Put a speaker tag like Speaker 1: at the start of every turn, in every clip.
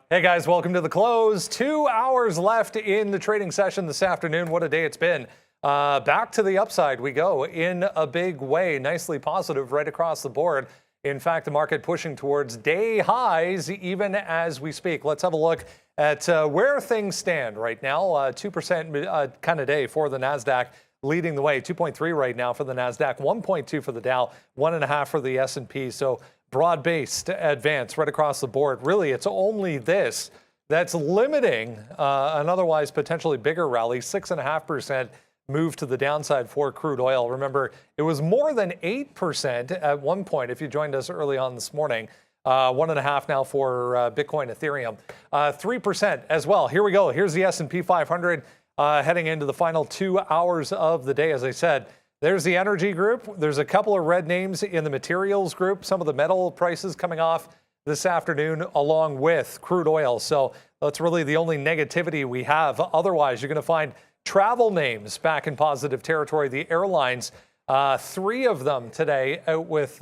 Speaker 1: Hey guys, welcome to the close. 2 hours left in the trading session this afternoon. What a day it's been. Back to the upside we go in a big way. Nicely positive right across the board. In fact, the market pushing towards day highs even as we speak. Let's have a look at where things stand right now. 2% kind of day for the Nasdaq, leading the way. 2.3 right now for the Nasdaq, 1.2 for the Dow, 1.5 for the S&P. So broad-based advance right across the board. Really, it's only this that's limiting an otherwise potentially bigger rally. 6.5% move to the downside for crude oil. Remember, it was more than 8% at one point if you joined us early on this morning. 1.5 now for Bitcoin, Ethereum. 3% as well. Here we go. Here's the S&P 500 heading into the final 2 hours of the day. As I said, there's the energy group. There's a couple of red names in the materials group. Some of the metal prices coming off this afternoon along with crude oil. So that's really the only negativity we have. Otherwise, you're going to find travel names back in positive territory. The airlines, 3 of them today out with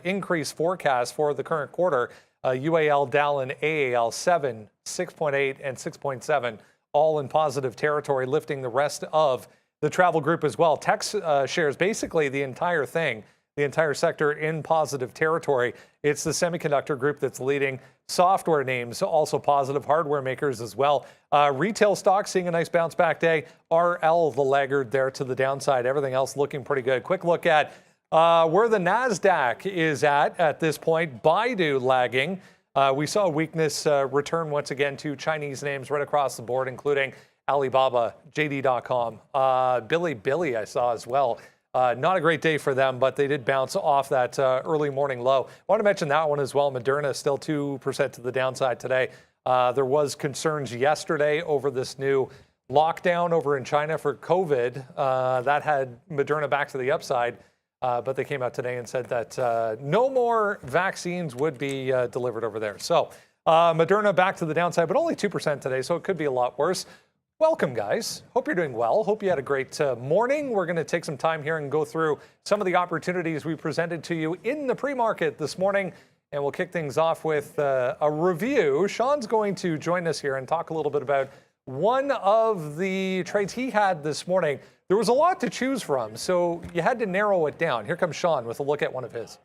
Speaker 1: increased forecast for the current quarter. UAL, DAL, and AAL 7, 6.8, and 6.7, all in positive territory, lifting the rest of the travel group as well. Tech shares, basically the entire thing, the entire sector in positive territory. It's the semiconductor group that's leading. Software names also positive, hardware makers as well. Retail stocks seeing a nice bounce back day. RL, the laggard there to the downside. Everything else looking pretty good. Quick look at where the NASDAQ is at this point. Baidu lagging. We saw weakness return once again to Chinese names right across the board, including Alibaba, JD.com, Bilibili I saw as well. Not a great day for them, but they did bounce off that early morning low. I want to mention that one as well. Moderna still 2% to the downside today. There was concerns yesterday over this new lockdown over in China for COVID. That had Moderna back to the upside, but they came out today and said that no more vaccines would be delivered over there. So Moderna back to the downside, but only 2% today, so it could be a lot worse. Welcome, guys. Hope you're doing well. Hope you had a great morning. We're going to take some time here and go through some of the opportunities we presented to you in the pre-market this morning, and we'll kick things off with a review. Sean's going to join us here and talk a little bit about one of the trades he had this morning. There was a lot to choose from, so you had to narrow it down. Here comes Sean with a look at one of his.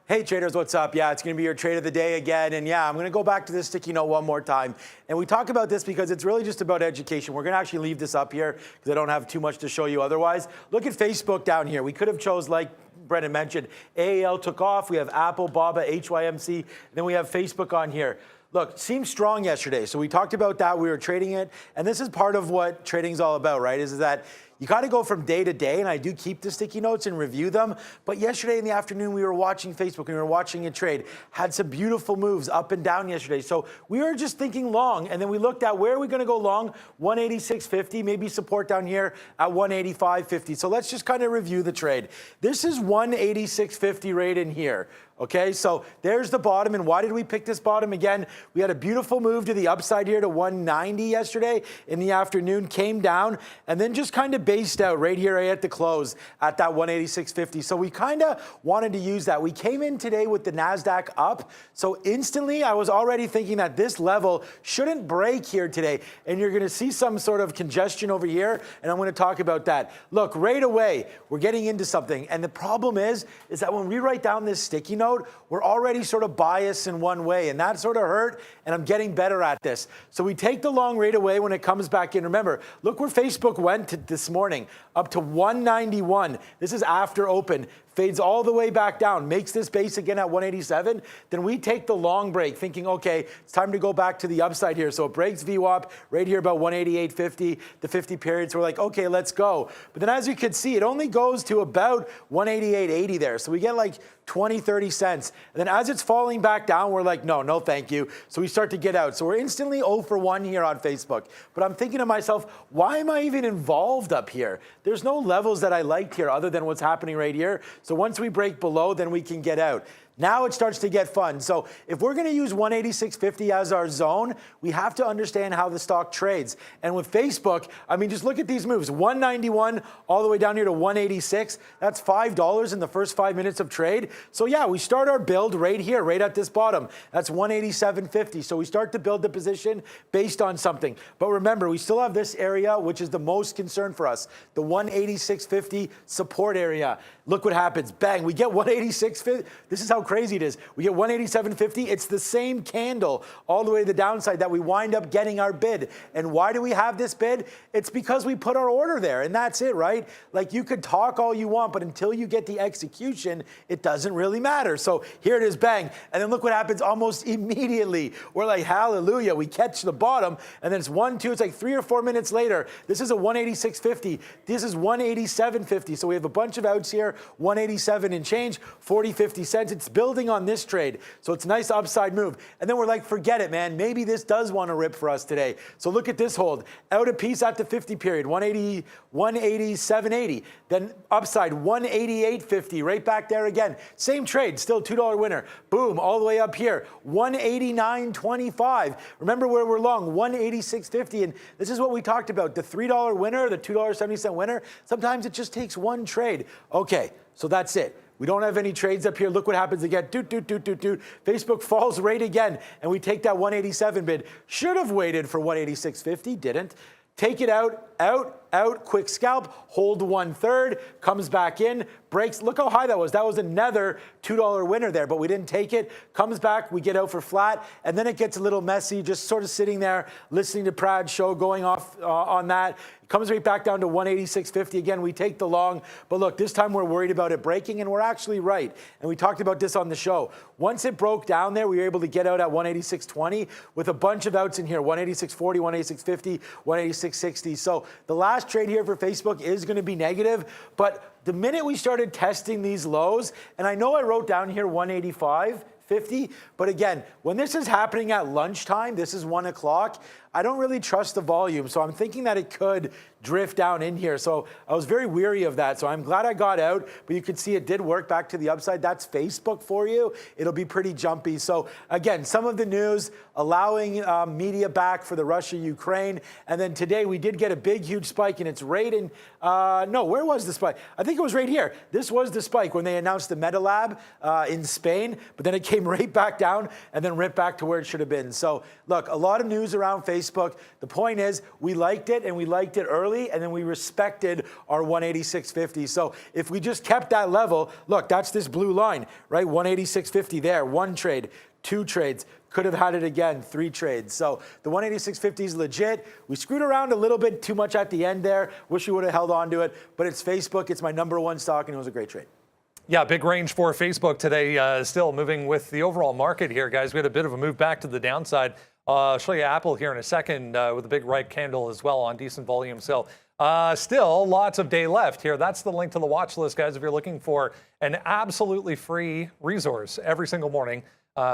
Speaker 2: Hey traders, what's up? Yeah, it's going to be your trade of the day again. And yeah, I'm going to go back to this sticky note one more time. And we talk about this because it's really just about education. We're going to actually leave this up here because I don't have too much to show you otherwise. Look at Facebook down here. We could have chose, like Brendan mentioned, AAL took off. We have Apple, BABA, HYMC. Then we have Facebook on here. Look, seemed strong yesterday. So we talked about that. We were trading it. And this is part of what trading is all about, right? Is that you got to go from day to day, and I do keep the sticky notes and review them. But yesterday in the afternoon, we were watching Facebook, and we were watching it trade. Had some beautiful moves up and down yesterday. So we were just thinking long, and then we looked at where are we going to go long? 186.50, maybe support down here at 185.50. So let's just kind of review the trade. This is 186.50 right in here. Okay, so there's the bottom. And why did we pick this bottom? Again, we had a beautiful move to the upside here to 190 yesterday in the afternoon, came down, and then just kind of based out right here right at the close at that 186.50. So we kind of wanted to use that. We came in today with the NASDAQ up. So instantly, I was already thinking that this level shouldn't break here today. And you're going to see some sort of congestion over here. And I'm going to talk about that. Look, right away, we're getting into something. And the problem is that when we write down this sticky note, we're already sort of biased in one way, and that sort of hurt, and I'm getting better at this. So we take the long right away when it comes back in. Remember, look where Facebook went this morning, up to 191. This is after open. Fades all the way back down, makes this base again at 187, then we take the long break thinking, okay, it's time to go back to the upside here. So it breaks VWAP right here about 188.50, the 50 periods. So we're like, okay, let's go. But then as you can see, it only goes to about 188.80 there. So we get like 20, 30 cents. And then as it's falling back down, we're like, no, thank you. So we start to get out. So we're instantly 0 for 1 here on Facebook. But I'm thinking to myself, why am I even involved up here? There's no levels that I liked here other than what's happening right here. So once we break below, then we can get out. Now it starts to get fun. So if we're going to use 186.50 as our zone, we have to understand how the stock trades. And with Facebook, I mean, just look at these moves. 191 all the way down here to 186. That's $5 in the first 5 minutes of trade. So yeah, we start our build right here, right at this bottom. That's 187.50. So we start to build the position based on something. But remember, we still have this area, which is the most concern for us, the 186.50 support area. Look what happens. Bang, we get 186.50. This is how crazy it is. We get 187.50. It's the same candle all the way to the downside that we wind up getting our bid. And why do we have this bid? It's because we put our order there, and that's it, right? Like, you could talk all you want, but until you get the execution, it doesn't really matter. So here it is, bang. And then look what happens almost immediately. We're like, hallelujah. We catch the bottom, and then it's 1, 2, it's like 3 or 4 minutes later. This is a 186.50. This is 187.50. So we have a bunch of outs here, 187 and change, 40, 50 cents. It's building on this trade. So it's a nice upside move. And then we're like, forget it, man. Maybe this does want to rip for us today. So look at this hold. Out a piece at the 50 period, 187.80. Then upside, 188.50. Right back there again. Same trade, still $2 winner. Boom, all the way up here, 189.25. Remember where we're long, 186.50. And this is what we talked about, the $3 winner, the $2.70 winner. Sometimes it just takes one trade. Okay, so that's it. We don't have any trades up here. Look what happens again. Facebook falls right again, and we take that 187 bid. Should have waited for 186.50, didn't. Take it out, quick scalp, hold 1/3, comes back in, breaks. Look how high that was. That was another $2 winner there, but we didn't take it. Comes back, we get out for flat, and then it gets a little messy, just sort of sitting there, listening to Prad's show, going off on that. Comes right back down to 186.50. Again, we take the long, but look, this time we're worried about it breaking, and we're actually right. And we talked about this on the show. Once it broke down there, we were able to get out at 186.20 with a bunch of outs in here, 186.40, 186.50, 186.60. So the last trade here for Facebook is going to be negative, but the minute we started testing these lows, and I know I wrote down here 185.50, but again, when this is happening at lunchtime, this is 1 o'clock, I don't really trust the volume, so I'm thinking that it could drift down in here. So I was very weary of that. So I'm glad I got out, but you can see it did work back to the upside. That's Facebook for you. It'll be pretty jumpy. So again, some of the news allowing media back for the Russia-Ukraine. And then today we did get a big, huge spike, and it's right in, no, where was the spike? I think it was right here. This was the spike when they announced the Meta Lab in Spain, but then it came right back down and then ripped back to where it should have been. So look, a lot of news around Facebook. The point is, we liked it, and we liked it early, and then we respected our 186.50. So if we just kept that level, look, that's this blue line, right? 186.50 there, 1 trade, 2 trades. Could have had it again, 3 trades. So the 186.50 is legit. We screwed around a little bit too much at the end there. Wish we would have held on to it, but it's Facebook. It's my #1 stock, and it was a great trade.
Speaker 1: Yeah, big range for Facebook today, still moving with the overall market here, guys. We had a bit of a move back to the downside. I'll show you Apple here in a second with a big right candle as well on decent volume. So still lots of day left here. That's the link to the watch list, guys, if you're looking for an absolutely free resource every single morning.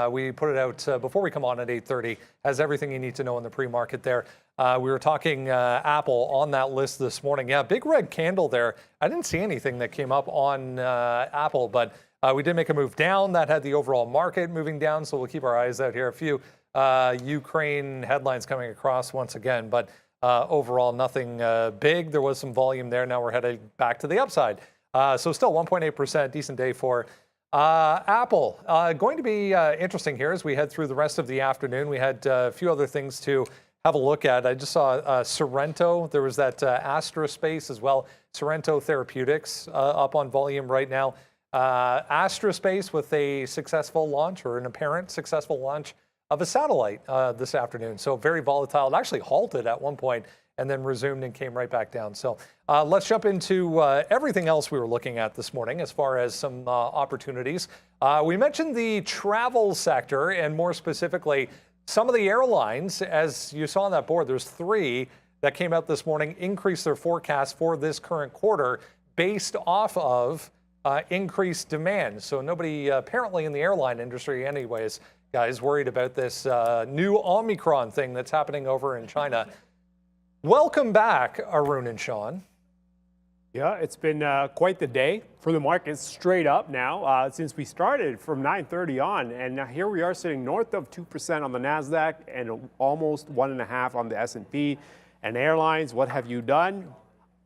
Speaker 1: We put it out before we come on at 8:30. Has everything you need to know in the pre-market there. We were talking Apple on that list this morning. Yeah, big red candle there. I didn't see anything that came up on Apple, but we did make a move down. That had the overall market moving down, so we'll keep our eyes out here. A few Ukraine headlines coming across once again, but overall nothing big. There was some volume there. Now we're headed back to the upside. So still 1.8%, decent day for Apple. Going to be interesting here as we head through the rest of the afternoon. We had a few other things to have a look at. I just saw Sorrento. There was that Astra Space as well. Sorrento Therapeutics up on volume right now. Astra Space with a successful launch, or an apparent successful launch of a satellite this afternoon. So very volatile. It actually halted at one point and then resumed and came right back down. So let's jump into everything else we were looking at this morning as far as some opportunities. We mentioned the travel sector, and more specifically, some of the airlines. As you saw on that board, there's 3 that came out this morning, increased their forecast for this current quarter based off of increased demand. So nobody apparently in the airline industry anyways, guys, worried about this new Omicron thing that's happening over in China. Welcome back, Arun and Sean.
Speaker 3: Yeah, it's been quite the day for the markets straight up now since we started from 9:30 on. And now here we are sitting north of 2% on the Nasdaq and almost 1.5% on the S&P. And airlines, what have you done?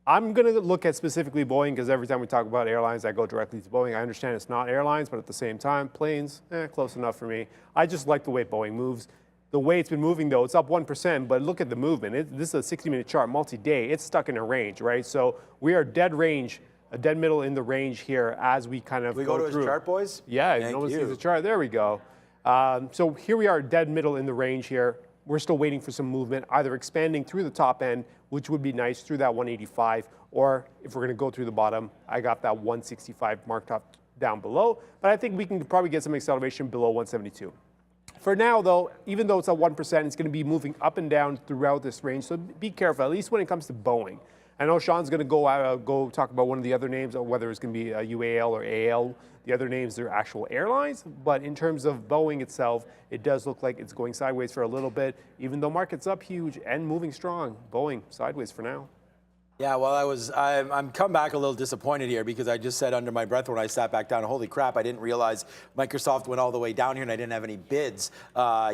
Speaker 3: I'm going to look at specifically Boeing because every time we talk about airlines, I go directly to Boeing. I understand it's not airlines, but at the same time, planes, close enough for me. I just like the way Boeing moves. The way it's been moving, though, it's up 1%, but look at the movement. This is a 60-minute chart, multi-day. It's stuck in a range, right? So we are dead range, a dead middle in the range here as we kind of
Speaker 2: Can we go to his chart, boys?
Speaker 3: Yeah,
Speaker 2: Thank
Speaker 3: you
Speaker 2: you.
Speaker 3: see the chart. There we go. So here we are, dead middle in the range here. We're still waiting for some movement, either expanding through the top end, which would be nice, through that 185, or if we're going to go through the bottom, I got that 165 marked up down below. But I think we can probably get some acceleration below 172. For now, though, even though it's at 1%, it's going to be moving up and down throughout this range. So be careful, at least when it comes to Boeing. I know Sean's going to go talk about one of the other names, whether it's going to be UAL or AL. The other names are actual airlines. But in terms of Boeing itself, it does look like it's going sideways for a little bit. Even though market's up huge and moving strong, Boeing sideways for now.
Speaker 2: Yeah, well, I'm come back a little disappointed here because I just said under my breath when I sat back down, holy crap, I didn't realize Microsoft went all the way down here and I didn't have any bids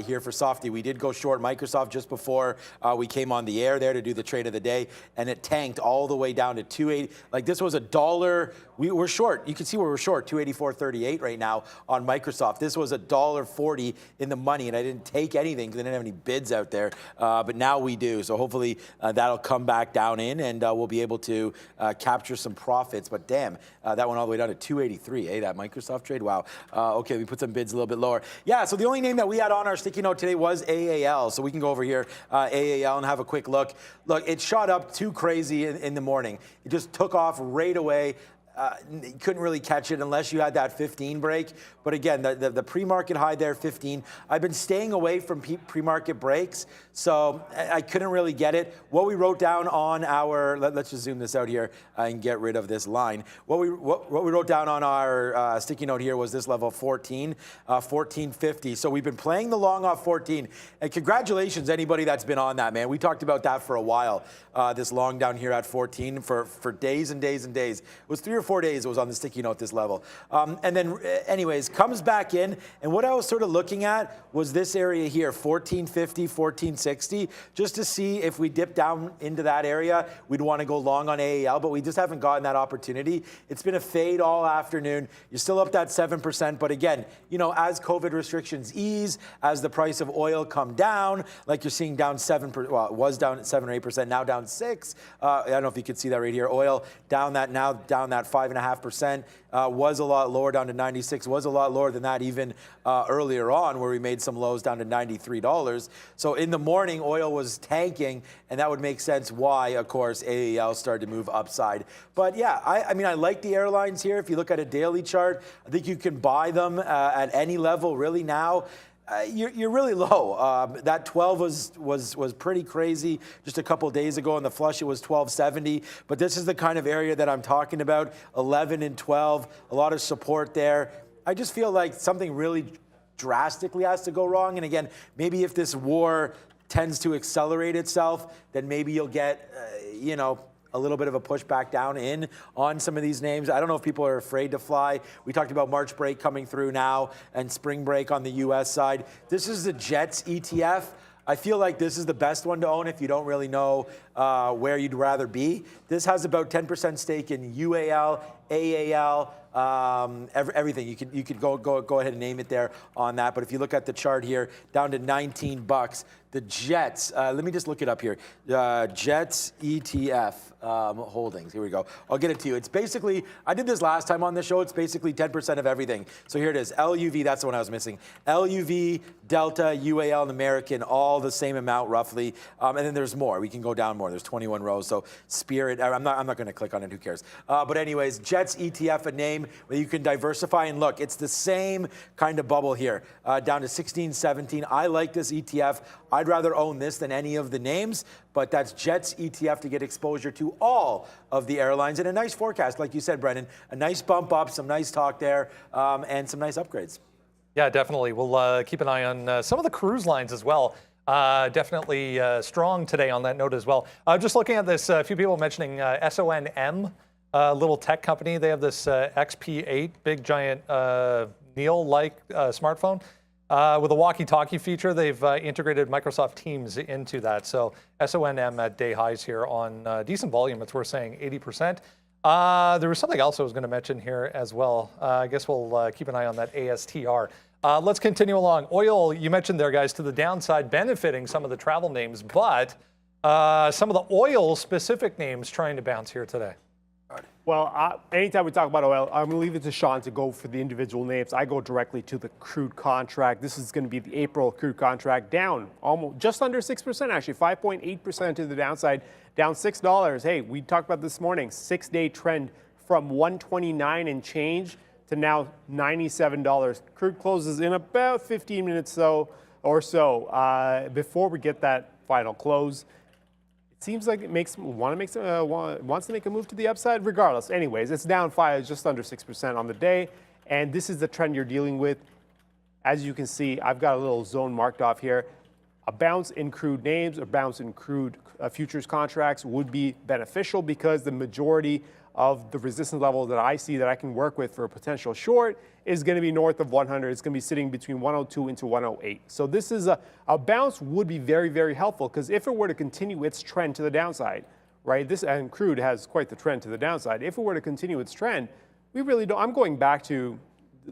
Speaker 2: here for Softy. We did go short Microsoft just before we came on the air there to do the trade of the day, and it tanked all the way down to 280. Like, this was $1. We're short. You can see where we're short, 284.38 right now on Microsoft. This was $1.40 in the money, and I didn't take anything because I didn't have any bids out there, but now we do. So hopefully that'll come back down in, and we'll be able to capture some profits. But damn, that went all the way down to 283, that Microsoft trade. Wow. Okay, we put some bids a little bit lower. Yeah, so the only name that we had on our sticky note today was AAL. So we can go over here, AAL, and have a quick look. Look, it shot up too crazy in the morning. It just took off right away. You couldn't really catch it unless you had that 15 break. But again, the pre-market high there, 15. I've been staying away from pre-market breaks, so I couldn't really get it. What we wrote down on our, let's just zoom this out here and get rid of this line. What we wrote down on our sticky note here was this level 14, 1450. So we've been playing the long off 14. And congratulations, anybody that's been on that, man. We talked about that for a while, this long down here at 14 for days and days and days. It was 3 or 4 days it was on the sticky note this level. And then anyways, comes back in, and what I was sort of looking at was this area here, 1450, 1460, just to see if we dip down into that area, we'd want to go long on AAL, but we just haven't gotten that opportunity. It's been a fade all afternoon. You're still up that 7%, but again, you know, as COVID restrictions ease, as the price of oil come down, like you're seeing down 7%, well, it was down at 7 or 8%, now down 6. I don't know if you could see that right here. Oil down that, now down that 5.5%, was a lot lower, down to 96, was a lot lower than that even earlier on, where we made some lows down to $93. So in the morning, oil was tanking, and that would make sense why, of course, AAL started to move upside. But yeah, I mean, I like the airlines here. If you look at a daily chart, I think you can buy them at any level really now. You're really low. That 12 was pretty crazy just a couple days ago. On the flush, it was 1270. But this is the kind of area that I'm talking about, 11 and 12, a lot of support there. I just feel like something really drastically has to go wrong. And again, maybe if this war tends to accelerate itself, then maybe you'll get, you know, a little bit of a push back down in on some of these names. I don't know if people are afraid to fly. We talked about March break coming through now and spring break on the US side. This is the Jets Etf. I feel like this is the best one to own if you don't really know where you'd rather be. This has about 10% stake in UAL, AAL, everything. You could go ahead and name it there on that. But if you look at the chart here, down to $19. The Jets, let me just look it up here. Jets ETF holdings. Here we go. I'll get it to you. It's basically, I did this last time on the show. It's basically 10% of everything. So here it is. LUV, that's the one I was missing. LUV, Delta, UAL, and American, all the same amount roughly. And then there's more. We can go down more. There's 21 rows. So Spirit, I'm not going to click on it. Who cares? But anyways, Jets ETF, a name where you can diversify. And look, it's the same kind of bubble here, down to 16, 17. I like this ETF. I'd rather own this than any of the names, but that's Jets ETF to get exposure to all of the airlines and a nice forecast, like you said, Brendan. A nice bump up, some nice talk there, and some nice upgrades.
Speaker 1: Yeah, definitely. We'll keep an eye on some of the cruise lines as well. Definitely strong today on that note as well. Just looking at this, a few people mentioning SONM. little tech company. They have this XP8, big giant Neil-like smartphone with a walkie-talkie feature. They've integrated Microsoft Teams into that. So SONM at day highs here on decent volume. It's worth saying 80%. There was something else I was going to mention here as well. I guess we'll keep an eye on that ASTR. Let's continue along. Oil, you mentioned there, guys, to the downside, benefiting some of the travel names, but some of the oil-specific names trying to bounce here today.
Speaker 3: Well, anytime we talk about oil, I'm going to leave it to Sean to go for the individual names. I go directly to the crude contract. This is going to be the April crude contract, down almost just under 6%, actually 5.8% to the downside, down $6. Hey, we talked about this morning, 6-day trend from 129 and change to now $97. Crude closes in about 15 minutes or so. Before we get that final close, seems like it wants to make a move to the upside regardless. Anyways, it's down just under 6% on the day. And this is the trend you're dealing with. As you can see, I've got a little zone marked off here. A bounce in crude names, a bounce in crude futures contracts would be beneficial because the majority of the resistance level that I see that I can work with for a potential short is going to be north of 100. It's going to be sitting between 102 into 108. So this is a bounce would be very, very helpful because if it were to continue its trend to the downside, right? And crude has quite the trend to the downside. If it were to continue its trend, we really don't. I'm going back to,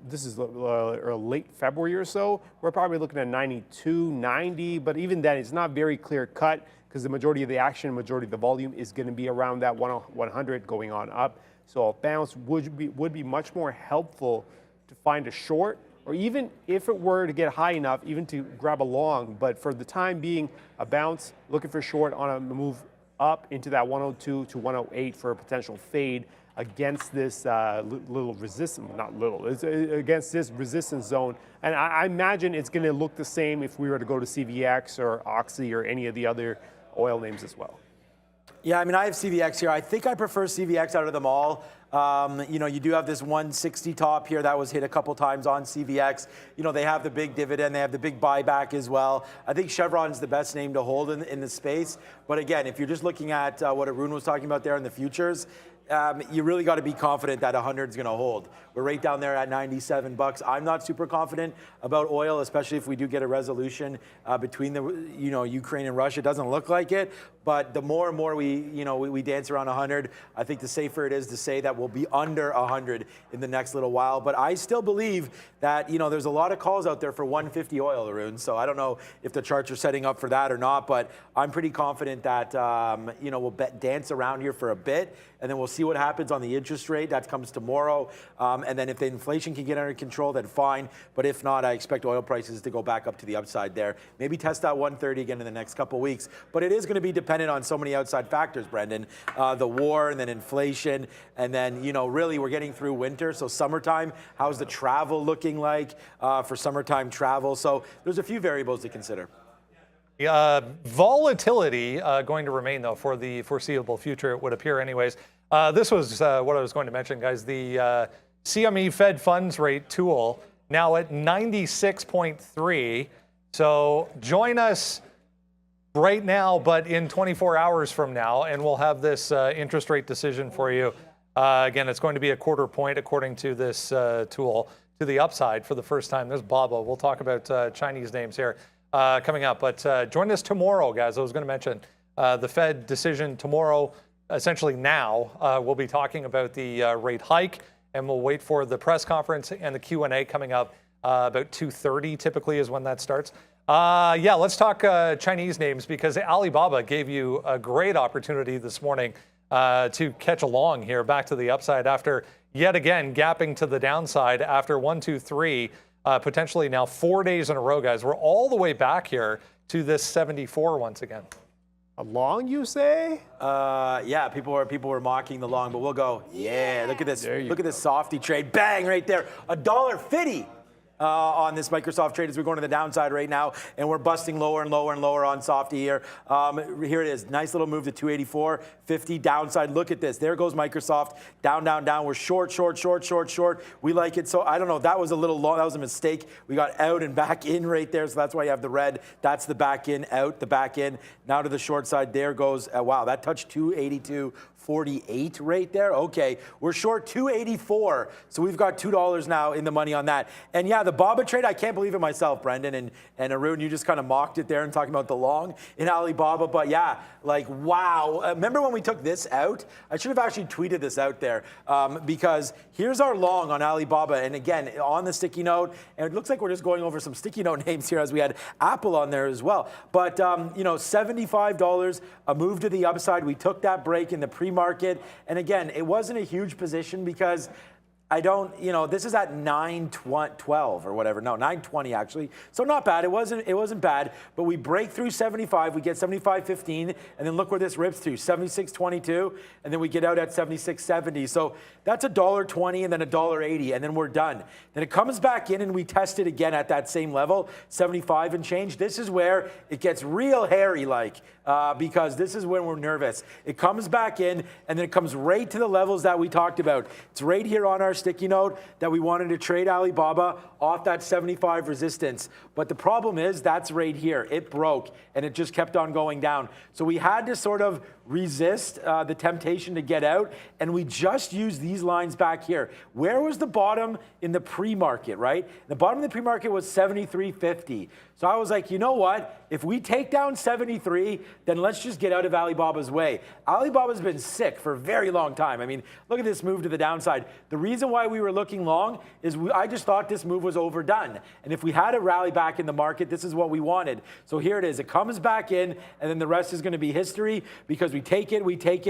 Speaker 3: this is late February or so. We're probably looking at 92, 90, but even then it's not very clear cut because the majority of the action, majority of the volume is going to be around that 100 going on up. So a bounce would be much more helpful to find a short, or even if it were to get high enough, even to grab a long. But for the time being, a bounce, looking for short on a move up into that 102 to 108 for a potential fade against this little resistance, not little, it's against this resistance zone. And I imagine it's going to look the same if we were to go to CVX or Oxy or any of the other oil names as well.
Speaker 2: Yeah, I mean, I have CVX here. I think I prefer CVX out of them all. You know, you do have this 160 top here that was hit a couple times on CVX. You know, they have the big dividend. They have the big buyback as well. I think Chevron's the best name to hold in the space. But again, if you're just looking at what Arun was talking about there in the futures, you really got to be confident that 100 is going to hold. We're right down there at $97. I'm not super confident about oil, especially if we do get a resolution between the Ukraine and Russia. It doesn't look like it, but the more and more we dance around 100, I think the safer it is to say that we'll be under 100 in the next little while. But I still believe that there's a lot of calls out there for 150 oil, Arun. So I don't know if the charts are setting up for that or not, but I'm pretty confident that we'll dance around here for a bit, and then we'll see what happens on the interest rate. That comes tomorrow. And then if the inflation can get under control, then fine. But if not, I expect oil prices to go back up to the upside there. Maybe test that 130 again in the next couple of weeks. But it is going to be dependent on so many outside factors, Brendan. The war and then inflation. And then, really we're getting through winter. So summertime, how's the travel looking like for summertime travel? So there's a few variables to consider.
Speaker 1: Volatility going to remain, though, for the foreseeable future, it would appear anyways. This was what I was going to mention, guys. The CME Fed funds rate tool now at 96.3. So join us right now, but in 24 hours from now, and we'll have this interest rate decision for you. Again, it's going to be a quarter point according to this tool to the upside for the first time. There's Baba. We'll talk about Chinese names here coming up. But join us tomorrow, guys. I was going to mention the Fed decision tomorrow. Essentially now, we'll be talking about the rate hike, and we'll wait for the press conference and the Q&A coming up about 2:30 typically is when that starts. Yeah, let's talk Chinese names because Alibaba gave you a great opportunity this morning to catch along here back to the upside after yet again gapping to the downside after 1, 2, 3, potentially now 4 days in a row, guys. We're all the way back here to this 74 once again.
Speaker 3: A long, you say?
Speaker 2: Yeah, people were mocking the long, but we'll go. Yeah, look at this. Look at this softy trade. Bang, right there. $1.50 on this Microsoft trade as we're going to the downside right now, and we're busting lower and lower and lower on softy here. Here it is. Nice little move to 284.50 downside. Look at this. There goes Microsoft. Down, down, down. We're short, short, short, short, short. We like it. So I don't know. That was a little long. That was a mistake. We got out and back in right there. So that's why you have the red. That's the back in, out, the back in. Now to the short side. There goes. Wow, that touched 282.40 48 right there. Okay, we're short 284, so we've got $2 now in the money on that. And yeah, the BOBA trade, I can't believe it myself, Brendan and Arun, you just kind of mocked it there and talking about the long in Alibaba. But yeah, like wow. Remember when we took this out? I should have actually tweeted this out there because here's our long on Alibaba. And again, on the sticky note, and it looks like we're just going over some sticky note names here as we had Apple on there as well. But you know, $75, a move to the upside. We took that break in the pre-market. And again, it wasn't a huge position because I don't, you know, this is at 912 or whatever. No, 920 actually. So not bad. It wasn't bad. But we break through 75. We get 75.15, and then look where this rips to 76.22, and then we get out at 76.70. So that's $1.20 and then $1.80, and then we're done. Then it comes back in, and we test it again at that same level, 75 and change. This is where it gets real hairy, because this is when we're nervous. It comes back in, and then it comes right to the levels that we talked about. It's right here on our sticky note that we wanted to trade Alibaba off that 75 resistance. But the problem is that's right here. It broke, and it just kept on going down. So we had to sort of resist the temptation to get out, and we just used these lines back here. Where was the bottom in the pre-market, right? The bottom of the pre-market was 73.50. So I was like, you know what? If we take down 73, then let's just get out of Alibaba's way. Alibaba's been sick for a very long time. I mean, look at this move to the downside. The reason why we were looking long is I just thought this move was overdone. And if we had a rally back in the market, this is what we wanted. So here it is. It comes back in, and then the rest is going to be history because we take it.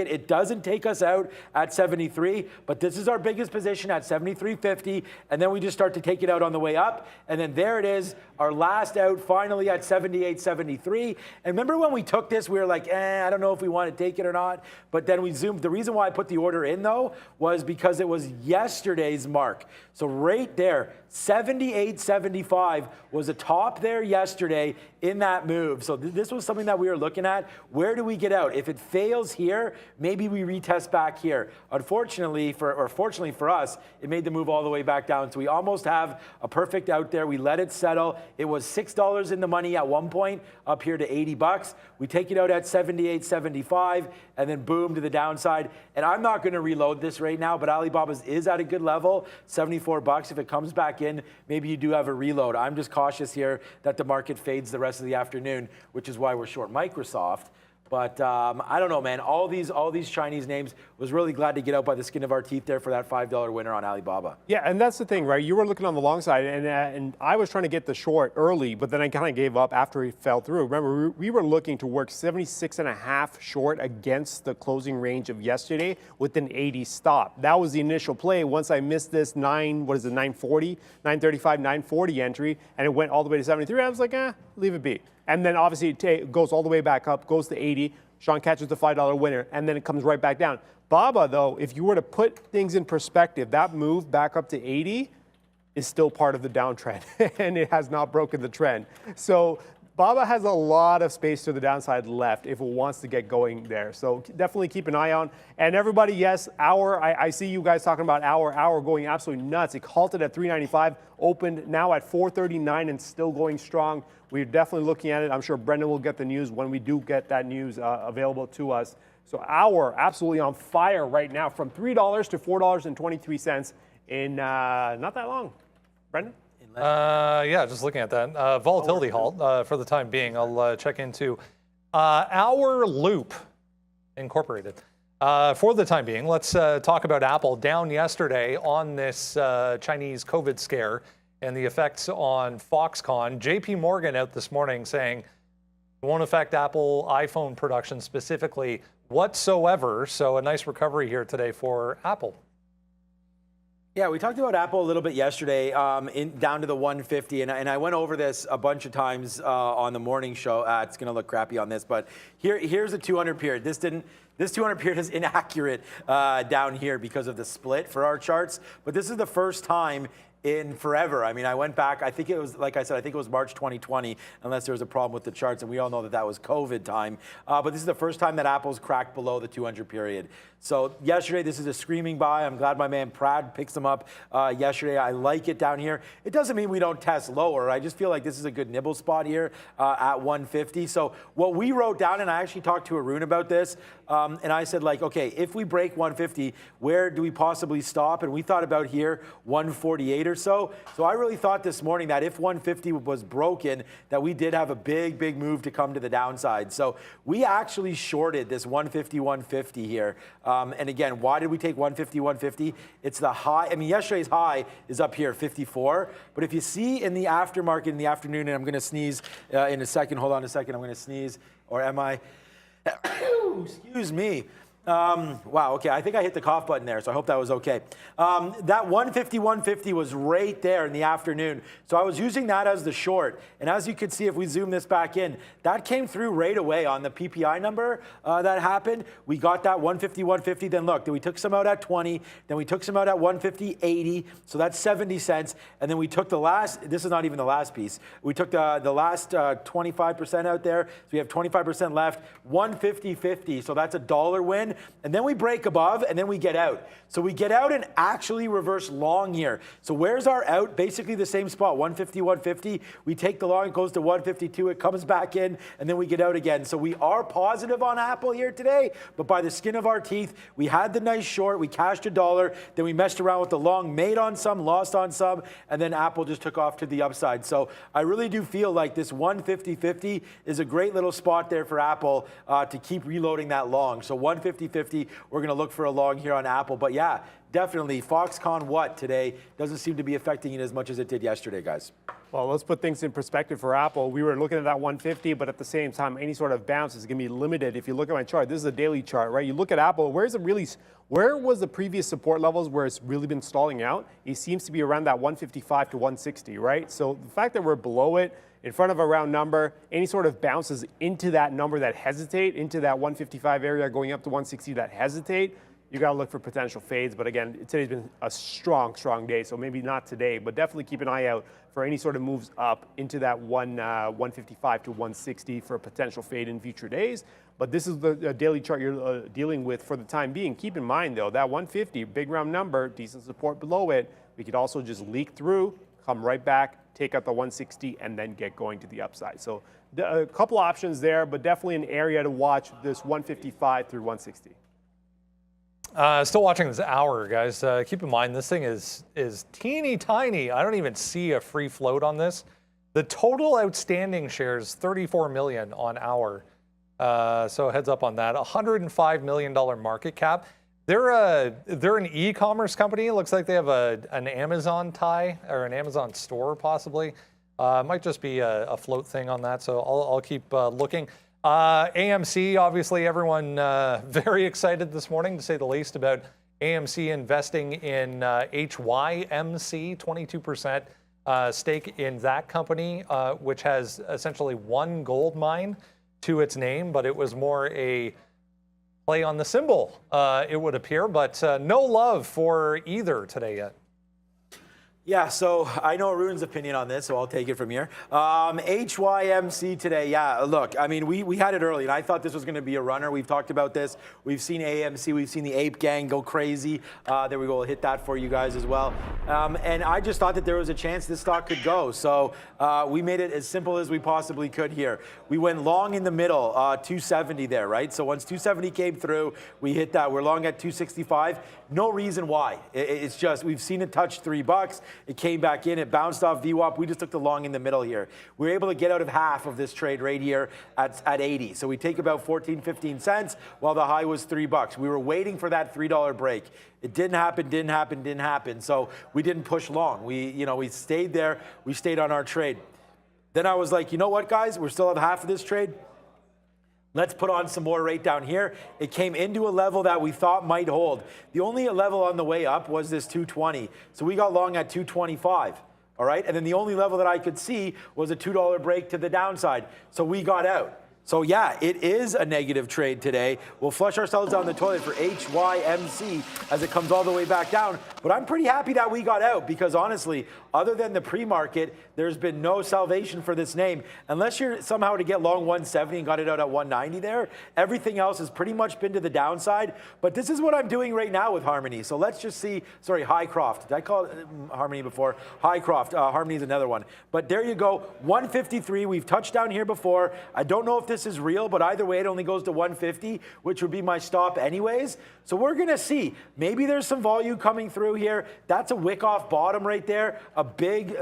Speaker 2: It doesn't take us out at 73, but this is our biggest position at 73.50, and then we just start to take it out on the way up, and then there it is, our last out finally at 78.73. And remember when we took this, we were like, I don't know if we want to take it or not, but then we zoomed. The reason why I put the order in, though, was because it was yesterday's mark. So right there, 78.75 was a top there yesterday in that move. So this was something that we were looking at. Where do we get out? If it fails here, maybe we retest back here. Unfortunately, fortunately for us, it made the move all the way back down. So we almost have a perfect out there. We let it settle. It was $6 in the money at one point, up here to $80. We take it out at 78.75, and then boom to the downside. And I'm not going to reload this right now, but Alibaba's is at a good level, $74. If it comes back in, maybe you do have a reload. I'm just cautious here that the market fades the rest of the afternoon, which is why we're short Microsoft. But I don't know, man. All these Chinese names, was really glad to get out by the skin of our teeth there for that $5 winner on Alibaba.
Speaker 3: Yeah, and that's the thing, right? You were looking on the long side, and I was trying to get the short early, but then I kind of gave up after he fell through. Remember, we were looking to work 76.5 short against the closing range of yesterday with an 80 stop. That was the initial play. Once I missed this 940, 935, 940 entry, and it went all the way to 73, I was like, leave it be. And then obviously it goes all the way back up, goes to 80. Sean catches the $5 winner, and then it comes right back down. BABA, though, if you were to put things in perspective, that move back up to 80 is still part of the downtrend, and it has not broken the trend. So BABA has a lot of space to the downside left if it wants to get going there. So definitely keep an eye on. And everybody, yes, I see you guys talking about hour going absolutely nuts. It halted at 395, opened now at 439 and still going strong. We're definitely looking at it. I'm sure Brendan will get the news when we do get that news available to us. So hour absolutely on fire right now, from $3 to $4.23 in not that long. Brendan?
Speaker 1: Yeah, just looking at that. Volatility halt for the time being. I'll check into Our Loop Incorporated. For the time being, let's talk about Apple. Down yesterday on this Chinese COVID scare and the effects on Foxconn. JP Morgan out this morning saying it won't affect Apple iPhone production specifically whatsoever. So a nice recovery here today for Apple.
Speaker 2: Yeah, we talked about Apple a little bit yesterday, down to the 150, and I went over this a bunch of times on the morning show. It's going to look crappy on this, but here's the 200 period. This 200 period is inaccurate down here because of the split for our charts, but this is the first time in forever. I mean, I went back, I think it was, like I said, I think it was March 2020, unless there was a problem with the charts, and we all know that that was COVID time. But this is the first time that Apple's cracked below the 200 period. So yesterday, this is a screaming buy. I'm glad my man Prad picks them up yesterday. I like it down here. It doesn't mean we don't test lower. I just feel like this is a good nibble spot here at 150. So what we wrote down, and I actually talked to Arun about this, and I said, like, okay, if we break 150, where do we possibly stop? And we thought about here, 148 or so. So I really thought this morning that if 150 was broken, that we did have a big, big move to come to the downside. So we actually shorted this 150, 150 here. And again, why did we take 150, 150? It's the high. I mean, yesterday's high is up here, 54. But if you see in the aftermarket in the afternoon, and I'm going to sneeze in a second. Hold on a second. I'm going to sneeze. Or am I? Excuse me. Wow, okay, I think I hit the cough button there, so I hope that was okay. That 150, 150 was right there in the afternoon. So I was using that as the short. And as you can see, if we zoom this back in, that came through right away on the PPI number that happened. We got that 150, 150, then look, then we took some out at 20, then we took some out at 150, 80, so that's 70 cents. And then we took the last, this is not even the last piece, we took the last 25% out there, so we have 25% left, 150, 50, so that's $1 win. And then we break above, and then we get out. So we get out and actually reverse long here. So where's our out? Basically the same spot, 150, 150. We take the long, it goes to 152, it comes back in, and then we get out again. So we are positive on Apple here today, but by the skin of our teeth, we had the nice short, we cashed $1, then we messed around with the long, made on some, lost on some, and then Apple just took off to the upside. So I really do feel like this 150.50 is a great little spot there for Apple to keep reloading that long. So 150.50, we're going to look for a long here on Apple. But yeah, definitely Foxconn what today doesn't seem to be affecting it as much as it did yesterday, guys.
Speaker 3: Well, let's put things in perspective for Apple. We were looking at that 150, but at the same time, any sort of bounce is going to be limited. If you look at my chart, this is a daily chart, right? You look at Apple, where was the previous support levels where it's really been stalling out? It seems to be around that 155 to 160, right? So the fact that we're below it, in front of a round number, any sort of bounces into that number that hesitate, into that 155 area going up to 160 that hesitate, you got to look for potential fades. But again, today's been a strong, strong day, so maybe not today, but definitely keep an eye out for any sort of moves up into that 155 to 160 for a potential fade in future days. But this is the daily chart you're dealing with for the time being. Keep in mind, though, that 150, big round number, decent support below it, we could also just leak through, come right back, take out the 160, and then get going to the upside. So a couple options there, but definitely an area to watch this 155 through 160.
Speaker 1: Still watching this hour, guys. Keep in mind, this thing is teeny tiny. I don't even see a free float on this. The total outstanding shares, 34 million on hour. So heads up on that. $105 million market cap. They're an e-commerce company. It looks like they have an Amazon tie or an Amazon store possibly. Might just be a float thing on that. So I'll keep looking. AMC, obviously, everyone very excited this morning, to say the least, about AMC investing in HYMC, 22% stake in that company, which has essentially one gold mine to its name, but it was more a play on the symbol, it would appear, but no love for either today yet.
Speaker 2: Yeah, so I know Arun's opinion on this, so I'll take it from here. HYMC today, yeah, look, I mean, we had it early, and I thought this was going to be a runner. We've talked about this. We've seen AMC. We've seen the Ape Gang go crazy. There we go. We'll hit that for you guys as well. And I just thought that there was a chance this stock could go. So we made it as simple as we possibly could here. We went long in the middle, 270 there, right? So once 270 came through, we hit that. We're long at 265. No reason why. It's just we've seen it touch $3. It came back in. It bounced off VWAP. We just took the long in the middle here. We were able to get out of half of this trade right here at 80. So we take about 14, 15 cents while the high was $3. We were waiting for that $3 break. It didn't happen. So we didn't push long. We stayed there. We stayed on our trade. Then I was like, you know what, guys? We still have half of this trade. Let's put on some more right down here. It came into a level that we thought might hold. The only level on the way up was this 220. So we got long at 225, all right? And then the only level that I could see was a $2 break to the downside. So we got out. So yeah, it is a negative trade today. We'll flush ourselves down the toilet for HYMC as it comes all the way back down. But I'm pretty happy that we got out because honestly, other than the pre-market, there's been no salvation for this name. Unless you're somehow to get long 170 and got it out at 190 there, everything else has pretty much been to the downside. But this is what I'm doing right now with Harmony. So let's just see, sorry, Highcroft. Did I call it Harmony before? Highcroft, Harmony is another one. But there you go, 153. We've touched down here before. I don't know if this is real, but either way, it only goes to 150, which would be my stop anyways. So we're gonna see. Maybe there's some volume coming through here. That's a wick off bottom right there. A big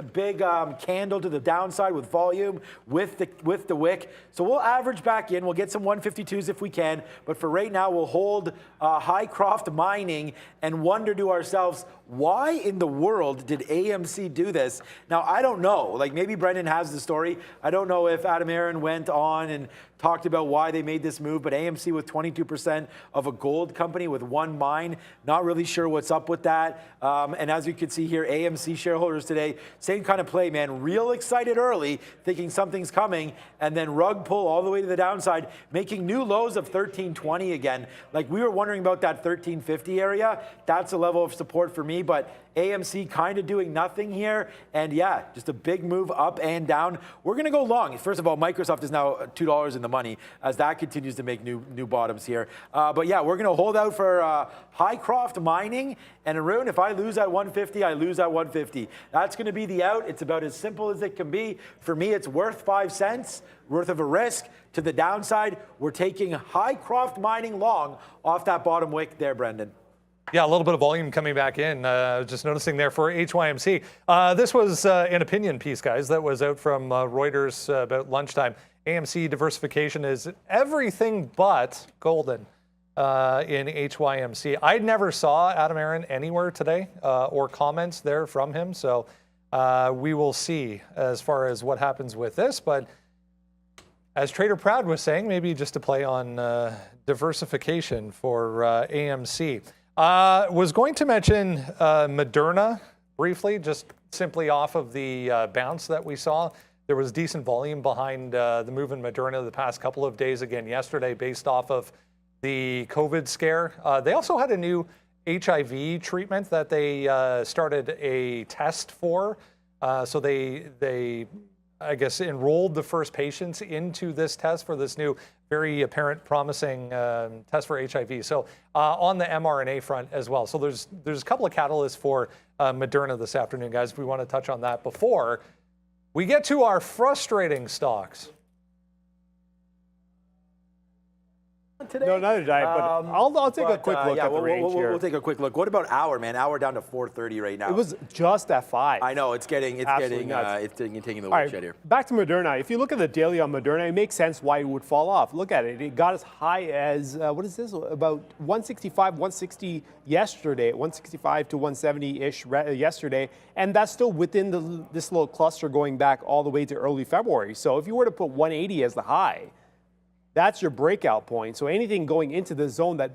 Speaker 2: candle to the downside with volume with the wick. So we'll average back in. We'll get some 152s if we can. But for right now, we'll hold Highcroft Mining and wonder to ourselves, why in the world did AMC do this? Now, I don't know. Like maybe Brendan has the story. I don't know if Adam Aaron went on and talked about why they made this move, but AMC with 22% of a gold company with one mine, not really sure what's up with that. And as you can see here, AMC shareholders today, same kind of play, man. Real excited early, thinking something's coming, and then rug pull all the way to the downside, making new lows of 1320 again. Like we were wondering about that 1350 area. That's a level of support for me, but AMC kind of doing nothing here. And yeah, just a big move up and down. We're going to go long. First of all, Microsoft is now $2 in the money as that continues to make new bottoms here. But yeah, we're going to hold out for Highcroft Mining. And Arun, if I lose at 150, I lose at 150. That's going to be the out. It's about as simple as it can be. For me, it's worth 5 cents, worth of a risk. To the downside, we're taking Highcroft Mining long off that bottom wick there, Brendan.
Speaker 1: Yeah, a little bit of volume coming back in. Just noticing there for HYMC. This was an opinion piece, guys, that was out from Reuters about lunchtime. AMC diversification is everything but golden in HYMC. I never saw Adam Aaron anywhere today or comments there from him. So we will see as far as what happens with this. But as Trader Proud was saying, maybe just to play on diversification for AMC. Was going to mention Moderna briefly, just simply off of the bounce that we saw. There was decent volume behind the move in Moderna the past couple of days, again yesterday, based off of the COVID scare. They also had a new HIV treatment that they started a test for. So they I guess, enrolled the first patients into this test for this new, very apparent, promising test for HIV. So on the mRNA front as well. So there's a couple of catalysts for Moderna this afternoon, guys. If we want to touch on that before we get to our frustrating stocks.
Speaker 2: Today?
Speaker 3: No, neither did I, but I'll take a quick look at the range here.
Speaker 2: We'll take a quick look. What about hour, man? Hour down to 430 right now.
Speaker 3: It was just at 5.
Speaker 2: I know, it's taking the
Speaker 3: All right,
Speaker 2: woodshed here.
Speaker 3: back to Moderna. If you look at the daily on Moderna, it makes sense why it would fall off. Look at it. It got as high as, what is this? About 165, 160 yesterday, 165 to 170-ish yesterday. And that's still within this little cluster going back all the way to early February. So if you were to put 180 as the high, that's your breakout point. So anything going into the zone that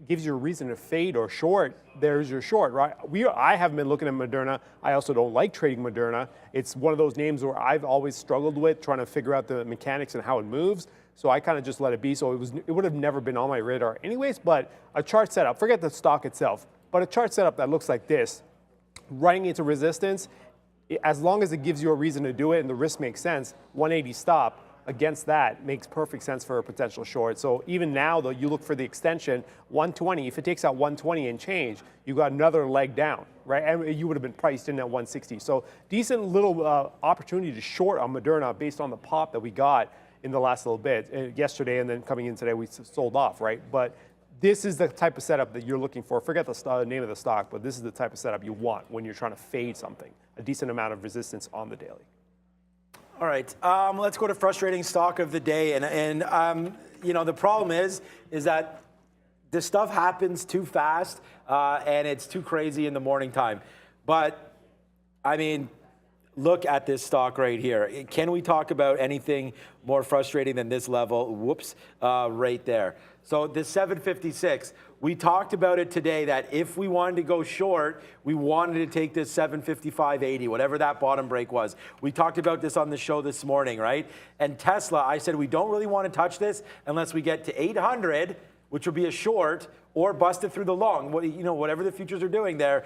Speaker 3: gives you a reason to fade or short, there's your short, right? I haven't been looking at Moderna. I also don't like trading Moderna. It's one of those names where I've always struggled with trying to figure out the mechanics and how it moves. So I kind of just let it be. So it would have never been on my radar anyways, but a chart setup, forget the stock itself, but a chart setup that looks like this, running into resistance, as long as it gives you a reason to do it and the risk makes sense, 180 stop, against that makes perfect sense for a potential short. So even now, though, you look for the extension, 120. If it takes out 120 and change, you got another leg down, right? And you would have been priced in at 160. So decent little opportunity to short on Moderna based on the pop that we got in the last little bit. Yesterday and then coming in today, we sold off, right? But this is the type of setup that you're looking for. Forget the name of the stock, but this is the type of setup you want when you're trying to fade something. A decent amount of resistance on the daily.
Speaker 2: All right, let's go to frustrating stock of the day. And you know, the problem is that this stuff happens too fast and it's too crazy in the morning time. But I mean, look at this stock right here. Can we talk about anything more frustrating than this level? Whoops, right there. So this 756, we talked about it today that if we wanted to go short, we wanted to take this 755.80, whatever that bottom break was. We talked about this on the show this morning, right? And Tesla, I said we don't really want to touch this unless we get to 800, which would be a short, or bust it through the long, whatever the futures are doing there,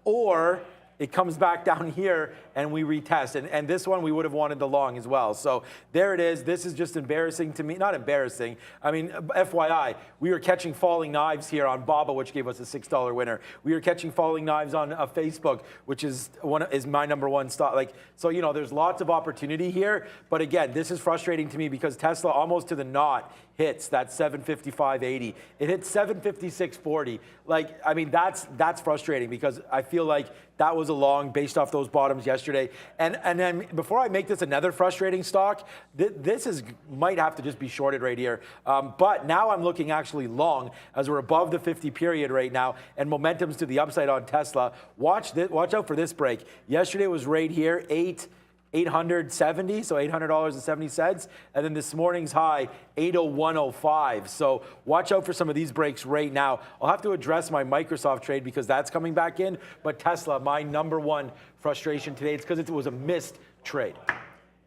Speaker 2: or it comes back down here and we retest. And this one, we would have wanted the long as well. So there it is. This is just embarrassing to me. Not embarrassing. I mean, FYI, we were catching falling knives here on BABA, which gave us a $6 winner. We were catching falling knives on Facebook, which is my number one stock. So, there's lots of opportunity here. But again, this is frustrating to me because Tesla almost to the knot hits that 755.80. It hits 756.40. That's frustrating because I feel like that was a long based off those bottoms yesterday. And then before I make this another frustrating stock, this might have to just be shorted right here. But now I'm looking actually long as we're above the 50 period right now and momentum's to the upside on Tesla. Watch out for this break. Yesterday was right here, 870, so $800.70, and then this morning's high, 801.05. So watch out for some of these breaks right now. I'll have to address my Microsoft trade because that's coming back in, but Tesla, my number one frustration today, it's because it was a missed trade.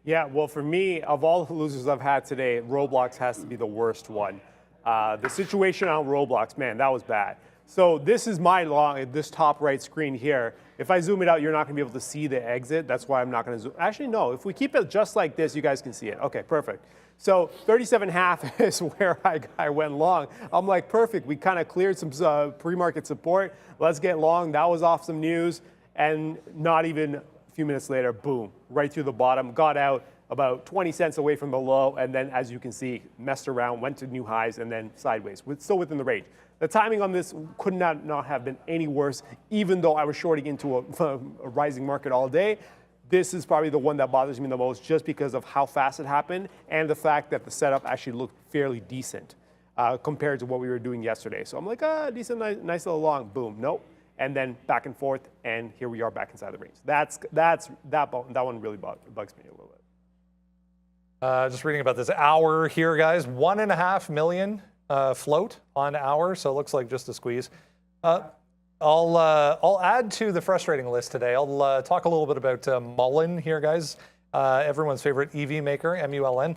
Speaker 3: Yeah, well, for me, of all the losers I've had today, Roblox has to be the worst one. The situation on Roblox, man, that was bad. So this is my long, this top right screen here. If I zoom it out, you're not going to be able to see the exit. That's why I'm not going to zoom. Actually, no. If we keep it just like this, you guys can see it. Okay, perfect. So 37.5 is where I went long. I'm like, perfect. We kind of cleared some pre-market support. Let's get long. That was off some news. And not even a few minutes later, boom, right through the bottom. Got out about 20 cents away from the low. And then, as you can see, messed around, went to new highs, and then sideways. Still within the range. The timing on this could not have been any worse, even though I was shorting into a rising market all day. This is probably the one that bothers me the most just because of how fast it happened and the fact that the setup actually looked fairly decent compared to what we were doing yesterday. So I'm like, decent, nice little long, boom, nope. And then back and forth, and here we are back inside the range. That one really bugs me a little bit.
Speaker 1: Just reading about this hour here, guys. 1.5 million float on hour, so it looks like just a squeeze. I'll add to the frustrating list today. I'll talk a little bit about Mullen here, guys. Everyone's favorite EV maker, MULN.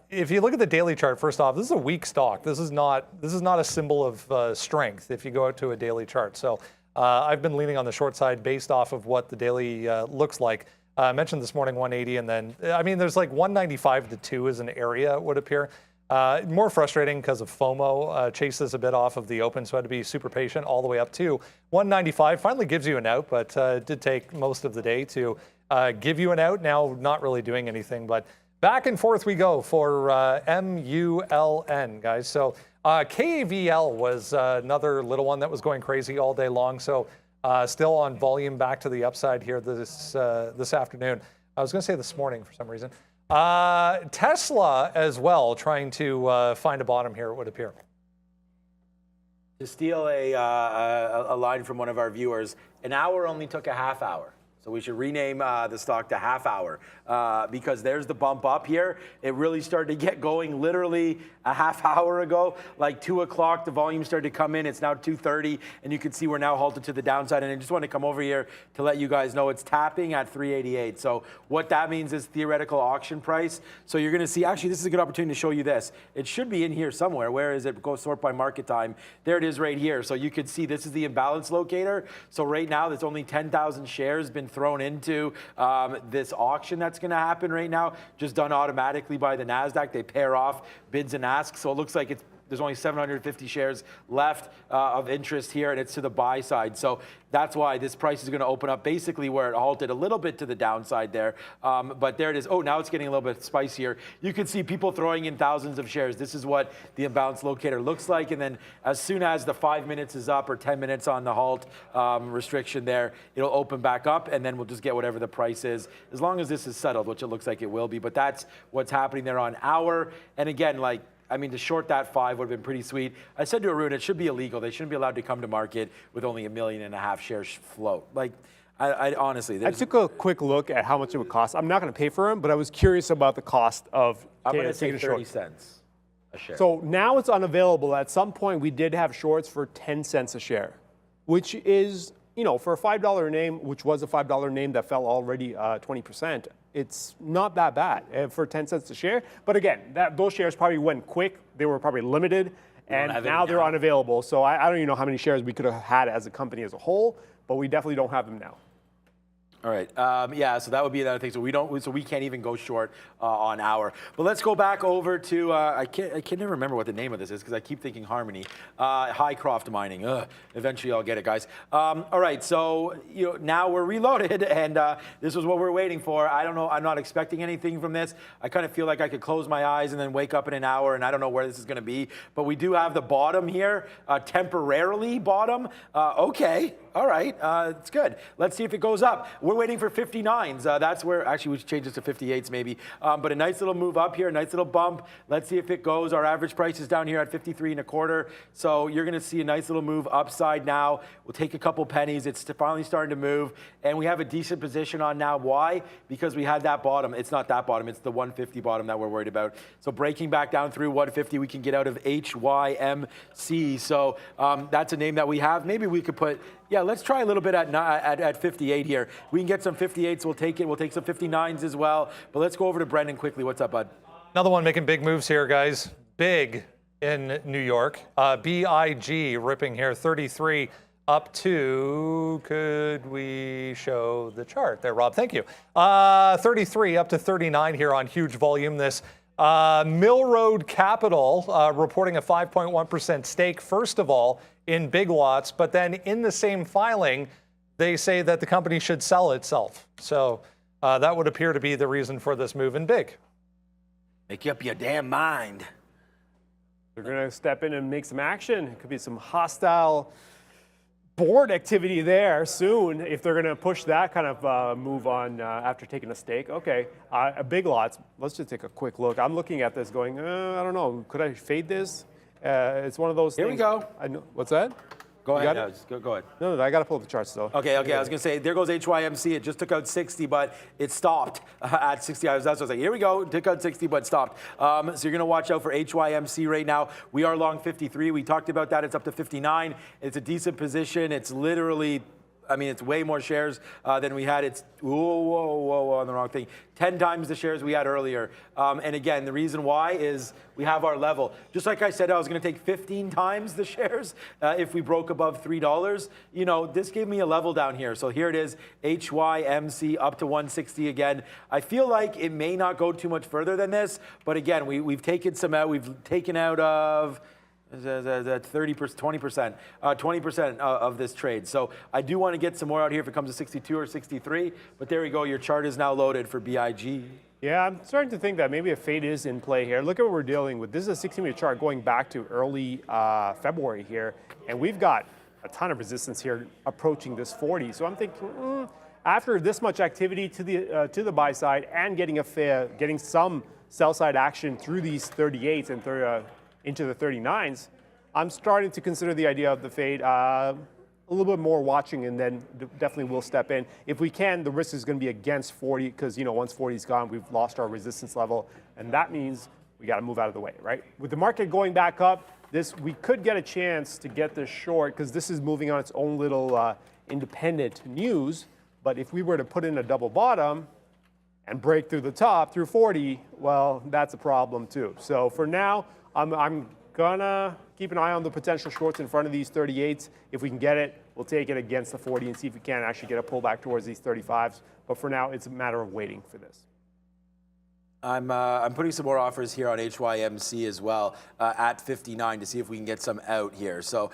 Speaker 1: If you look at the daily chart, first off, this is a weak stock. This is not a symbol of strength if you go out to a daily chart. So I've been leaning on the short side based off of what the daily looks like. I mentioned this morning 180, and then there's like 195 to 2 is an area, it would appear. More frustrating because of FOMO. Chased this a bit off of the open, so I had to be super patient all the way up to 195. Finally gives you an out, but it did take most of the day to give you an out. Now not really doing anything, but back and forth we go for MULN, guys. So KAVL was another little one that was going crazy all day long. So still on volume back to the upside here this afternoon. I was going to say this morning for some reason. Tesla as well, trying to find a bottom here, it would appear.
Speaker 2: To steal a line from one of our viewers, an hour only took a half hour. So we should rename the stock to half hour because there's the bump up here. It really started to get going literally a half hour ago, like 2 o'clock, the volume started to come in. It's now 2:30, and you can see we're now halted to the downside. And I just want to come over here to let you guys know it's tapping at 388. So what that means is theoretical auction price. So you're going to see, actually, this is a good opportunity to show you this. It should be in here somewhere. Where is it? Go sort by market time. There it is right here. So you could see this is the imbalance locator. So right now, there's only 10,000 shares been thrown into this auction that's going to happen right now, just done automatically by the NASDAQ. They pair off bids and asks. So it looks like there's only 750 shares left of interest here, and it's to the buy side. So that's why this price is going to open up basically where it halted a little bit to the downside there. But there it is. Oh, now it's getting a little bit spicier. You can see people throwing in thousands of shares. This is what the imbalance locator looks like. And then as soon as the 5 minutes is up or 10 minutes on the halt restriction there, it'll open back up, and then we'll just get whatever the price is, as long as this is settled, which it looks like it will be. But that's what's happening there on hour. And again, to short that 5 would have been pretty sweet. I said to Arun, it should be illegal. They shouldn't be allowed to come to market with only 1.5 million shares float. I honestly,
Speaker 3: I took a quick look at how much it would cost. I'm not going to pay for them, but I was curious about the cost of
Speaker 2: I'm going to say
Speaker 3: taking a
Speaker 2: 30
Speaker 3: short.
Speaker 2: cents a share.
Speaker 3: So now it's unavailable. At some point, we did have shorts for 10 cents a share, which is, you know, for a $5 name, which was a $5 name that fell already 20%, it's not that bad for 10 cents a share. But again, those shares probably went quick. They were probably limited, and now they're unavailable. So I don't even know how many shares we could have had as a company as a whole, but we definitely don't have them now.
Speaker 2: All right. Yeah, so that would be another thing. So we can't even go short on our. But let's go back over to I can never remember what the name of this is because I keep thinking Harmony. Highcroft Mining. Ugh, eventually I'll get it, guys. All right. So now we're reloaded, and this was what we're waiting for. I don't know. I'm not expecting anything from this. I kind of feel like I could close my eyes and then wake up in an hour, and I don't know where this is going to be. But we do have the bottom here, temporarily bottom. Okay. All right, it's good. Let's see if it goes up. We're waiting for 59s. That's where, actually, we should change this to 58s maybe. But a nice little move up here, a nice little bump. Let's see if it goes. Our average price is down here at 53.25. So you're going to see a nice little move upside now. We'll take a couple pennies. It's finally starting to move. And we have a decent position on now. Why? Because we had that bottom. It's not that bottom. It's the 150 bottom that we're worried about. So breaking back down through 150, we can get out of HYMC. So that's a name that we have. Maybe we could put... Yeah, let's try a little bit at 58 here. We can get some 58s, we'll take it. We'll take some 59s as well. But let's go over to Brendan quickly. What's up, bud?
Speaker 1: Another one making big moves here, guys. Big in New York. BIG ripping here, 33 up to, could we show the chart there, Rob? Thank you. 33 up to 39 here on huge volume. This Mill Road Capital reporting a 5.1% stake, first of all, in big lots, but then in the same filing, they say that the company should sell itself. So that would appear to be the reason for this move in big.
Speaker 2: Make up your damn mind.
Speaker 3: They're going to step in and make some action. It could be some hostile board activity there soon if they're going to push that kind of move on after taking a stake. Okay, a big lots. Let's just take a quick look. I'm looking at this going, I don't know. Could I fade this? It's one of those things.
Speaker 2: Here we go.
Speaker 3: I know. What's that?
Speaker 2: Go ahead. No, just go ahead.
Speaker 3: No, I got to pull up the charts though.
Speaker 2: Okay. I was going to say, there goes HYMC. It just took out 60, but it stopped at 60. That's what I was like, here we go. Took out 60, but stopped. So you're going to watch out for HYMC right now. We are long 53. We talked about that. It's up to 59. It's a decent position. It's literally... I mean, it's way more shares than we had. It's, whoa, on the wrong thing. 10 times the shares we had earlier. And again, the reason why is we have our level. Just like I said, I was going to take 15 times the shares if we broke above $3. You know, this gave me a level down here. So here it is, HYMC up to 160 again. I feel like it may not go too much further than this. But again, we've taken some out. We've taken out of... 30%, 20% of this trade. So I do want to get some more out here if it comes to 62 or 63. But there we go. Your chart is now loaded for BIG.
Speaker 3: Yeah, I'm starting to think that maybe a fade is in play here. Look at what we're dealing with. This is a 60-minute chart going back to early February here. And we've got a ton of resistance here approaching this 40. So I'm thinking, after this much activity to the buy side and getting some sell side action through these 38s and into the 39s, I'm starting to consider the idea of the fade a little bit more watching, and then definitely will step in. If we can, the risk is going to be against 40 because, you know, once 40 is gone, we've lost our resistance level, and that means we got to move out of the way, right? With the market going back up, we could get a chance to get this short because this is moving on its own little independent news, but if we were to put in a double bottom and break through the top through 40, well, that's a problem too. So for now, I'm gonna keep an eye on the potential shorts in front of these 38s. If we can get it, we'll take it against the 40 and see if we can actually get a pullback towards these 35s. But for now, it's a matter of waiting for this.
Speaker 2: I'm putting some more offers here on HYMC as well at 59 to see if we can get some out here. So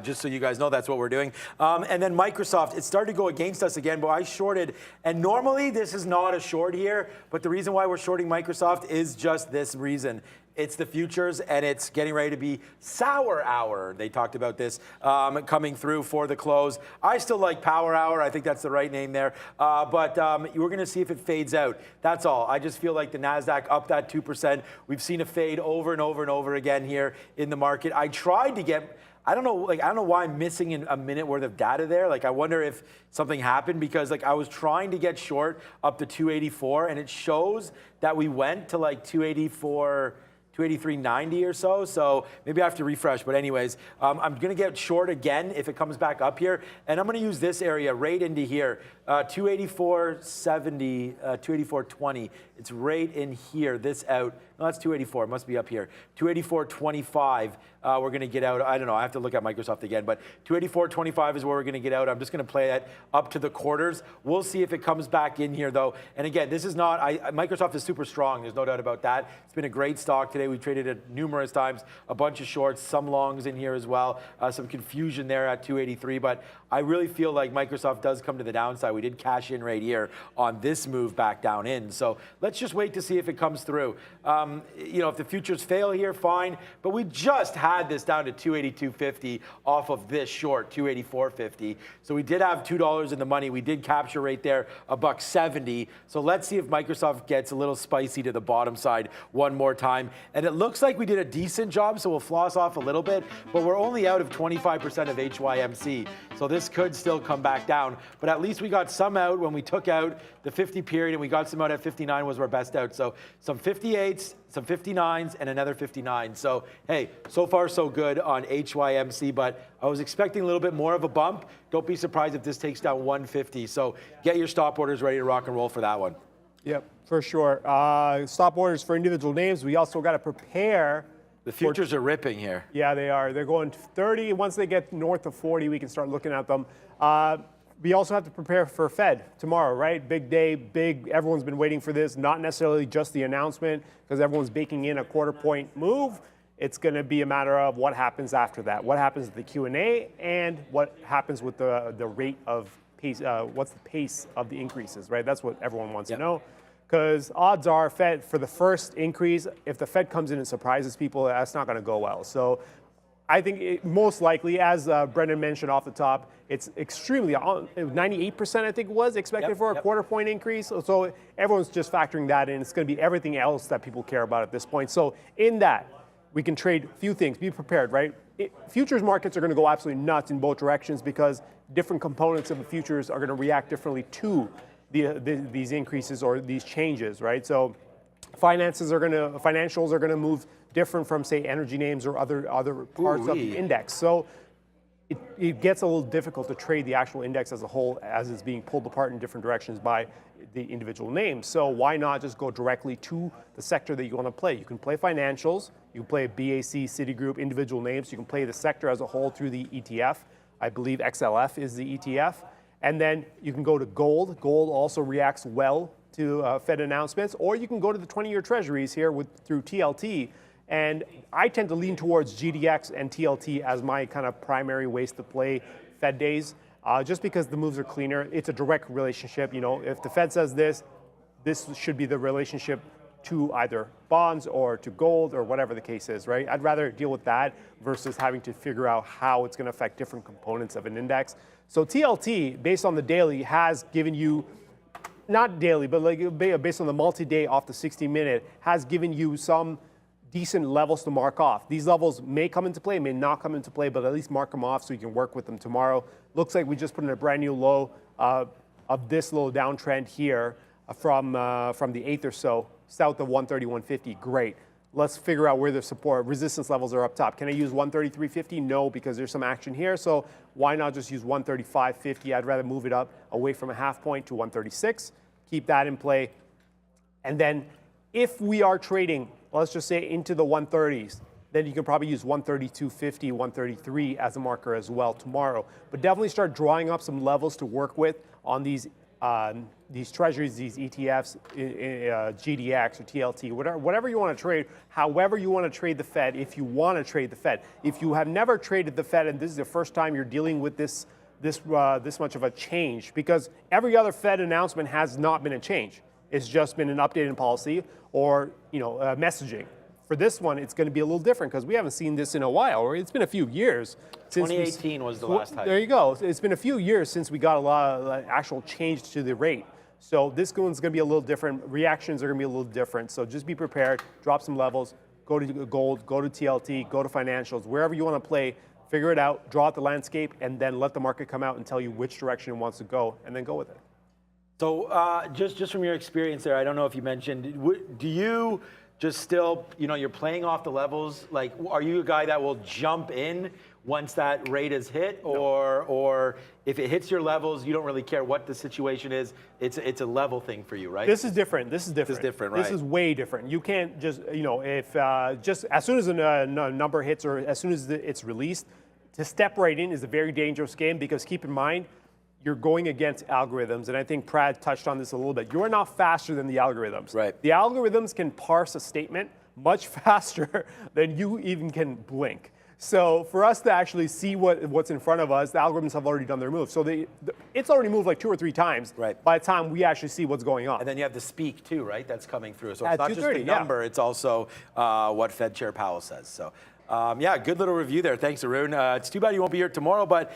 Speaker 2: just so you guys know, that's what we're doing. And then Microsoft, it started to go against us again, but I shorted. And normally this is not a short here, but the reason why we're shorting Microsoft is just this reason. It's the futures, and it's getting ready to be sour hour. They talked about this coming through for the close. I still like power hour. I think that's the right name there. But we're going to see if it fades out. That's all. I just feel like the NASDAQ up that 2%. We've seen a fade over and over and over again here in the market. I tried to get I don't know, like, I don't know why I'm missing a minute worth of data there. Like, I wonder if something happened because, like, I was trying to get short up to 284, and it shows that we went to like 284. 283.90 or so, so maybe I have to refresh. But anyways, I'm going to get short again if it comes back up here, and I'm going to use this area right into here, 284.70, 284.20. It's right in here. This out. No, that's 284. It must be up here. 284.25. We're going to get out. I don't know. I have to look at Microsoft again, but 284.25 is where we're going to get out. I'm just going to play that up to the quarters. We'll see if it comes back in here, though. And again, this is not. Microsoft is super strong. There's no doubt about that. It's been a great stock today. We traded it numerous times. A bunch of shorts, some longs in here as well. Some confusion there at 283, but I really feel like Microsoft does come to the downside. We did cash in right here on this move back down in. So let's just wait to see if it comes through. You know, if the futures fail here, fine. But we just had this down to 282.50 off of this short, 284.50. So we did have $2 in the money. We did capture right there $1.70. So let's see if Microsoft gets a little spicy to the bottom side one more time. And it looks like we did a decent job, so we'll floss off a little bit. But we're only out of 25% of HYMC. So this could still come back down. But at least we got some out when we took out the 50 period, and we got some out at 59 was our best out. So some 58s, some 59s, and another 59. So, hey, so far so good on HYMC, but I was expecting a little bit more of a bump. Don't be surprised if this takes down 150. So get your stop orders ready to rock and roll for that one.
Speaker 3: Yep, for sure. Stop orders for individual names. We also got to prepare.
Speaker 2: The futures are ripping here.
Speaker 3: Yeah, they are. They're going 30. Once they get north of 40, we can start looking at them. We also have to prepare for Fed tomorrow, right? Big day, big. Everyone's been waiting for this. Not necessarily just the announcement, because everyone's baking in a quarter-point move. It's going to be a matter of what happens after that. What happens with the Q&A, and what happens with the rate of pace. What's the pace of the increases, right? That's what everyone wants to know. Because odds are, Fed, for the first increase, if the Fed comes in and surprises people, that's not going to go well. So I think most likely, as Brendan mentioned off the top, it's extremely, 98% I think it was, expected for a quarter point increase. So everyone's just factoring that in. It's going to be everything else that people care about at this point. So in that, we can trade a few things. Be prepared, right? Futures markets are going to go absolutely nuts in both directions because different components of the futures are going to react differently to these increases or these changes, right? So financials are going to move different from, say, energy names or other parts of the index. So it gets a little difficult to trade the actual index as a whole as it's being pulled apart in different directions by the individual names. So why not just go directly to the sector that you want to play? You can play financials, you can play BAC, Citigroup, individual names. You can play the sector as a whole through the ETF. I believe XLF is the ETF. And then you can go to gold. Gold also reacts well to Fed announcements. Or you can go to the 20-year treasuries here through TLT. And I tend to lean towards GDX and TLT as my kind of primary ways to play Fed days, just because the moves are cleaner. It's a direct relationship. You know, if the Fed says this should be the relationship to either bonds or to gold or whatever the case is, right? I'd rather deal with that versus having to figure out how it's going to affect different components of an index. So TLT, based on the daily, has given you, not daily, but like based on the multi-day off the 60-minute, has given you some decent levels to mark off. These levels may come into play, may not come into play, but at least mark them off so you can work with them tomorrow. Looks like we just put in a brand new low of this little downtrend here from the 8th or so, south of 131.50. Great. Let's figure out where the support resistance levels are up top. Can I use 133.50? No, because there's some action here. So why not just use 135.50? I'd rather move it up away from a half point to 136. Keep that in play. And then if we are trading, let's just say into the 130s, then you can probably use 132.50, 133 as a marker as well tomorrow. But definitely start drawing up some levels to work with on these treasuries, these ETFs, GDX or TLT, whatever you want to trade, however you want to trade the Fed, if you want to trade the Fed. If you have never traded the Fed and this is the first time you're dealing with this much of a change, because every other Fed announcement has not been a change. It's just been an update in policy or messaging. For this one, it's going to be a little different because we haven't seen this in a while, or it's been a few years.
Speaker 2: 2018 was the last time.
Speaker 3: There you go. It's been a few years since we got a lot of actual change to the rate. So this one's going to be a little different. Reactions are going to be a little different. So just be prepared. Drop some levels. Go to gold. Go to TLT. Go to financials. Wherever you want to play figure it out, draw out the landscape, and then let the market come out and tell you which direction it wants to go, and then go with it.
Speaker 2: So just from your experience there, I don't know if you mentioned, do you just still, you're playing off the levels? Like, are you a guy that will jump in once that rate is hit, or if it hits your levels, you don't really care what the situation is? It's a level thing for you, right?
Speaker 3: This is different. This is different.
Speaker 2: This is different, right?
Speaker 3: This is way different. You can't just, if just as soon as a number hits or as soon as it's released, to step right in is a very dangerous game, because keep in mind, you're going against algorithms, and I think Prad touched on this a little bit. You're not faster than the algorithms.
Speaker 2: Right.
Speaker 3: The algorithms can parse a statement much faster than you even can blink. So for us to actually see what's in front of us, the algorithms have already done their move. So it's already moved like 2 or 3 times by the time we actually see what's going on.
Speaker 2: And then you have the speak too, right? That's coming through. So
Speaker 3: At
Speaker 2: it's not just the number, it's also what Fed Chair Powell says. So yeah, good little review there. Thanks, Arun. It's too bad you won't be here tomorrow, but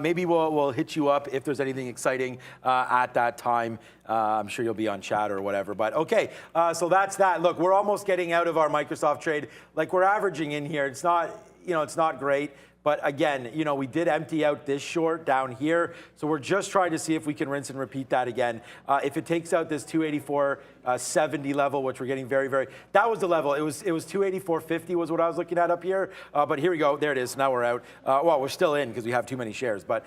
Speaker 2: maybe we'll hit you up if there's anything exciting at that time. I'm sure you'll be on chat or whatever. But okay, so that's that. Look, we're almost getting out of our Microsoft trade. Like, we're averaging in here. It's not, it's not great. But again, we did empty out this short down here. So we're just trying to see if we can rinse and repeat that again. If it takes out this 284.70 level, which we're getting that was the level. It was 284.50 was what I was looking at up here. But here we go. There it is. Now we're out. Well, we're still in because we have too many shares, but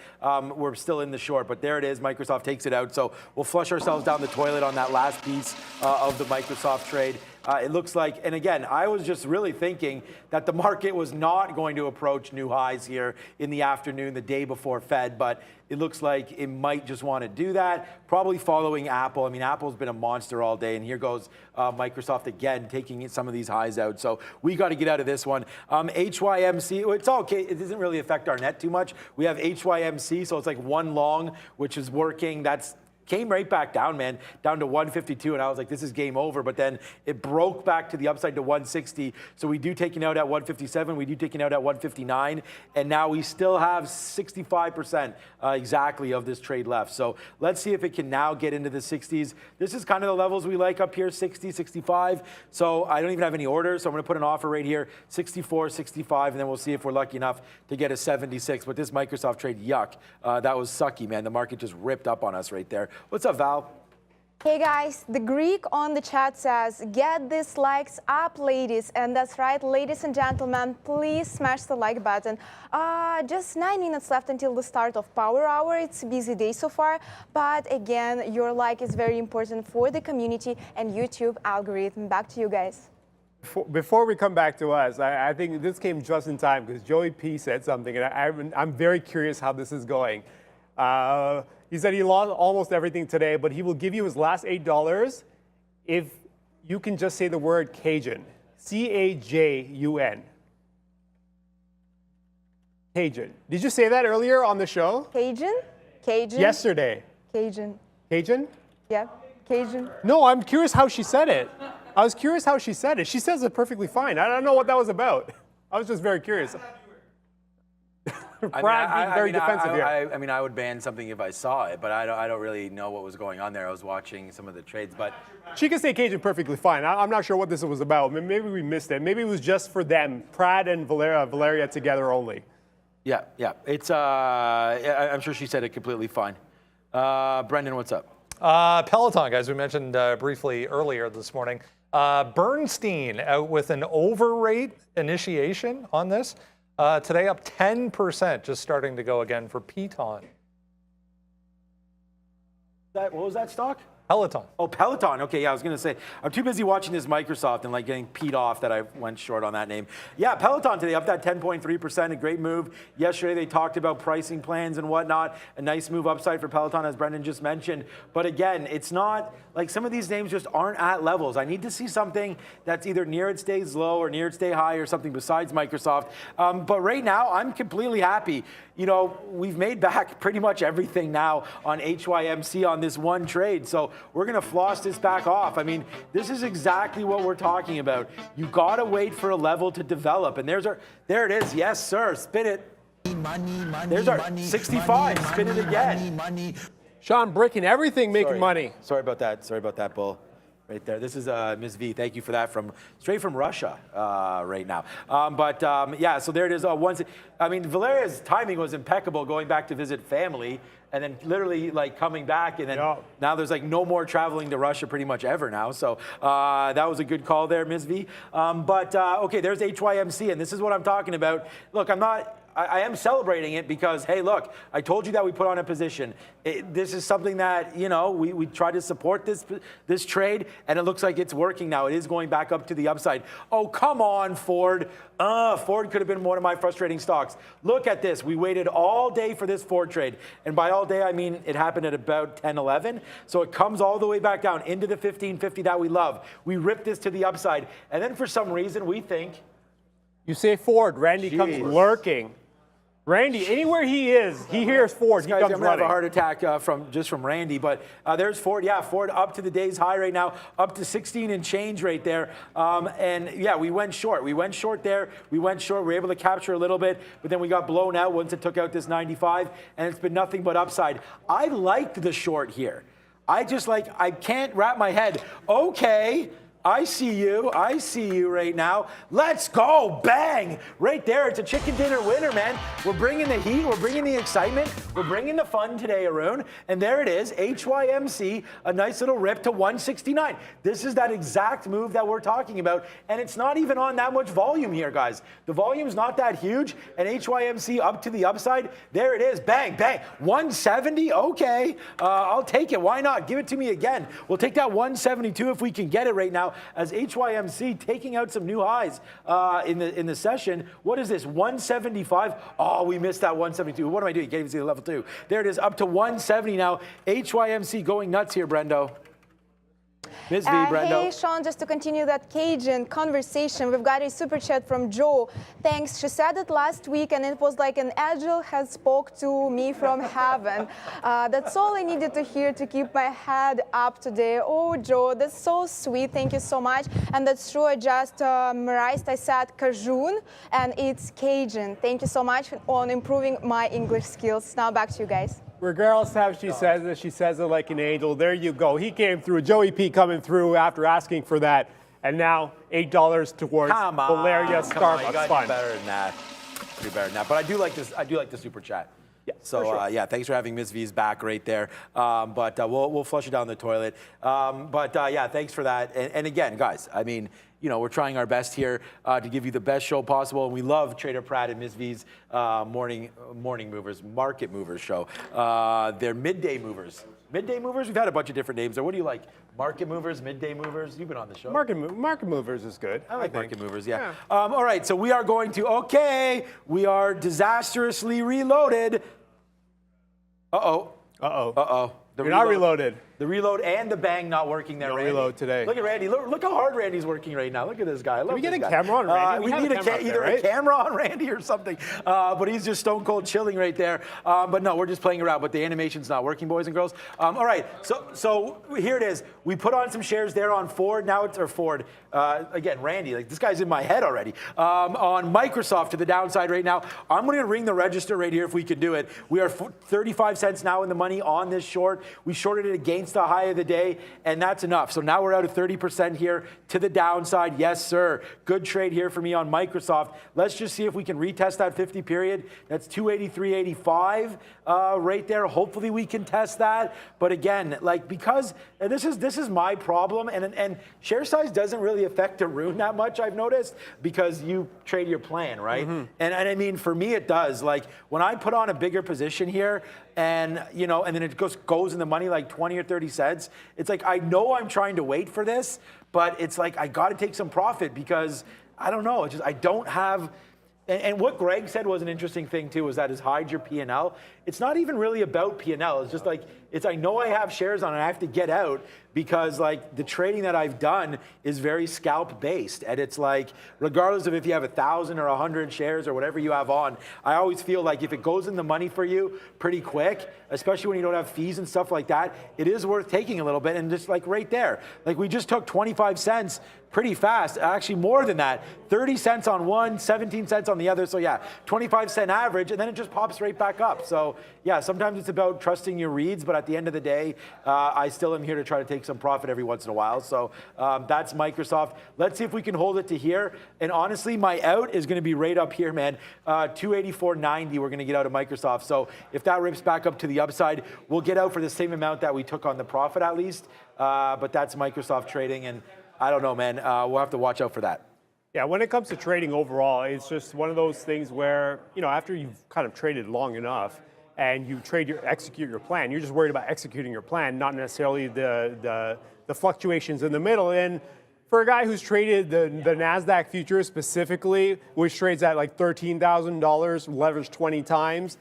Speaker 2: we're still in the short. But there it is. Microsoft takes it out. So we'll flush ourselves down the toilet on that last piece of the Microsoft trade. It looks like, and again, I was just really thinking that the market was not going to approach new highs here in the afternoon, the day before Fed, but it looks like it might just want to do that, probably following Apple. I mean, Apple's been a monster all day, and here goes Microsoft again, taking some of these highs out. So we got to get out of this one. HYMC, it's all okay. It doesn't really affect our net too much. We have HYMC, so it's like one long, which is working. That's came right back down, man, down to 152, and I was like, this is game over. But then it broke back to the upside to 160. So we do taking out at 157, we do taking out at 159, and now we still have 65% exactly of this trade left. So let's see if it can now get into the 60s. This is kind of the levels we like up here, 60, 65. So I don't even have any orders, so I'm gonna put an offer right here, 64, 65, and then we'll see if we're lucky enough to get a 76. But this Microsoft trade, yuck. That was sucky, man. The market just ripped up on us right there. What's up, Val?
Speaker 4: Hey guys, the Greek on the chat says, get these likes up, ladies. And that's right, ladies and gentlemen, please smash the like button. Just 9 minutes left until the start of Power Hour. It's a busy day so far, but again, your like is very important for the community and YouTube algorithm. Back to you guys.
Speaker 3: Before we come back to us, I think this came just in time because Joey P said something, and I'm very curious how this is going. He said he lost almost everything today, but he will give you his last $8 if you can just say the word Cajun. C-A-J-U-N. Cajun. Did you say that earlier on the show?
Speaker 4: Cajun? Cajun?
Speaker 3: Yesterday.
Speaker 4: Cajun.
Speaker 3: Cajun?
Speaker 4: Yeah, Cajun.
Speaker 3: No, I'm curious how she said it. I was curious how she said it. She says it perfectly fine. I don't know what that was about. I was just very curious. Brad being very defensive here.
Speaker 2: I mean, I would ban something if I saw it, but I don't really know what was going on there. I was watching some of the trades, but
Speaker 3: she can say Cajun perfectly fine. I'm not sure what this was about. Maybe we missed it. Maybe it was just for them, Prad and Valeria together only.
Speaker 2: Yeah. It's I'm sure she said it completely fine. Brendan, what's up?
Speaker 1: Peloton, guys, we mentioned briefly earlier this morning. Bernstein out with an overrate initiation on this. Today up 10%, just starting to go again for Peloton.
Speaker 2: What was that stock?
Speaker 1: Peloton.
Speaker 2: Oh, Peloton. Okay, yeah, I was going to say, I'm too busy watching this Microsoft and like getting peed off that I went short on that name. Yeah, Peloton today up that 10.3%, a great move. Yesterday they talked about pricing plans and whatnot. A nice move upside for Peloton, as Brendan just mentioned. But again, it's not, like some of these names just aren't at levels. I need to see something that's either near its days low or near its day high or something besides Microsoft. But right now, I'm completely happy. We've made back pretty much everything now on HYMC on this one trade. So we're going to floss this back off. I mean, this is exactly what we're talking about. You got to wait for a level to develop. And there it is. Yes, sir. Spin it. There's our 65. Spin it again.
Speaker 3: Sean breaking everything, making money.
Speaker 2: Sorry about that. Sorry about that, Bull. right there. This is Ms. V. Thank you for that, straight from Russia right now. Yeah, so there it is. Valeria's timing was impeccable, going back to visit family, and then literally like coming back, and then now there's like no more traveling to Russia pretty much ever now. So that was a good call there, Ms. V. Okay, there's HYMC, and this is what I'm talking about. Look, I am celebrating it because, hey, look, I told you that we put on a position. This is something that, you know, we try to support this trade, and it looks like it's working now. It is going back up to the upside. Oh, come on, Ford. Ford could have been one of my frustrating stocks. Look at this. We waited all day for this Ford trade. And by all day, I mean it happened at about 10, 11. So it comes all the way back down into the 1550 that we love. We ripped this to the upside. And then for some reason, we think.
Speaker 3: You say Ford, Randy comes lurking. Randy, anywhere he is, he hears Ford. He comes running. I'm
Speaker 2: gonna have a heart attack from Randy, but there's Ford. Yeah, Ford up to the day's high right now, up to 16 and change right there. And yeah, we went short. We went short there. We went short. We were able to capture a little bit, but then we got blown out once it took out this 95, and it's been nothing but upside. I liked the short here. I can't wrap my head. Okay. I see you right now. Let's go, bang, right there. It's a chicken dinner winner, man. We're bringing the heat, we're bringing the excitement, we're bringing the fun today, Arun. And there it is, HYMC, a nice little rip to 169. This is that exact move that we're talking about, and it's not even on that much volume here, guys. The volume's not that huge, and HYMC up to the upside. There it is, bang, bang, 170, okay. I'll take it, why not? Give it to me again. We'll take that 172 if we can get it right now, as HYMC taking out some new highs in the session. What is this, 175? Oh, we missed that 172. What am I doing? You can't even see the level 2. There it is, up to 170 now. HYMC going nuts here, Brendo. Ms. V, Brendo.
Speaker 4: Hey, Sean, just to continue that Cajun conversation, we've got a super chat from Joe. Thanks. She said it last week, and it was like an angel had spoke to me from heaven. That's all I needed to hear to keep my head up today. Oh, Joe, that's so sweet. Thank you so much. And that's true. I just memorized. I said Cajun, and it's Cajun. Thank you so much on improving my English skills. Now back to you guys.
Speaker 3: Regardless of how she says it like an angel. There you go. He came through. Joey P coming through after asking for that. And now $8 towards Valeria Starbucks Fund.
Speaker 2: Better than that. Pretty better than that. But I do like this. I do like the super chat. Yeah, so sure. Yeah, thanks for having Ms. V's back right there. We'll flush it down the toilet. Yeah, thanks for that. And again, guys, I mean, you know, we're trying our best here to give you the best show possible. And we love Trader Pratt and Ms. V's morning movers, market movers show. They're midday movers. Midday movers? We've had a bunch of different names there. What do you like? Market movers, midday movers? You've been on the show.
Speaker 3: Market movers is good.
Speaker 2: I like market movers, yeah. All right, so we are going to, we are disastrously reloaded.
Speaker 3: You're not reloaded.
Speaker 2: The reload and the bang not working there, Randy.
Speaker 3: Reload today.
Speaker 2: Look at Randy. Look how hard Randy's working right now. Look at this guy.
Speaker 3: Can we get a camera on Randy?
Speaker 2: We need either a camera on Randy or something. But he's just stone cold chilling right there. But no, we're just playing around. But the animation's not working, boys and girls. All right. So here it is. We put on some shares there on Ford. Now it's Ford. Again, Randy. Like this guy's in my head already. On Microsoft to the downside right now. I'm going to ring the register right here if we could do it. We are 35 cents now in the money on this short. We shorted it against the high of the day. And that's enough. So now we're out of 30% here to the downside. Yes, sir. Good trade here for me on Microsoft. Let's just see if we can retest that 50 period. That's 283.85 right there. Hopefully we can test that. But again, like because this is my problem, and share size doesn't really affect Arun that much, I've noticed, because you trade your plan, right? Mm-hmm. And I mean, for me, it does. Like when I put on a bigger position here, and you know, and then it goes in the money like 20 or 30 cents. It's like, I know I'm trying to wait for this, but it's like, I got to take some profit because I don't know. It's just, I don't have, and what Greg said was an interesting thing too, was that is hide your P&L. It's not even really about P&L. It's just like, I know I have shares on and I have to get out because like the trading that I've done is very scalp based. And it's like, regardless of if you have 1,000 or 100 shares or whatever you have on, I always feel like if it goes in the money for you pretty quick, especially when you don't have fees and stuff like that, it is worth taking a little bit. And just like right there, like we just took 25 cents pretty fast. Actually, more than that. 30 cents on one, 17 cents on the other. So yeah, 25-cent average, and then it just pops right back up. So yeah, sometimes it's about trusting your reads, but at the end of the day, I still am here to try to take some profit every once in a while. So that's Microsoft. Let's see if we can hold it to here. And honestly, my out is going to be right up here, man. 284.90 we're going to get out of Microsoft. So if that rips back up to the upside, we'll get out for the same amount that we took on the profit at least. But that's Microsoft trading, and I don't know, man. We'll have to watch out for that.
Speaker 3: Yeah, when it comes to trading overall, it's just one of those things where, you know, after you've kind of traded long enough and you execute your plan, you're just worried about executing your plan, not necessarily the fluctuations in the middle. And for a guy who's traded the Nasdaq Futures specifically, which trades at like $13,000, leveraged 20 times,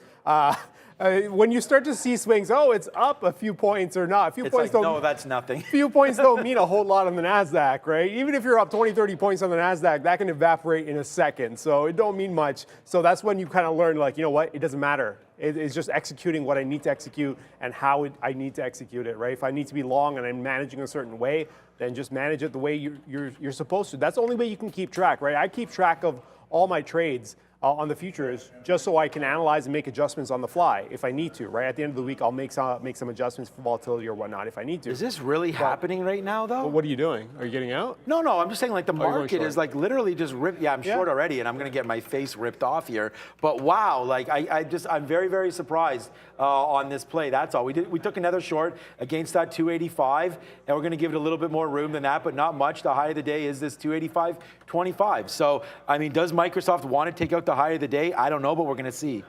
Speaker 3: when you start to see swings, oh, it's up a few points or not. A few points
Speaker 2: like, no, that's nothing.
Speaker 3: Few points don't mean a whole lot on the Nasdaq, right? Even if you're up 20, 30 points on the Nasdaq, that can evaporate in a second. So it don't mean much. So that's when you kind of learn, like, you know what? It doesn't matter. It's just executing what I need to execute and how I need to execute it, right? If I need to be long and I'm managing a certain way, then just manage it the way you're supposed to. That's the only way you can keep track, right? I keep track of all my trades on the futures, just so I can analyze and make adjustments on the fly if I need to, right? At the end of the week, I'll make some adjustments for volatility or whatnot if I need to.
Speaker 2: Is this really happening right now, though?
Speaker 3: Well, what are you doing? Are you getting out?
Speaker 2: No, I'm just saying, like, the market is like literally just ripped. Yeah, I'm short already, and I'm going to get my face ripped off here. But wow, like I'm very, very surprised on this play. That's all. We took another short against that 285, and we're going to give it a little bit more room than that, but not much. The high of the day is this 285.25. So, I mean, does Microsoft want to take out the high of the day? I don't know, but we're going to see.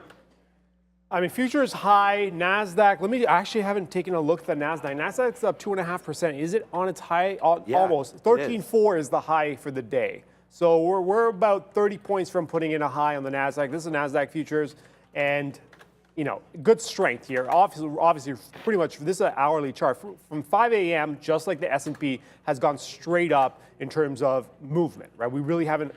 Speaker 3: I mean, futures high, NASDAQ. I actually haven't taken a look at the NASDAQ. NASDAQ's up 2.5%. Is it on its high?
Speaker 2: Yeah,
Speaker 3: almost. 13.4 is the high for the day. So we're about 30 points from putting in a high on the NASDAQ. This is NASDAQ futures, and you know, good strength here. Obviously, pretty much, this is an hourly chart. From 5 a.m., just like the S&P, has gone straight up in terms of movement, right? We really haven't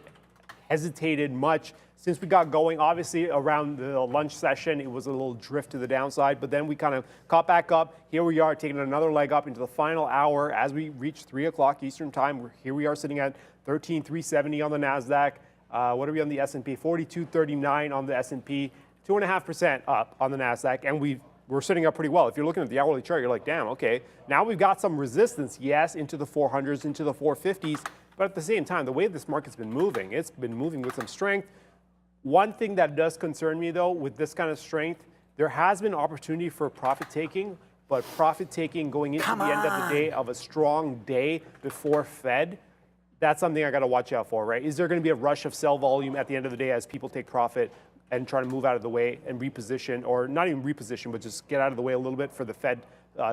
Speaker 3: hesitated much since we got going. Obviously, around the lunch session, it was a little drift to the downside, but then we kind of caught back up. Here we are taking another leg up into the final hour as we reach 3 o'clock Eastern time. Here we are sitting at 13,370 on the NASDAQ. What are we on the S&P? 42.39 on the S&P, 2.5% up on the NASDAQ, and we're sitting up pretty well. If you're looking at the hourly chart, you're like, damn, okay. Now we've got some resistance, yes, into the 400s, into the 450s, but at the same time, the way this market's been moving, it's been moving with some strength. One thing that does concern me, though, with this kind of strength, there has been opportunity for profit taking, but profit taking going into the end of the day of a strong day before Fed, that's something I got to watch out for, right? Is there going to be a rush of sell volume at the end of the day as people take profit and try to move out of the way and reposition, or not even reposition, but just get out of the way a little bit for the Fed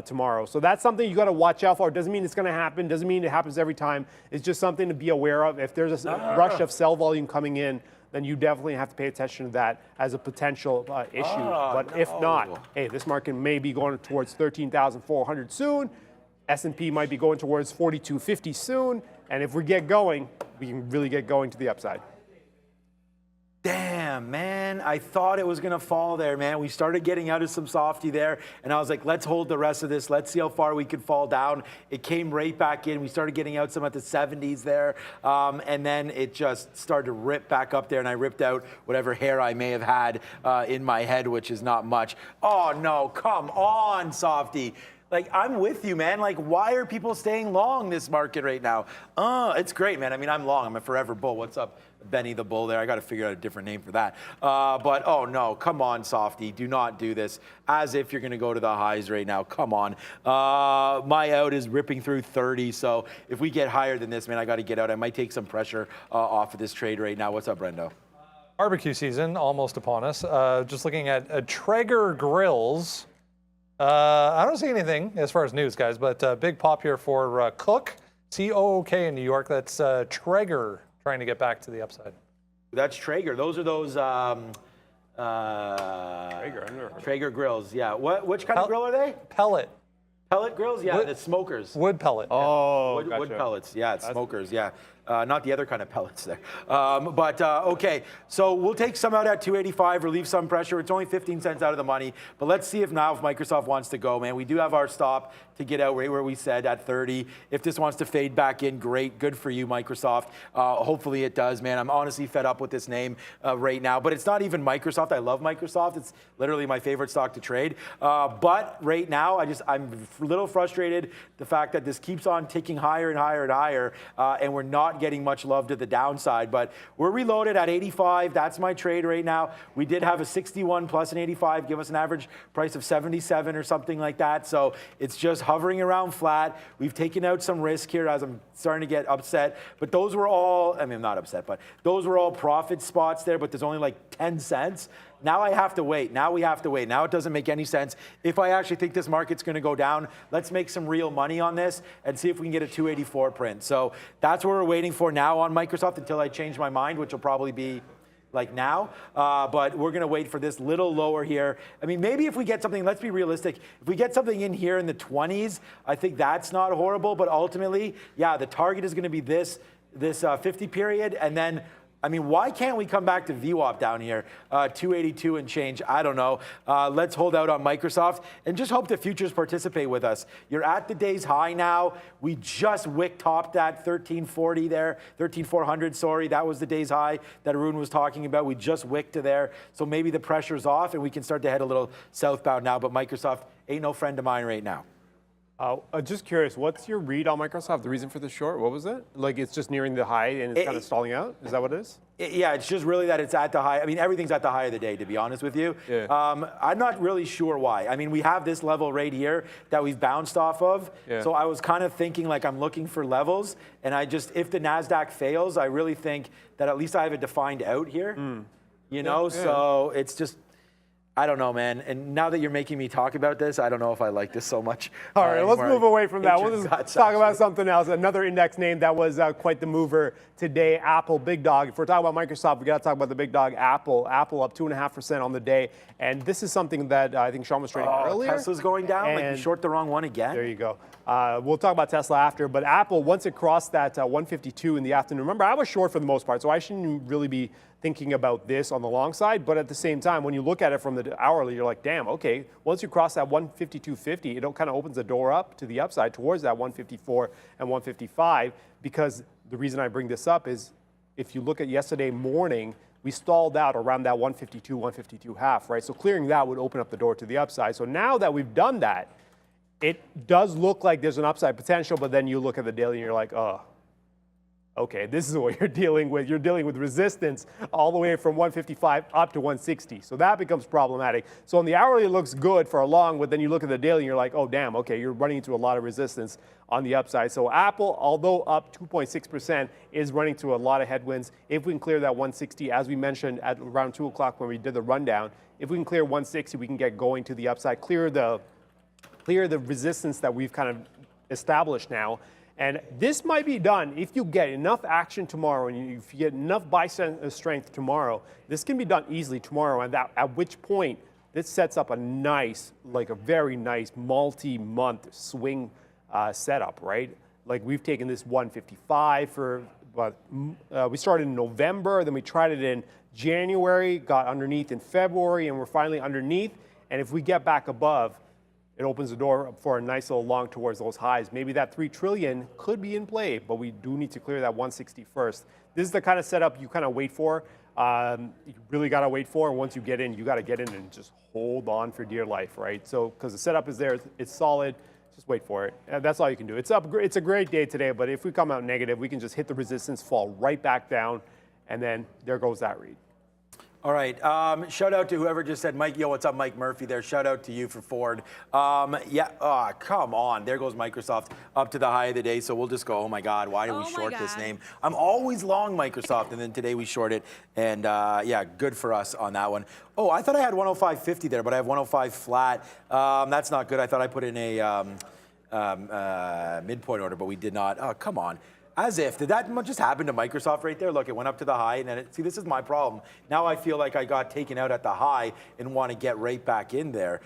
Speaker 3: tomorrow? So that's something you got to watch out for. It doesn't mean it's going to happen. Doesn't mean it happens every time. It's just something to be aware of. If there's a rush of sell volume coming in, then you definitely have to pay attention to that as a potential issue. But if not, hey, this market may be going towards 13,400 soon. S&P might be going towards 4250 soon. And if we get going, we can really get going to the upside.
Speaker 2: Damn, man. I thought it was going to fall there, man. We started getting out of some softy there, and I was like, let's hold the rest of this. Let's see how far we could fall down. It came right back in. We started getting out some at the 70s there, and then it just started to rip back up there, and I ripped out whatever hair I may have had in my head, which is not much. Oh, no, come on, softy. Like, I'm with you, man. Like, why are people staying long this market right now? It's great, man. I mean, I'm long. I'm a forever bull. What's up, Benny the Bull there? I got to figure out a different name for that. But, oh, no. Come on, softy. Do not do this as if you're going to go to the highs right now. Come on. My out is ripping through 30. So if we get higher than this, man, I got to get out. I might take some pressure off of this trade right now. What's up, Brendo?
Speaker 1: Barbecue season almost upon us. Just looking at Traeger grills. I don't see anything as far as news, guys, but big pop here for Cook, C-O-O-K in New York. That's Traeger trying to get back to the upside.
Speaker 2: That's Traeger. Those are those Traeger grills. Yeah. Which kind of grill are they?
Speaker 1: Pellet.
Speaker 2: Pellet grills? Yeah, the smokers.
Speaker 1: Wood pellet.
Speaker 2: Oh,
Speaker 3: gotcha.
Speaker 2: Wood pellets. Yeah, it's smokers. Yeah. Not the other kind of pellets there. Okay, so we'll take some out at 285, relieve some pressure. It's only 15 cents out of the money, but let's see if Microsoft wants to go, man. We do have our stop to get out right where we said at 30. If this wants to fade back in, great. Good for you, Microsoft. Hopefully it does, man. I'm honestly fed up with this name right now, but it's not even Microsoft. I love Microsoft. It's literally my favorite stock to trade. But right now, I'm a little frustrated the fact that this keeps on ticking higher and higher and higher, and we're not getting much love to the downside. But we're reloaded at 85. That's my trade right now. We did have a 61 plus an 85, give us an average price of 77 or something like that. So it's just hovering around flat. We've taken out some risk here as I'm starting to get upset. But those were all, I mean, I'm not upset, but those were all profit spots there, but there's only like 10 cents. Now I have to wait. Now we have to wait. Now it doesn't make any sense. If I actually think this market's going to go down, let's make some real money on this and see if we can get a 284 print. So that's what we're waiting for now on Microsoft until I change my mind, which will probably be like now. But we're going to wait for this little lower here. I mean, maybe if we get something, let's be realistic. If we get something in here in the 20s, I think that's not horrible. But ultimately, yeah, the target is going to be this 50 period. And then, I mean, why can't we come back to VWAP down here, 282 and change? I don't know. Let's hold out on Microsoft and just hope the futures participate with us. You're at the day's high now. We just wick topped that 1340 there, 13400, sorry. That was the day's high that Arun was talking about. We just wicked to there. So maybe the pressure's off and we can start to head a little southbound now. But Microsoft ain't no friend of mine right now.
Speaker 3: Just curious, what's your read on Microsoft? The reason for the short, what was it? Like it's just nearing the high and it's kind of stalling out? Is that what it is?
Speaker 2: Yeah, it's just really that it's at the high. I mean, everything's at the high of the day, to be honest with you.
Speaker 3: Yeah.
Speaker 2: I'm not really sure why. I mean, we have this level right here that we've bounced off of.
Speaker 3: Yeah.
Speaker 2: So I was kind of thinking like I'm looking for levels. And if the NASDAQ fails, I really think that at least I have a defined out here. You know,
Speaker 3: Yeah.
Speaker 2: so it's just, I don't know, man. And now that you're making me talk about this, I don't know if I like this so much.
Speaker 3: All right, let's move away from that. We'll just talk about
Speaker 2: something.
Speaker 3: something else. Another index name that was quite the mover today, Apple, big dog. If we're talking about Microsoft, we got to talk about the big dog, Apple. Apple up 2.5% on the day. And this is something that I think Sean was trading earlier.
Speaker 2: Tesla's going down? Like you short the wrong one again?
Speaker 3: There you go. We'll talk about Tesla after. But Apple, once it crossed that 152 in the afternoon, remember, I was short for the most part, so I shouldn't really be thinking about this on the long side. But at the same time, when you look at it from the hourly, you're like, damn, okay, once you cross that 152.50, it kind of opens the door up to the upside towards that 154 and 155. Because the reason I bring this up is if you look at yesterday morning, we stalled out around that 152, 152 half, right? So clearing that would open up the door to the upside. So now that we've done that, it does look like there's an upside potential, but then you look at the daily and you're like, oh, okay, this is what you're dealing with. You're dealing with resistance all the way from 155 up to 160. So that becomes problematic. So on the hourly, it looks good for a long, but then you look at the daily and you're like, oh, damn, okay, you're running into a lot of resistance on the upside. So Apple, although up 2.6%, is running into a lot of headwinds. If we can clear that 160, as we mentioned at around 2 o'clock when we did the rundown, if we can clear 160, we can get going to the upside, clear the resistance that we've kind of established now. And this might be done if you get enough action tomorrow and if you get enough buy strength tomorrow. This can be done easily tomorrow, and at which point this sets up a nice, like a very nice multi-month swing setup, right? Like we've taken this 155 for, we started in November, then we tried it in January, got underneath in February, and we're finally underneath. And if we get back above, it opens the door for a nice little long towards those highs. Maybe that 3 trillion could be in play, but we do need to clear that 160 first. This is the kind of setup you kind of wait for. You really got to wait for, and once you get in, you got to get in and just hold on for dear life, right? So, because the setup is there, it's solid, just wait for it. And that's all you can do. It's a great day today, but if we come out negative, we can just hit the resistance, fall right back down, and then there goes that read.
Speaker 2: All right. Shout out to whoever just said, Mike, yo, what's up, Mike Murphy there. Shout out to you for Ford. Yeah, come on. There goes Microsoft up to the high of the day. So we'll just go, oh my God, why did we short this name? I'm always long Microsoft, and then today we short it. And yeah, good for us on that one. Oh, I thought I had 105.50 there, but I have 105 flat. That's not good. I thought I put in a midpoint order, but we did not. Oh, come on. As if. Did that just happen to Microsoft right there? Look, it went up to the high, and then see, this is my problem. Now I feel like I got taken out at the high and want to get right back in there.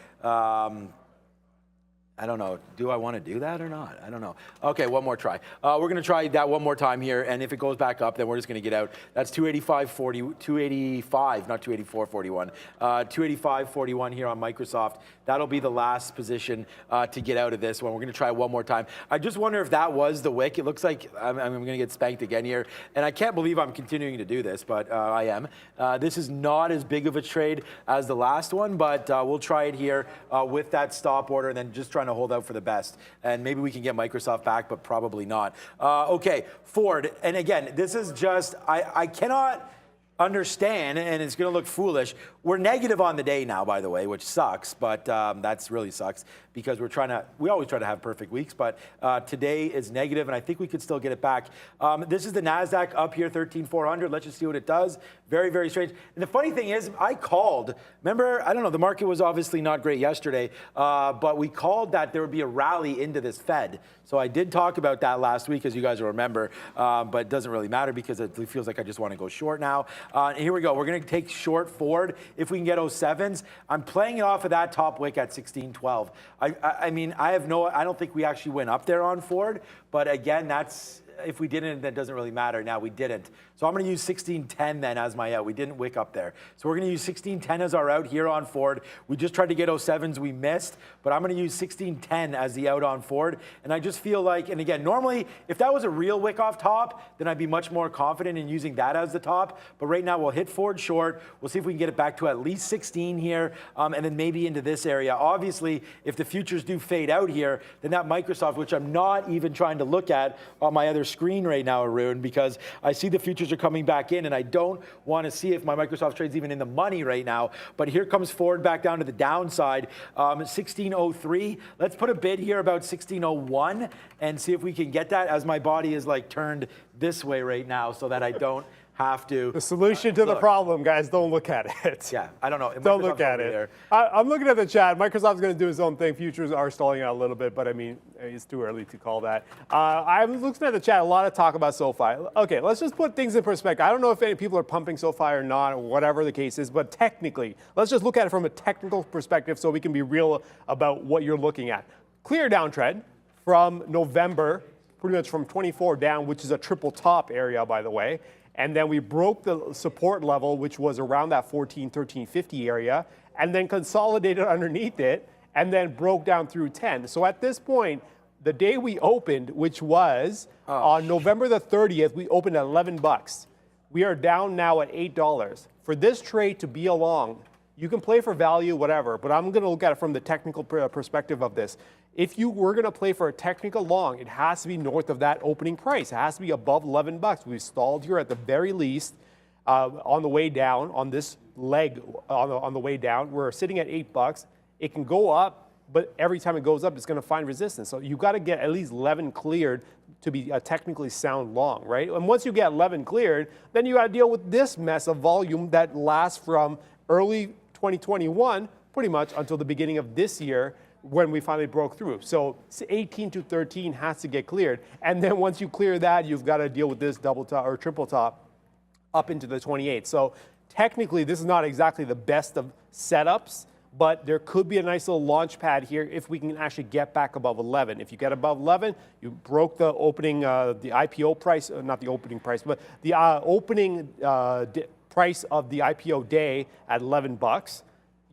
Speaker 2: I don't know. Do I want to do that or not? I don't know. Okay, one more try. We're going to try that one more time here, and if it goes back up, then we're just going to get out. That's 285.40, 285, not 284.41. 285.41 here on Microsoft. That'll be the last position to get out of this one. We're going to try one more time. I just wonder if that was the wick. It looks like I'm going to get spanked again here, and I can't believe I'm continuing to do this, but I am. This is not as big of a trade as the last one, but we'll try it here with that stop order, and then just trying to hold out for the best. And maybe we can get Microsoft back, but probably not. Okay, Ford. And again, this is just, I cannot understand, and it's going to look foolish. We're negative on the day now, by the way, which sucks, but that's really sucks because we always try to have perfect weeks, but today is negative, and I think we could still get it back. This is the NASDAQ up here, 13,400. Let's just see what it does. Very, very strange. And the funny thing is, I called, remember, I don't know, the market was obviously not great yesterday, but we called that there would be a rally into this Fed. So I did talk about that last week, as you guys will remember, but it doesn't really matter because it feels like I just want to go short now. And here we go. We're going to take short Ford if we can get 07s. I'm playing it off of that top wick at 16.12. I mean, I don't think we actually went up there on Ford, but again, if we didn't, that doesn't really matter. Now we didn't. So I'm going to use 16.10 then as my out. We didn't wick up there. So we're going to use 16.10 as our out here on Ford. We just tried to get 07s. We missed, but I'm going to use 16.10 as the out on Ford. And I just feel like, and again, normally if that was a real wick off top, then I'd be much more confident in using that as the top. But right now we'll hit Ford short. We'll see if we can get it back to at least 16 here, and then maybe into this area. Obviously, if the futures do fade out here, then that Microsoft, which I'm not even trying to look at on my other screen right now, Arun, because I see the futures are coming back in, and I don't want to see if my Microsoft trade's even in the money right now. But here comes Ford back down to the downside, 1603. Let's put a bid here about 1601 and see if we can get that, as my body is like turned this way right now so that I don't have to.
Speaker 3: The solution to the problem, guys, don't look at it.
Speaker 2: Yeah, I don't know.
Speaker 3: Don't look at it. I'm looking at the chat. Microsoft's going to do its own thing. Futures are stalling out a little bit, but I mean, it's too early to call that. I'm looking at the chat. A lot of talk about SoFi. Okay, let's just put things in perspective. I don't know if any people are pumping SoFi or not, or whatever the case is, but technically, let's just look at it from a technical perspective so we can be real about what you're looking at. Clear downtrend from November, pretty much from 24 down, which is a triple top area, by the way. And then we broke the support level, which was around that 1350 area, and then consolidated underneath it, and then broke down through 10. So at this point, the day we opened, which was on November the 30th, we opened at 11 bucks. We are down now at $8. For this trade to be along, you can play for value, whatever, but I'm going to look at it from the technical perspective of this. If you were going to play for a technical long, it has to be north of that opening price. It has to be above 11 bucks. We've stalled here at the very least on the way down, on this leg on the way down. We're sitting at 8 bucks. It can go up, but every time it goes up, it's going to find resistance. So you've got to get at least 11 cleared to be a technically sound long, right? And once you get 11 cleared, then you got to deal with this mess of volume that lasts from early 2021 pretty much until the beginning of this year, when we finally broke through. So 18 to 13 has to get cleared. And then once you clear that, you've got to deal with this double top or triple top up into the 28. So technically, this is not exactly the best of setups, but there could be a nice little launch pad here if we can actually get back above 11. If you get above 11, you broke the opening, the IPO price, not the opening price, but the opening price of the IPO day at 11 bucks.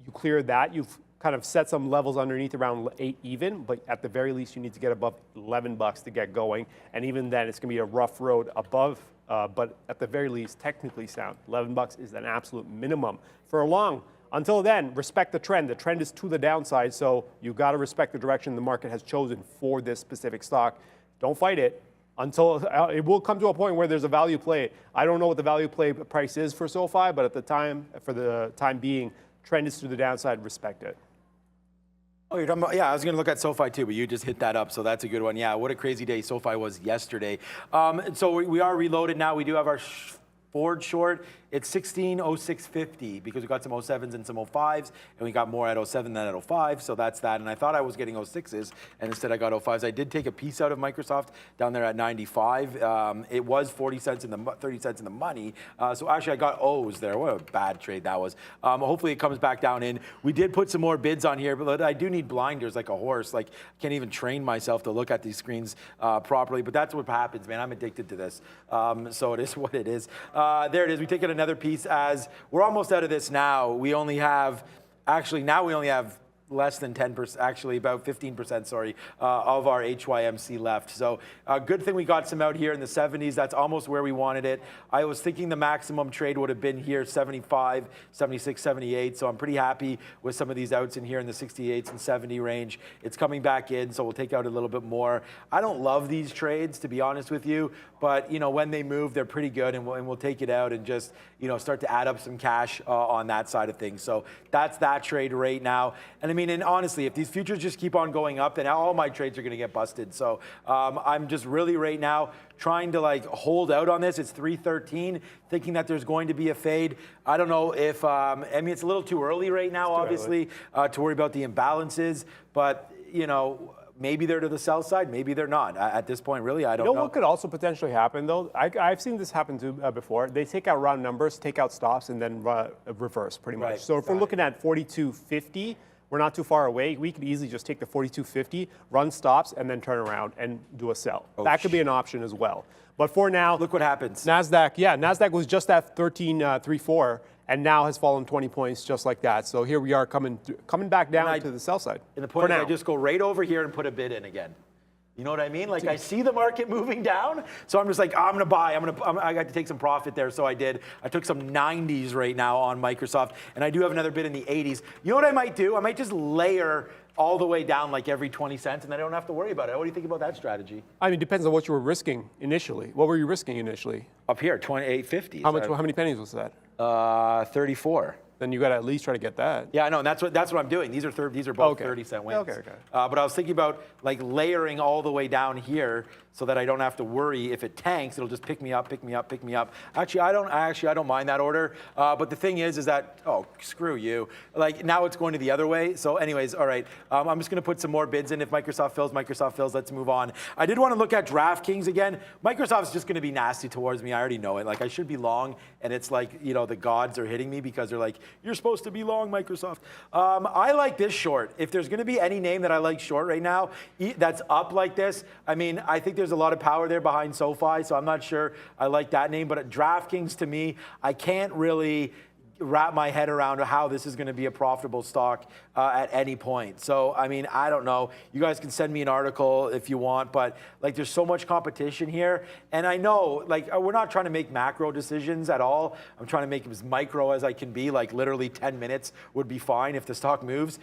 Speaker 3: You clear that, you've kind of set some levels underneath around 8 even, but at the very least you need to get above 11 bucks to get going. And even then it's gonna be a rough road above, but at the very least technically sound. 11 bucks is an absolute minimum for a long. Until then, respect the trend. The trend is to the downside, so you've got to respect the direction the market has chosen for this specific stock. Don't fight it until it will come to a point where there's a value play. I don't know what the value play price is for SoFi, but at the time, for the time being, trend is to the downside, respect it.
Speaker 2: Oh, you're talking about, yeah, I was going to look at SoFi too, but you just hit that up, so that's a good one. Yeah, what a crazy day SoFi was yesterday. So we are reloaded now. We do have our forward short, it's 16.0650 because we got some 07s and some 05s, and we got more at 07 than at 05, so that's that. And I thought I was getting 06s, and instead I got 05s. I did take a piece out of Microsoft down there at 95. It was 30 cents in the money, so actually I got O's there. What a bad trade that was. Hopefully it comes back down in. We did put some more bids on here, but I do need blinders like a horse. Like, I can't even train myself to look at these screens properly, but that's what happens, man. I'm addicted to this, so it is what it is. There it is. We take it another piece as we're almost out of this now. We only have, actually now we only have less than 10%, actually about 15%, sorry, of our HYMC left. So good thing we got some out here in the 70s. That's almost where we wanted it. I was thinking the maximum trade would have been here 75, 76, 78. So I'm pretty happy with some of these outs in here in the 68s and 70 range. It's coming back in, so we'll take out a little bit more. I don't love these trades, to be honest with you, but you know, when they move, they're pretty good, and we'll take it out and just, you know, start to add up some cash on that side of things. So that's that trade right now. And I mean, and honestly, if these futures just keep on going up, then all my trades are going to get busted. So I'm just really right now trying to like hold out on this. It's 313, thinking that there's going to be a fade. I don't know if, I mean, it's a little too early right now, obviously, to worry about the imbalances, but you know, maybe they're to the sell side, maybe they're not. At this point, really, I don't know.
Speaker 3: You know what could also potentially happen, though? I've seen this happen too before. They take out round numbers, take out stops, and then reverse, pretty much.
Speaker 2: Right,
Speaker 3: so if we're looking at 42.50, we're not too far away. We could easily just take the 42.50, run stops, and then turn around and do a sell.
Speaker 2: Oh,
Speaker 3: that could be an option as well. But for now,
Speaker 2: look what happens.
Speaker 3: NASDAQ, yeah, NASDAQ was just at 13.34 and now has fallen 20 points just like that. So here we are coming back down to the sell side. And
Speaker 2: the point is I just go right over here and put a bid in again. You know what I mean? Like, I see the market moving down, so I'm just like, I'm gonna buy. I got to take some profit there, so I did. I took some 90s right now on Microsoft, and I do have another bid in the 80s. You know what I might do? I might just layer all the way down like every 20 cents, and I don't have to worry about it. What do you think about that strategy?
Speaker 3: I mean, it depends on what you were risking initially. What were you risking initially?
Speaker 2: Up here, 28.50.
Speaker 3: How many pennies was that?
Speaker 2: 34.
Speaker 3: Then you got to at least try to get that.
Speaker 2: Yeah, I know, and that's what I'm doing. These are both 30-cent wins.
Speaker 3: Okay.
Speaker 2: But I was thinking about like layering all the way down here so that I don't have to worry if it tanks. It'll just pick me up, pick me up, pick me up. Actually, I don't mind that order. But the thing is that, oh, screw you. Like, now it's going to the other way. So anyways, all right. I'm just going to put some more bids in. If Microsoft fills, let's move on. I did want to look at DraftKings again. Microsoft's just going to be nasty towards me. I already know it. Like, I should be long, and it's like, you know, the gods are hitting me because they're like, you're supposed to be long, Microsoft. I like this short. If there's going to be any name that I like short right now that's up like this, I mean, I think there's a lot of power there behind SoFi, so I'm not sure I like that name. But at DraftKings, to me, I can't really wrap my head around how this is going to be a profitable stock at any point. So, I mean, I don't know. You guys can send me an article if you want, but like, there's so much competition here. And I know, like, we're not trying to make macro decisions at all. I'm trying to make it as micro as I can be. Like, literally 10 minutes would be fine if the stock moves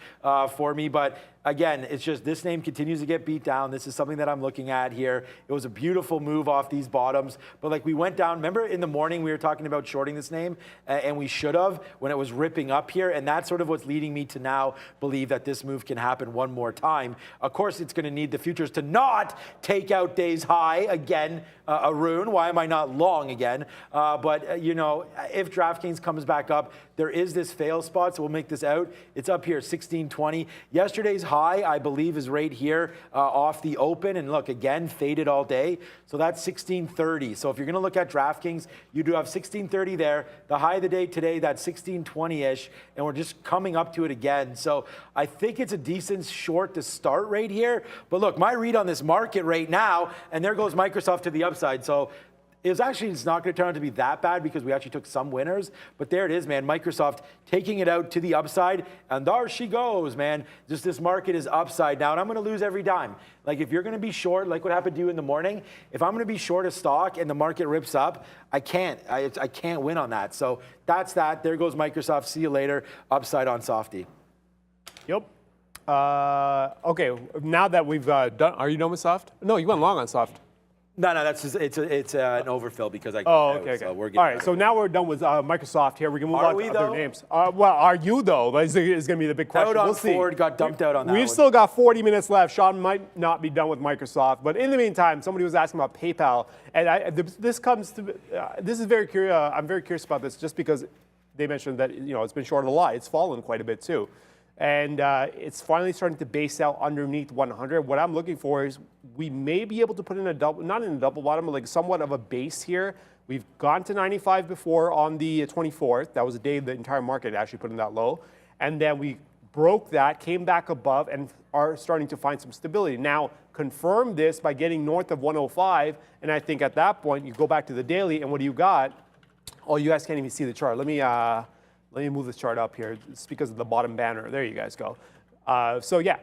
Speaker 2: for me. But again, it's just this name continues to get beat down. This is something that I'm looking at here. It was a beautiful move off these bottoms, but like, we went down. Remember in the morning we were talking about shorting this name, and we should have when it was ripping up here, and that's sort of what's leading me to now believe that this move can happen one more time. Of course, it's going to need the futures to not take out day's high again. Arun, why am I not long again? But you know, if DraftKings comes back up, there is this fail spot, so we'll make this out. It's up here, 1620. Yesterday's high, I believe, is right here off the open, and look, again, faded all day. So that's 1630. So if you're going to look at DraftKings, you do have 1630 there. The high of the day today, that's 1620-ish, and we're just coming up to it again. So I think it's a decent short to start right here. But look, my read on this market right now, and there goes Microsoft to the upside. So it's not going to turn out to be that bad because we actually took some winners. But there it is, man. Microsoft taking it out to the upside. And there she goes, man. Just this market is upside down. I'm going to lose every dime. Like, if you're going to be short, like what happened to you in the morning, if I'm going to be short a stock and the market rips up, I can't win on that. So that's that. There goes Microsoft. See you later. Upside on Softy.
Speaker 3: Yep. Okay, now that we've done, are you done with Soft? No, you went long on Soft.
Speaker 2: No, that's just, it's an overfill because I.
Speaker 3: Oh, okay.
Speaker 2: So we're
Speaker 3: All
Speaker 2: getting
Speaker 3: right, so now we're done with Microsoft here. We can move
Speaker 2: Are
Speaker 3: on
Speaker 2: we,
Speaker 3: to
Speaker 2: though?
Speaker 3: other names. Well, are you, though? Is going to be the big question.
Speaker 2: Out on
Speaker 3: We'll see.
Speaker 2: Ford, got dumped out on that
Speaker 3: We've
Speaker 2: one.
Speaker 3: still got 40 minutes left. Sean might not be done with Microsoft, but in the meantime, somebody was asking about PayPal, and this is very curious. I'm very curious about this, just because they mentioned that it's been short of the lie. It's fallen quite a bit too, and it's finally starting to base out underneath 100. What I'm looking for is we may be able to put in a double, not in a double bottom, but like somewhat of a base here. We've gone to 95 before on the 24th. That was a day the entire market actually put in that low, and then we broke that, came back above, and are starting to find some stability. Now, confirm this by getting north of 105, and I think at that point, you go back to the daily, and what do you got? Oh, you guys can't even see the chart. Let me move this chart up here. It's because of the bottom banner. There you guys go. So yeah,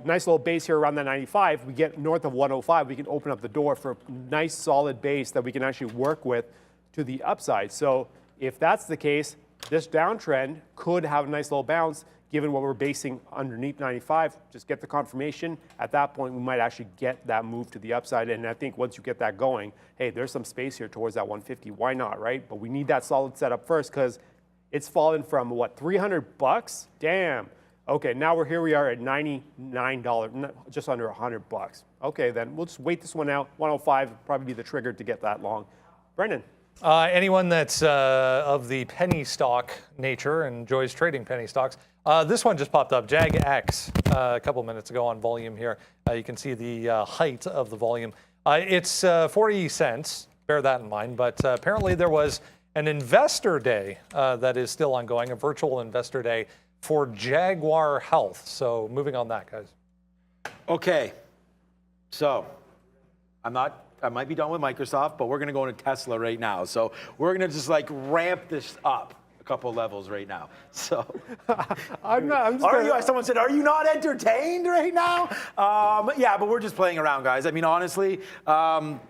Speaker 3: nice little base here around that 95. We get north of 105, we can open up the door for a nice solid base that we can actually work with to the upside. So if that's the case, this downtrend could have a nice little bounce. Given what we're basing underneath 95, just get the confirmation. At that point, we might actually get that move to the upside. And I think once you get that going, hey, there's some space here towards that 150. Why not, right? But we need that solid setup first, because it's fallen from, what, $300? Damn. Okay, now we are at $99, just under $100. Okay, then we'll just wait this one out. 105 will probably be the trigger to get that long. Brendan.
Speaker 1: Anyone that's of the penny stock nature and enjoys trading penny stocks, this one just popped up, JAG-X, a couple minutes ago on volume here. You can see the height of the volume. It's 40 cents, bear that in mind, but apparently there was an investor day that is still ongoing, a virtual investor day for Jaguar Health. So moving on that, guys.
Speaker 2: Okay, so I might be done with Microsoft, but we're going to go into Tesla right now. So we're going to just like ramp this up a couple levels right now. So someone said, are you not entertained right now? Yeah, but we're just playing around, guys. I mean, honestly, I'm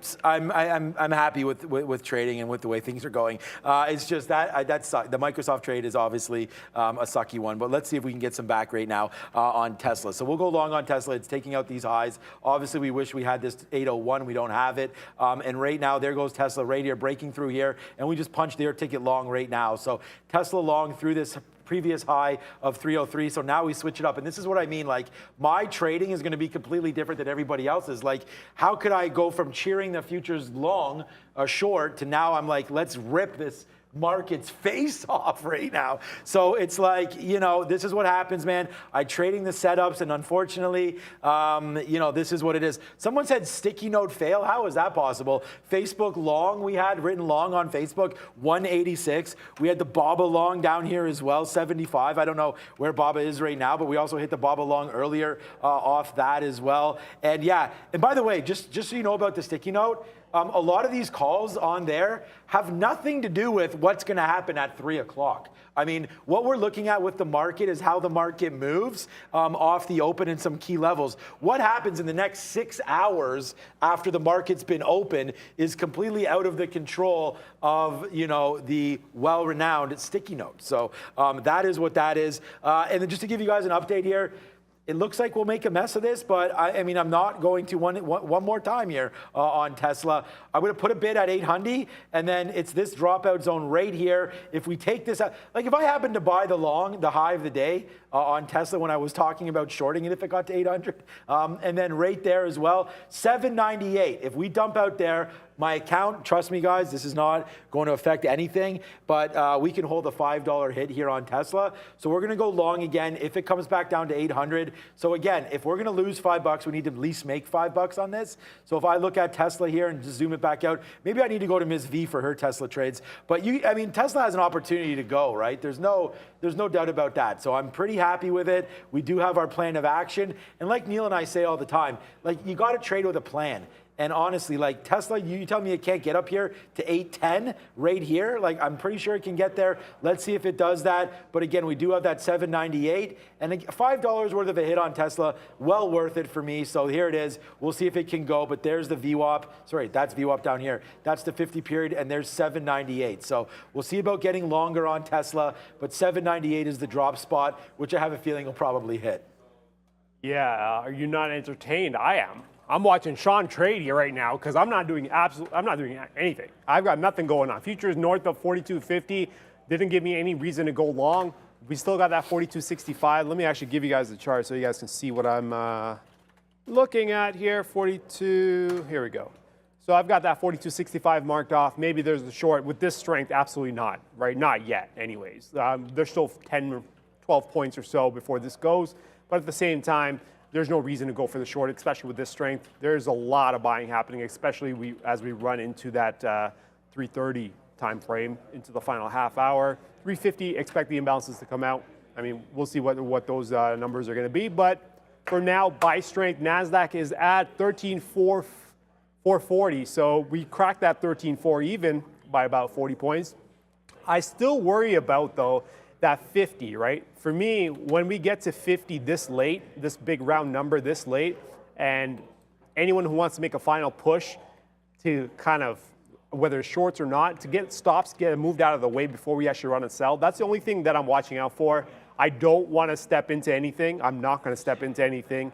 Speaker 2: happy with trading and with the way things are going. It's just that the Microsoft trade is obviously a sucky one, but let's see if we can get some back right now on Tesla. So we'll go long on Tesla. It's taking out these highs. Obviously, we wish we had this 801. We don't have it. And right now, there goes Tesla right here, breaking through here, and we just punched their ticket long right now. So Tesla long through this previous high of 303. So now we switch it up. And this is what I mean. Like, my trading is going to be completely different than everybody else's. Like, how could I go from cheering the futures long or short to now I'm like, let's rip this market's face off right now? So it's like, this is what happens, man. I'm trading the setups, and unfortunately, this is what it is. Someone said sticky note fail. How is that possible? Facebook long, we had written long on Facebook, 186. We had the BOBA long down here as well, 75. I don't know where BOBA is right now, but we also hit the BOBA long earlier off that as well. And yeah, and by the way, just so you know about the sticky note, a lot of these calls on there have nothing to do with what's going to happen at 3 o'clock. I mean, what we're looking at with the market is how the market moves off the open in some key levels. What happens in the next 6 hours after the market's been open is completely out of the control of, the well-renowned sticky note. So that is what that is. And then just to give you guys an update here, it looks like we'll make a mess of this, but I mean, I'm not going to one more time here on Tesla. I'm going to put a bid at 800, and then it's this dropout zone right here. If we take this out, like if I happen to buy the high of the day on Tesla when I was talking about shorting it, if it got to 800, and then right there as well, 798. If we dump out there, my account, trust me guys, this is not going to affect anything, but we can hold a $5 hit here on Tesla. So we're going to go long again if it comes back down to 800. So again, if we're going to lose $5, we need to at least make $5 on this. So if I look at Tesla here and just zoom it back out, maybe I need to go to Ms. V for her Tesla trades. But Tesla has an opportunity to go, right? There's no doubt about that. So I'm pretty happy with it. We do have our plan of action. And like Neil and I say all the time, like, you got to trade with a plan. And honestly, like Tesla, you tell me it can't get up here to 810 right here. Like, I'm pretty sure it can get there. Let's see if it does that. But again, we do have that 798. And $5 worth of a hit on Tesla, well worth it for me. So here it is. We'll see if it can go. But there's the VWAP. Sorry, that's VWAP down here. That's the 50 period, and there's 798. So we'll see about getting longer on Tesla. But 798 is the drop spot, which I have a feeling will probably hit.
Speaker 3: Yeah, are you not entertained? I am. I'm watching Sean trade here right now because I'm not doing anything. I've got nothing going on. Futures north of 42.50 didn't give me any reason to go long. We still got that 42.65. Let me actually give you guys the chart so you guys can see what I'm looking at here. 42. Here we go. So I've got that 42.65 marked off. Maybe there's the short. With this strength, absolutely not. Right? Not yet. Anyways, there's still 10, 12 points or so before this goes. But at the same time, there's no reason to go for the short, especially with this strength. There's a lot of buying happening, especially as we run into that 3:30 time frame into the final half hour. 3:50, expect the imbalances to come out. I mean, we'll see what those numbers are going to be. But for now, buy strength. Nasdaq is at 13,440. So we cracked that 13.4 even by about 40 points. I still worry about, though, that 50, right? For me, when we get to 50 this late, this big round number this late, and anyone who wants to make a final push to kind of, whether it's shorts or not, to get stops, get moved out of the way before we actually run and sell, that's the only thing that I'm watching out for. I don't want to step into anything. I'm not going to step into anything.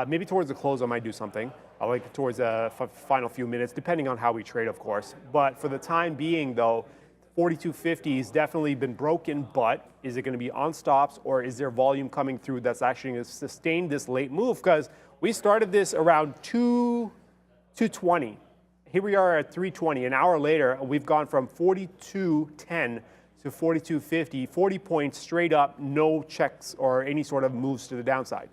Speaker 3: Maybe towards the close, I might do something. I like towards the final few minutes, depending on how we trade, of course. But for the time being, though, 42.50 has definitely been broken, but is it going to be on stops or is there volume coming through that's actually going to sustain this late move? Because we started this around 220. Here we are at 320. An hour later, we've gone from 42.10 to 42.50, 40 points straight up, no checks or any sort of moves to the downside.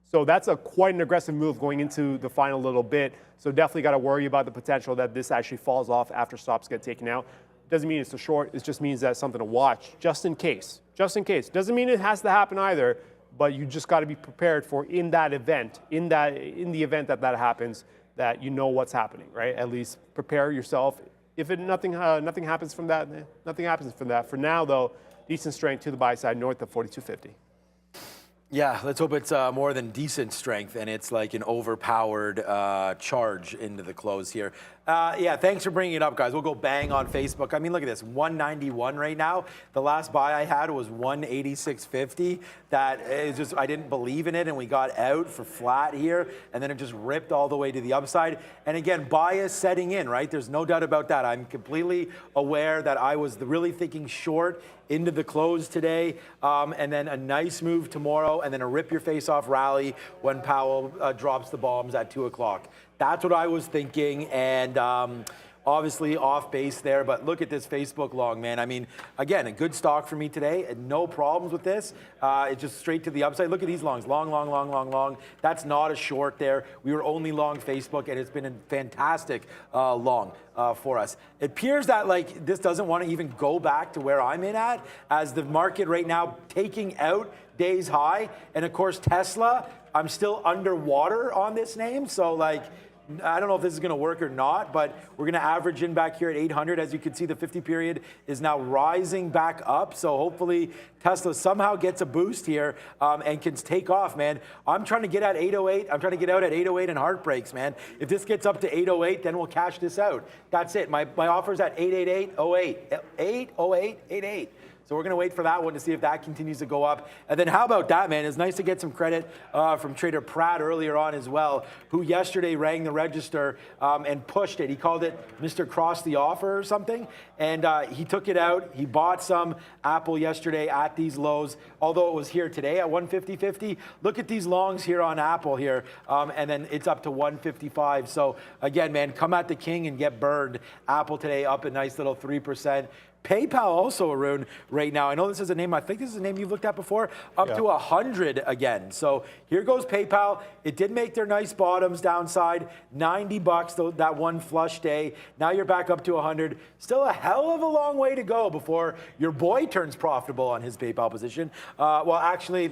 Speaker 3: So that's quite an aggressive move going into the final little bit. So definitely got to worry about the potential that this actually falls off after stops get taken out. Doesn't mean it's a short. It just means that's something to watch, just in case. Just in case. Doesn't mean it has to happen either, but you just got to be prepared for in that event, in the event that happens, that you know what's happening, right? At least prepare yourself. If nothing happens from that, nothing happens from that. For now, though, decent strength to the buy side north of 42.50.
Speaker 2: Yeah, let's hope it's more than decent strength and it's like an overpowered charge into the close here. Yeah, thanks for bringing it up, guys. We'll go bang on Facebook. I mean, look at this, 191 right now. The last buy I had was 186.50. That is just, I didn't believe in it, and we got out for flat here, and then it just ripped all the way to the upside. And again, bias setting in, right? There's no doubt about that. I'm completely aware that I was really thinking short into the close today, and then a nice move tomorrow, and then a rip your face off rally when Powell drops the bombs at 2 o'clock. That's what I was thinking, and obviously off base there, but look at this Facebook long, man. I mean, again, a good stock for me today, and no problems with this. It's just straight to the upside. Look at these longs, long, long, long, long, long. That's not a short there. We were only long Facebook, and it's been a fantastic long for us. It appears that like this doesn't want to even go back to where I'm in at, as the market right now taking out day's high, and of course Tesla, I'm still underwater on this name, so like, I don't know if this is going to work or not, but we're going to average in back here at 800. As you can see, the 50 period is now rising back up. So hopefully Tesla somehow gets a boost here and can take off, man. I'm trying to get at 808. I'm trying to get out at 808 and heartbreaks, man. If this gets up to 808, then we'll cash this out. That's it. My offer's at 888.08. 808.88. So we're going to wait for that one to see if that continues to go up. And then how about that, man? It's nice to get some credit from Trader Pratt earlier on as well, who yesterday rang the register and pushed it. He called it Mr. Cross the Offer or something. And he took it out. He bought some Apple yesterday at these lows, although it was here today at 150.50. Look at these longs here on Apple here. And then it's up to 155. So again, man, come at the king and get burned. Apple today up a nice little 3%. PayPal also, Arun, right now. I know this is a name, I think this is a name you've looked at before, up to 100 again. So here goes PayPal. It did make their nice bottoms downside, $90 though, that one flush day. Now you're back up to 100. Still a hell of a long way to go before your boy turns profitable on his PayPal position. Well, actually,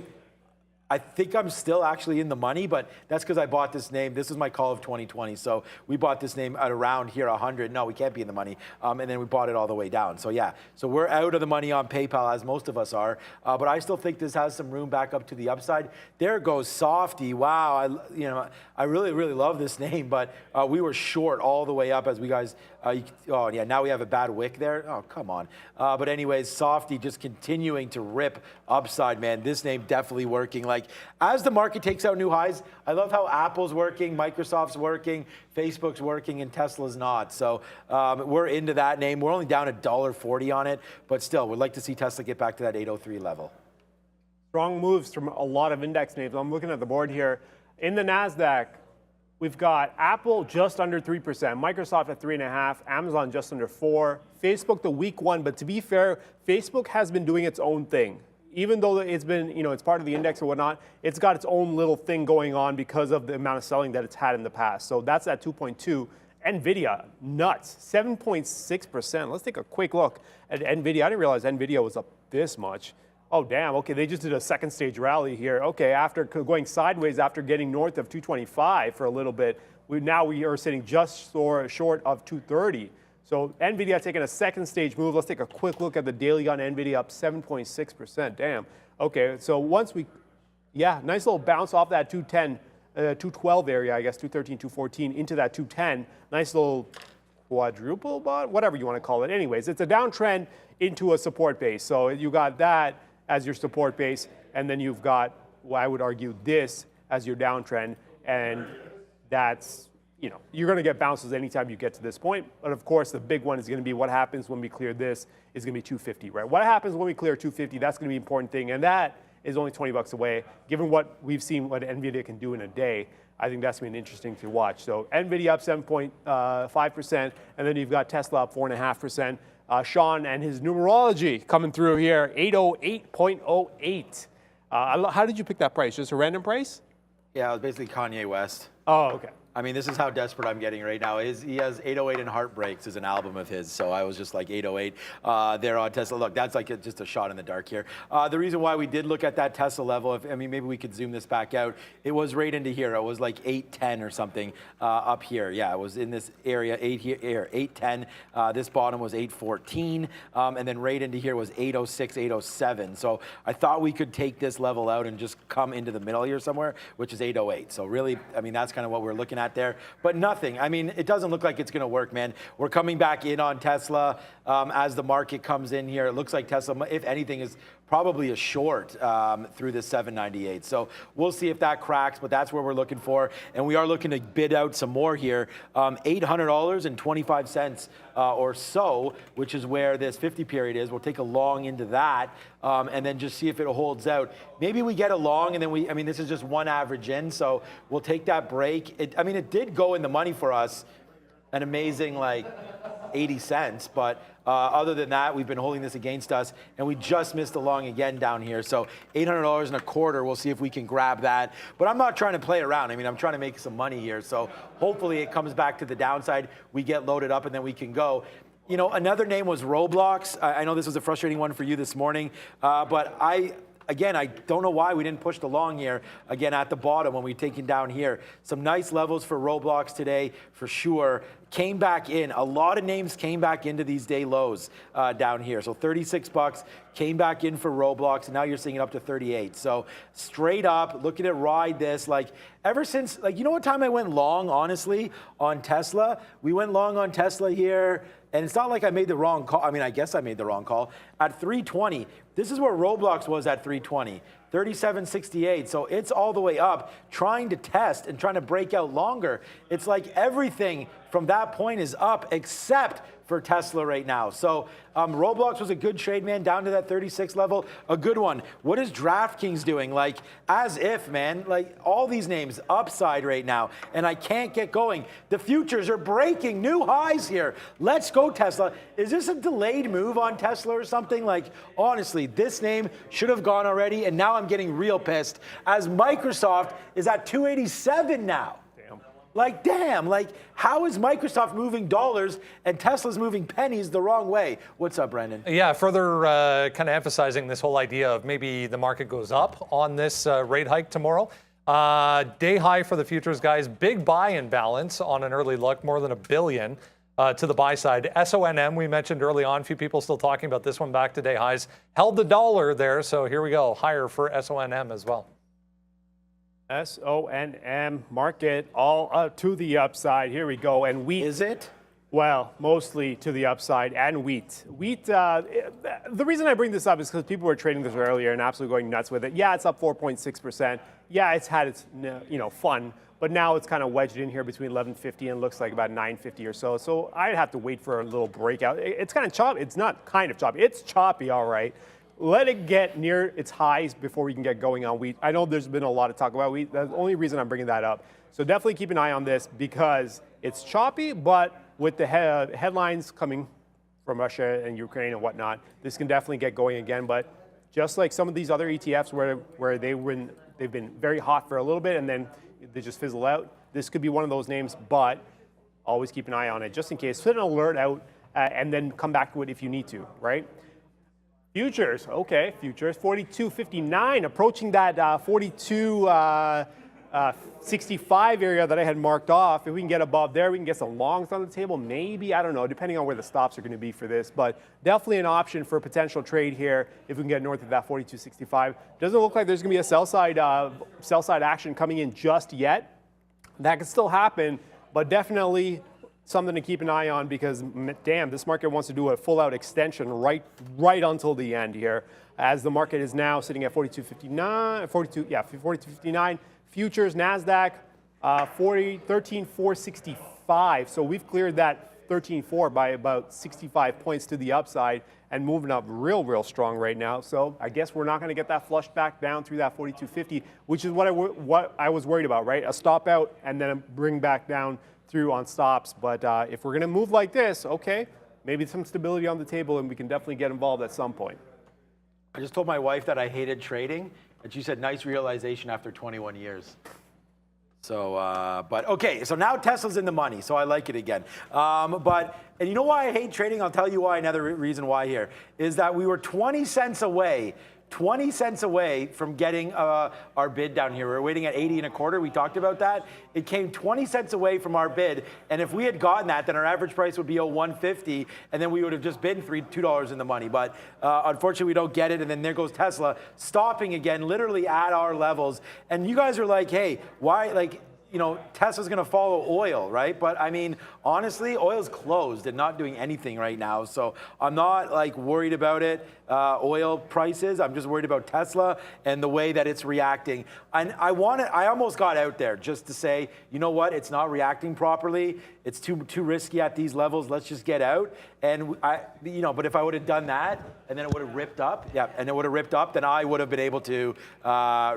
Speaker 2: I think I'm still actually in the money, but that's because I bought this name. This is my call of 2020. So we bought this name at around here, 100. No, we can't be in the money. And then we bought it all the way down. So yeah, so we're out of the money on PayPal, as most of us are. But I still think this has some room back up to the upside. There goes Softy. Wow, I really, really love this name, but we were short all the way up as we guys, oh yeah, now we have a bad wick there. Oh, come on. But anyways, Softy just continuing to rip upside, man. This name definitely working. Like, as the market takes out new highs, I love how Apple's working, Microsoft's working, Facebook's working, and Tesla's not. So we're into that name. We're only down $1.40 on it, but still, we'd like to see Tesla get back to that 803 level.
Speaker 3: Strong moves from a lot of index names. I'm looking at the board here. In the NASDAQ, we've got Apple just under 3%, Microsoft at 3.5%, Amazon just under 4%, Facebook the weak one, but to be fair, Facebook has been doing its own thing. Even though it's been, it's part of the index or whatnot, it's got its own little thing going on because of the amount of selling that it's had in the past. So that's at 2.2%. Nvidia, nuts, 7.6%. Let's take a quick look at Nvidia. I didn't realize Nvidia was up this much. Oh, damn, okay, they just did a second stage rally here. Okay, after going sideways after getting north of 225 for a little bit, we are sitting just short of 230. So Nvidia taking a second stage move. Let's take a quick look at the daily on Nvidia, up 7.6%. Damn. Okay, so nice little bounce off that 210, 212 area, I guess, 213, 214 into that 210. Nice little quadruple bot, whatever you want to call it. Anyways, it's a downtrend into a support base. So you got that as your support base, and then you've got, well, I would argue, this as your downtrend, and that's, you're going to get bounces anytime you get to this point. But of course, the big one is going to be what happens when we clear this is going to be 250, right? What happens when we clear 250? That's going to be an important thing, and that is only 20 bucks away. Given what we've seen, what Nvidia can do in a day, I think that's going to be interesting to watch. So Nvidia up 7.5%, and then you've got Tesla up 4.5%. Sean and his numerology coming through here, 808.08. How did you pick that price? Just a random price?
Speaker 2: Yeah, it was basically Kanye West.
Speaker 3: Oh, okay.
Speaker 2: I mean, this is how desperate I'm getting right now. He has 808 and Heartbreaks is an album of his, so I was just like 808 there on Tesla. Look, that's like just a shot in the dark here. The reason why we did look at that Tesla level, maybe we could zoom this back out. It was right into here. It was like 810 or something up here. Yeah, it was in this area, 810. This bottom was 814, and then right into here was 806, 807. So I thought we could take this level out and just come into the middle here somewhere, which is 808. So really, that's kind of what we're looking at there, but nothing. It doesn't look like it's going to work, man. We're coming back in on Tesla as the market comes in here. It looks like Tesla, if anything, is probably a short through the 798. So we'll see if that cracks, but that's where we're looking for. And we are looking to bid out some more here. $800.25 or so, which is where this 50 period is. We'll take a long into that and then just see if it holds out. Maybe we get a long and then this is just one average in, so we'll take that break. It did go in the money for us, an amazing 80 cents, but other than that, we've been holding this against us, and we just missed a long again down here. So $800.25, we'll see if we can grab that. But I'm not trying to play around. I'm trying to make some money here. So hopefully it comes back to the downside. We get loaded up, and then we can go. Another name was Roblox. I know this was a frustrating one for you this morning, but I don't know why we didn't push the long here, again, at the bottom when we taken down here. Some nice levels for Roblox today, for sure. Came back in. A lot of names came back into these day lows down here. So 36 bucks came back in for Roblox, and now you're seeing it up to 38. So straight up, look at it ride this. Ever since, what time I went long, honestly, on Tesla? We went long on Tesla here. And it's not like I made the wrong call. I guess I made the wrong call. At 320, this is where Roblox was at 320, 37.68. So it's all the way up, trying to test and trying to break out longer. It's like everything from that point is up except for Tesla right now. So Roblox was a good trade, man, down to that 36 level. A good one. What is DraftKings doing? As if, man, all these names upside right now, and I can't get going. The futures are breaking new highs here. Let's go, Tesla. Is this a delayed move on Tesla or something? Honestly, this name should have gone already, and now I'm getting real pissed as Microsoft is at 287 now. Damn, how is Microsoft moving dollars and Tesla's moving pennies the wrong way? What's up, Brandon?
Speaker 1: Yeah, further kind of emphasizing this whole idea of maybe the market goes up on this rate hike tomorrow. Day high for the futures, guys. Big buy imbalance on an early look, more than $1 billion to the buy side. SONM, we mentioned early on, a few people still talking about this one back to day highs. Held the dollar there, so here we go, higher for SONM as well.
Speaker 3: SONM market all up to the upside. Here we go. And wheat.
Speaker 2: Is it?
Speaker 3: Well, mostly to the upside and wheat. The reason I bring this up is because people were trading this earlier and absolutely going nuts with it. Yeah, it's up 4.6%. Yeah, it's had its fun, but now it's kind of wedged in here between 1150 and looks like about 950 or so. So I'd have to wait for a little breakout. It's kind of choppy. It's not kind of choppy. It's choppy, all right. Let it get near its highs before we can get going on wheat. I know there's been a lot of talk about wheat. That's the only reason I'm bringing that up. So definitely keep an eye on this because it's choppy, but with the headlines coming from Russia and Ukraine and whatnot, this can definitely get going again. But just like some of these other ETFs where they've been very hot for a little bit and then they just fizzle out, this could be one of those names, but always keep an eye on it just in case. Set an alert out and then come back to it if you need to, right? Futures, okay, futures, 42.59, approaching that 42.65 area that I had marked off. If we can get above there, we can get some longs on the table, maybe, I don't know, depending on where the stops are going to be for this, but definitely an option for a potential trade here if we can get north of that 42.65. Doesn't look like there's going to be a sell side action coming in just yet. That could still happen, but definitely something to keep an eye on because, damn, this market wants to do a full-out extension right until the end here, as the market is now sitting at 42.59. Futures, NASDAQ, 13,465. So we've cleared that 13.4 by about 65 points to the upside and moving up real strong right now. So I guess we're not going to get that flush back down through that 42.50, which is what I was worried about, right? A stop out and then a bring back down through on stops. But if we're going to move like this, okay, maybe some stability on the table and we can definitely get involved at some point.
Speaker 2: I just told my wife that I hated trading, and she said, nice realization after 21 years. So, but okay, so now Tesla's in the money, so I like it again. And you know why I hate trading? I'll tell you why. Another reason why here is that we were 20 cents away from getting our bid down here. We were waiting at 80 and a quarter. We talked about that. It came 20 cents away from our bid. And if we had gotten that, then our average price would be 150, and then we would have just been $2 in the money. But unfortunately, we don't get it. And then there goes Tesla stopping again, literally at our levels. And you guys are like, hey, why? Like, you know, Tesla's going to follow oil, right? But I mean, honestly, oil's closed and not doing anything right now. So I'm not like worried about it, oil prices. I'm just worried about Tesla and the way that it's reacting. And I almost got out there just to say, you know what? It's not reacting properly. It's too risky at these levels. Let's just get out. And but if I would have done that and then it would have ripped up, then I would have been able to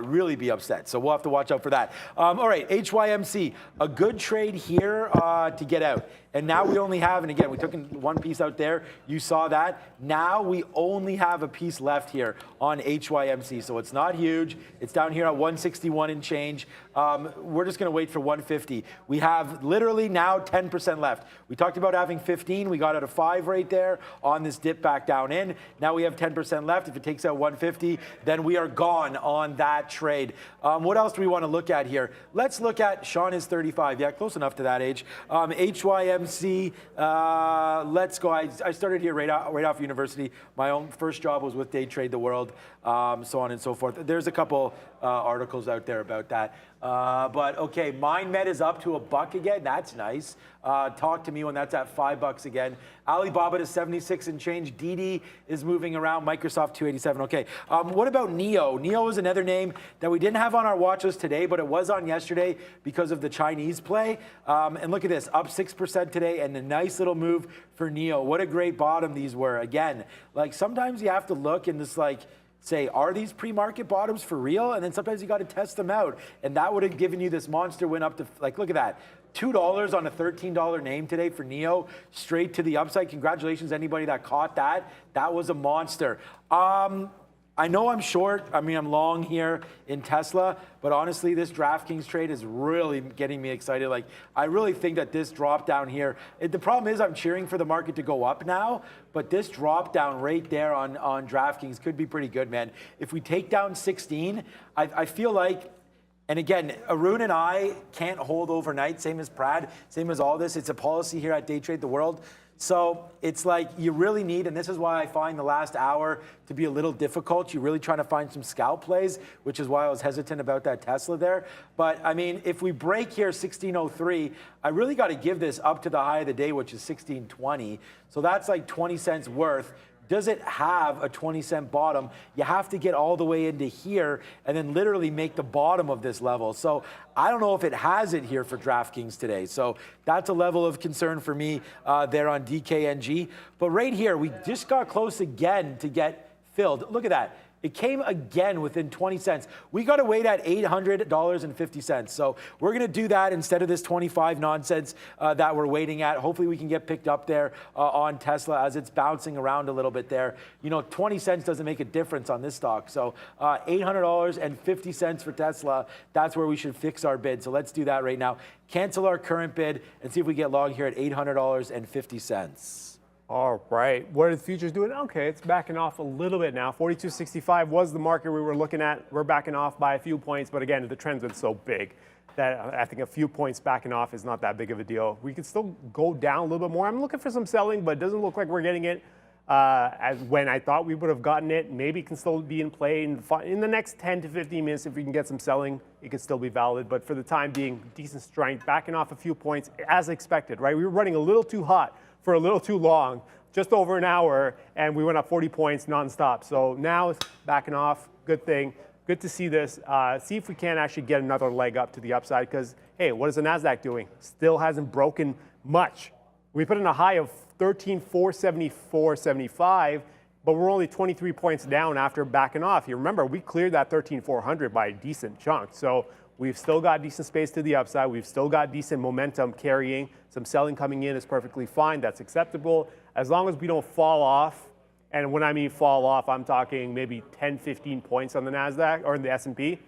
Speaker 2: really be upset. So we'll have to watch out for that. All right, HYMC, a good trade here to get out. And now we only have, and again, we took one piece out there. You saw that. Now we only have a piece left here on HYMC. So it's not huge. It's down here at 161 and change. We're just going to wait for 150. We have literally now 10% left. We talked about having 15. We got out of 5 right there on this dip back down in. Now we have 10% left. If it takes out 150, then we are gone on that trade. What else do we want to look at here? Let's look at, Sean is 35. Yeah, close enough to that age. HYMC, let's go. I started here right off university. My own first job was with Day Trade the World, so on and so forth. There's a couple articles out there about that. But okay, MindMed is up to $1 again. That's nice. Talk to me when that's at $5 again. Alibaba to 76 and change. DD is moving around. Microsoft 287. Okay. What about NEO? NEO is another name that we didn't have on our watch list today, but it was on yesterday because of the Chinese play. And look at this, up 6% today, and a nice little move for NEO. What a great bottom these were. Again, like sometimes you have to look and just like say, are these pre-market bottoms for real? And then sometimes you got to test them out. And that would have given you this monster win up to, like, look at that. $2 on a $13 name today for NEO, straight to the upside. Congratulations, anybody that caught that. That was a monster. I know I'm short. I mean, I'm long here in Tesla, but honestly, this DraftKings trade is really getting me excited. Like, I really think that this drop down here, the problem is I'm cheering for the market to go up now, but this drop down right there on DraftKings could be pretty good, man. If we take down 16, I feel like, and again, Arun and I can't hold overnight, same as Brad, same as all this. It's a policy here at Day Trade the World. So it's like you really need, and this is why I find the last hour to be a little difficult. You're really trying to find some scalp plays, which is why I was hesitant about that Tesla there. But I mean, if we break here 1603, I really got to give this up to the high of the day, which is 1620. So that's like 20 cents worth. Does it have a 20-cent bottom? You have to get all the way into here and then literally make the bottom of this level. So I don't know if it has it here for DraftKings today. So that's a level of concern for me there on DKNG. But right here, we just got close again to get filled. Look at that. It came again within 20 cents. We got to wait at $800.50. So we're going to do that instead of this 25 nonsense that we're waiting at. Hopefully we can get picked up there on Tesla as it's bouncing around a little bit there. You know, 20 cents doesn't make a difference on this stock. So $800.50 for Tesla. That's where we should fix our bid. So let's do that right now. Cancel our current bid and see if we get long here at $800.50.
Speaker 3: All right, what are the futures doing? Okay, it's backing off a little bit now. 42.65 was the market we were looking at. We're backing off by a few points, but again, the trend's been so big that I think a few points backing off is not that big of a deal. We could still go down a little bit more. I'm looking for some selling, but it doesn't look like we're getting it as when I thought we would have gotten it. Maybe it can still be in play in the next 10 to 15 minutes. If we can get some selling, it could still be valid. But for the time being, decent strength, backing off a few points as expected, right? We were running a little too hot for a little too long, just over an hour, and we went up 40 points nonstop. So now it's backing off. Good thing. Good to see this. See if we can actually get another leg up to the upside because, hey, what is the NASDAQ doing? Still hasn't broken much. We put in a high of 13,474.75, but we're only 23 points down after backing off. You remember, we cleared that 13,400 by a decent chunk. So we've still got decent space to the upside. We've still got decent momentum carrying. Some selling coming in is perfectly fine. That's acceptable. As long as we don't fall off, and when I mean fall off, I'm talking maybe 10, 15 points on the NASDAQ or in the S&P,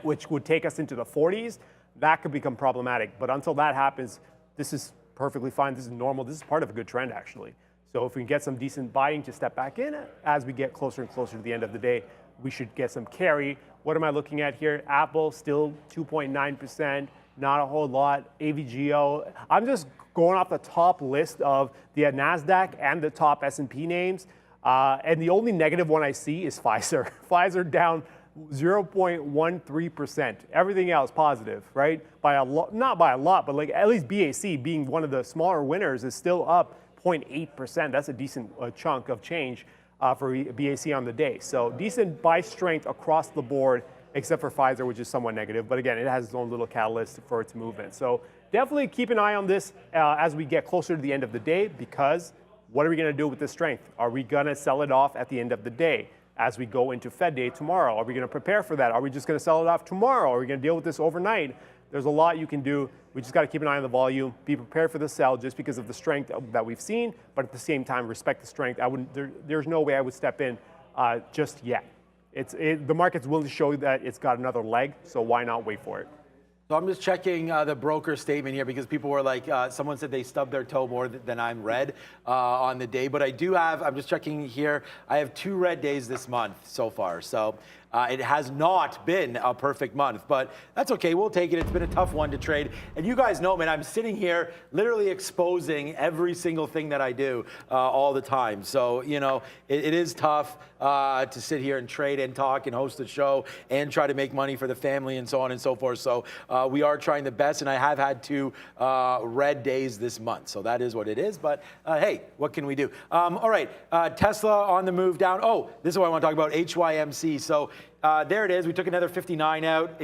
Speaker 3: which would take us into the 40s, that could become problematic. But until that happens, this is perfectly fine. This is normal. This is part of a good trend, actually. So if we can get some decent buying to step back in as we get closer and closer to the end of the day, we should get some carry. What am I looking at here? Apple still 2.9%, not a whole lot. AVGO, I'm just going off the top list of the NASDAQ and the top S&P names. And the only negative one I see is Pfizer. Pfizer down 0.13%. Everything else positive, right? By a lot, not by a lot, but like at least BAC being one of the smaller winners is still up 0.8%. That's a decent chunk of change for BAC on the day. So decent buy strength across the board, except for Pfizer, which is somewhat negative. But again, it has its own little catalyst for its movement. So definitely keep an eye on this as we get closer to the end of the day, because what are we going to do with this strength? Are we going to sell it off at the end of the day as we go into Fed Day tomorrow? Are we going to prepare for that? Are we just going to sell it off tomorrow? Are we going to deal with this overnight? There's a lot you can do. We just got to keep an eye on the volume, be prepared for the sell just because of the strength that we've seen, but at the same time, respect the strength. There's no way I would step in just yet. The market's willing to show you that it's got another leg, so why not wait for it?
Speaker 2: So I'm just checking the broker statement here because people were like, someone said they stubbed their toe more than I'm red on the day. But I do have, I'm just checking here, I have 2 red days this month so far. So it has not been a perfect month, but that's okay. We'll take it. It's been a tough one to trade. And you guys know, man, I'm sitting here literally exposing every single thing that I do all the time. So, you know, it is tough to sit here and trade and talk and host a show and try to make money for the family and so on and so forth. So we are trying the best, and I have had 2 red days this month. So that is what it is. But hey, what can we do? All right, Tesla on the move down. Oh, this is what I want to talk about, HYMC. So there it is. We took another 59 out.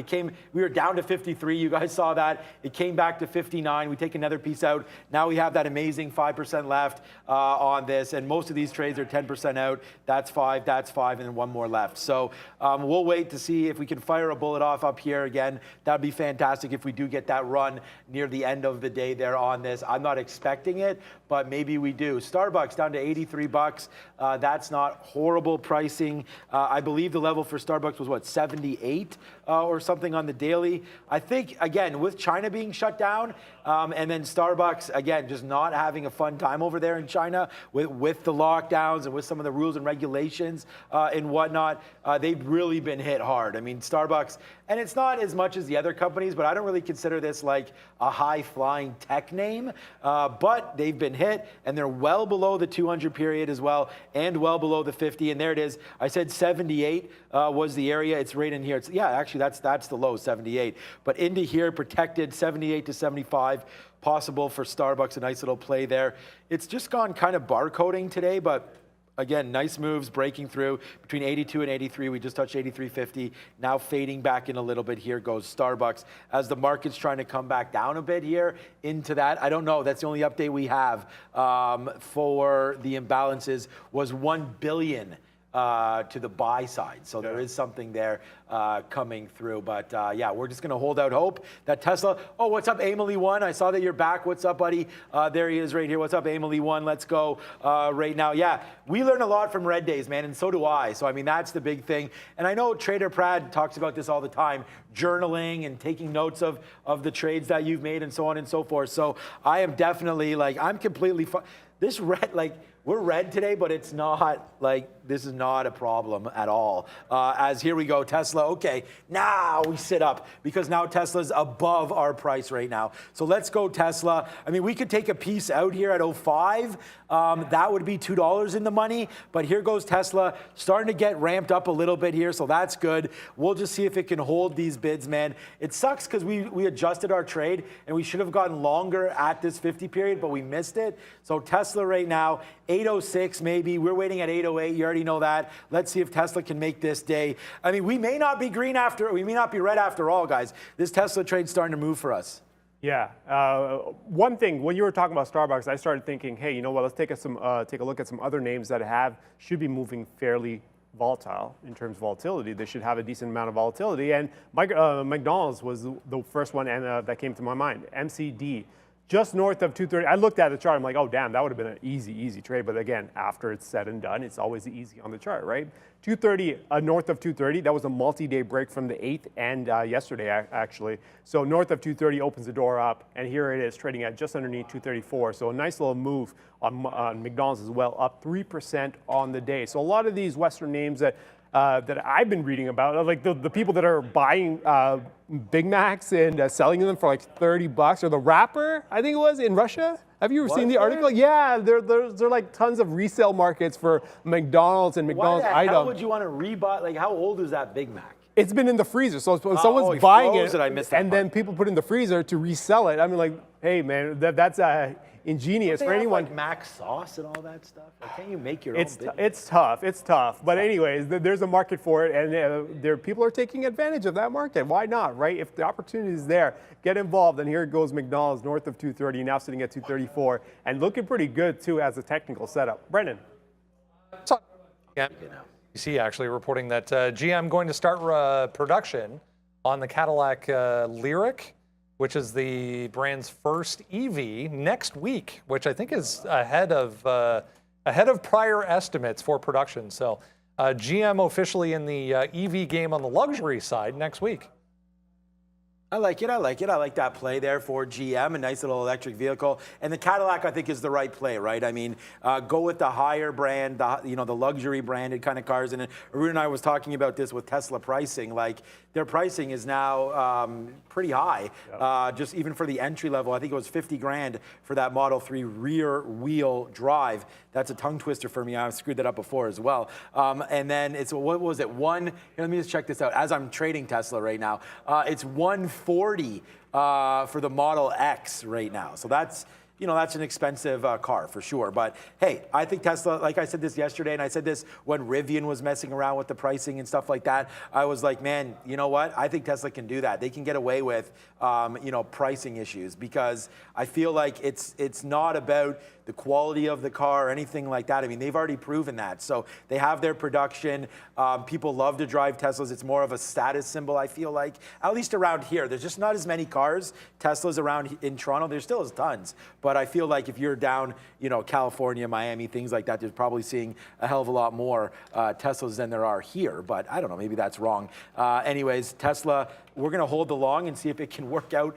Speaker 2: We were down to 53. You guys saw that. It came back to 59. We take another piece out. Now we have that amazing 5% left on this. And most of these trades are 10% out. That's 5, that's 5, and then 1 more left. So we'll wait to see if we can fire a bullet off up here again. That'd be fantastic if we do get that run near the end of the day there on this. I'm not expecting it, but maybe we do. Starbucks down to $83. That's not horrible pricing. I believe the level for Starbucks Starbucks was what, 78 or something on the daily. I think, again, with China being shut down, and then Starbucks, again, just not having a fun time over there in China with the lockdowns and with some of the rules and regulations and whatnot, they've really been hit hard. I mean, Starbucks, and it's not as much as the other companies, but I don't really consider this like a high-flying tech name, but they've been hit, and they're well below the 200 period as well, and well below the 50, and there it is. I said 78 was the area. It's right in here. It's, yeah, actually, that's the low, 78. But into here, protected 78 to 75, possible for Starbucks, a nice little play there. It's just gone kind of barcoding today, but again, nice moves breaking through between 82 and 83. We just touched 83.50. Now fading back in a little bit. Here goes Starbucks as the market's trying to come back down a bit here into that. I don't know. That's the only update we have for the imbalances was 1 billion to the buy side. So there is something there coming through. But yeah, we're just going to hold out hope that Tesla. Oh, what's up, Emily One? I saw that you're back. What's up, buddy? There he is right here. What's up, Emily One? Let's go right now. Yeah, we learn a lot from Red Days, man, and so do I. So, I mean, that's the big thing. And I know Trader Prad talks about this all the time, journaling and taking notes of the trades that you've made and so on and so forth. So I am definitely, like, I'm completely this red, like, we're red today, but it's not like, this is not a problem at all. As here we go, Tesla, okay, now we sit up because now Tesla's above our price right now. So let's go Tesla. I mean, we could take a piece out here at 05. That would be $2 in the money, but here goes Tesla, starting to get ramped up a little bit here, so that's good. We'll just see if it can hold these bids, man. It sucks because we adjusted our trade and we should have gotten longer at this 50 period, but we missed it. So Tesla right now, 806 maybe. We're waiting at 808. You already know that. Let's see if Tesla can make this day. I mean, we may not be green after, we may not be red after all, guys. This Tesla trade's starting to move for us.
Speaker 3: Yeah. One thing, when you were talking about Starbucks, I started thinking, hey, you know what? Let's take a look at some other names that should be moving fairly volatile in terms of volatility. They should have a decent amount of volatility. And McDonald's was the first one that came to my mind. MCD. Just north of 230. I looked at the chart. I'm like, oh, damn, that would have been an easy trade. But again, after it's said and done, it's always easy on the chart, right? 230, north of 230. That was a multi-day break from the 8th and yesterday, actually. So north of 230 opens the door up. And here it is trading at just underneath 234. So a nice little move on McDonald's as well, up 3% on the day. So a lot of these Western names that I've been reading about, like the people that are buying Big Macs and selling them for like $30, or the wrapper, I think it was, in Russia. Have you ever seen the article? Yeah, there are like tons of resale markets for McDonald's and McDonald's items. Why the hell
Speaker 2: would you want to rebuy? Like, how old is that Big Mac?
Speaker 3: It's been in the freezer, so someone's buying it,
Speaker 2: I missed that
Speaker 3: and
Speaker 2: part.
Speaker 3: then people put it in the freezer to resell it. I mean, like, hey, man, that's ingenious for anyone.
Speaker 2: Like Mac sauce and all that stuff. Like, can't you make your own?
Speaker 3: It's tough. But anyways, there's a market for it, and people are taking advantage of that market. Why not, right? If the opportunity is there, get involved. And here goes McDonald's north of 230, now sitting at 234, and looking pretty good too as a technical setup. Brendan.
Speaker 1: Yeah. You see, actually reporting that GM going to start production on the Cadillac Lyriq, which is the brand's first EV, next week, which I think is ahead of prior estimates for production. So GM officially in the EV game on the luxury side next week.
Speaker 2: I like it. I like that play there for GM, a nice little electric vehicle. And the Cadillac, I think, is the right play, right? I mean, go with the higher brand, the luxury branded kind of cars. And Arun and I was talking about this with Tesla pricing. Like, their pricing is now pretty high, just even for the entry level. I think it was 50 grand for that Model 3 rear wheel drive. That's a tongue twister for me. I've screwed that up before as well. And then it's, what was it? Here, let me just check this out. As I'm trading Tesla right now, it's 140 for the Model X right now. So that's, that's an expensive car for sure. But hey, I think Tesla, like I said this yesterday, and I said this when Rivian was messing around with the pricing and stuff like that. I was like, man, you know what? I think Tesla can do that. They can get away with, pricing issues, because I feel like it's not about the quality of the car or anything like that. I mean, they've already proven that. So they have their production. People love to drive Teslas. It's more of a status symbol, I feel like, at least around here. There's just not as many cars, Teslas around in Toronto. There still is tons. But But I feel like if you're down, California, Miami, things like that, there's probably seeing a hell of a lot more Teslas than there are here. But I don't know, maybe that's wrong. Anyways, Tesla, we're going to hold the long and see if it can work out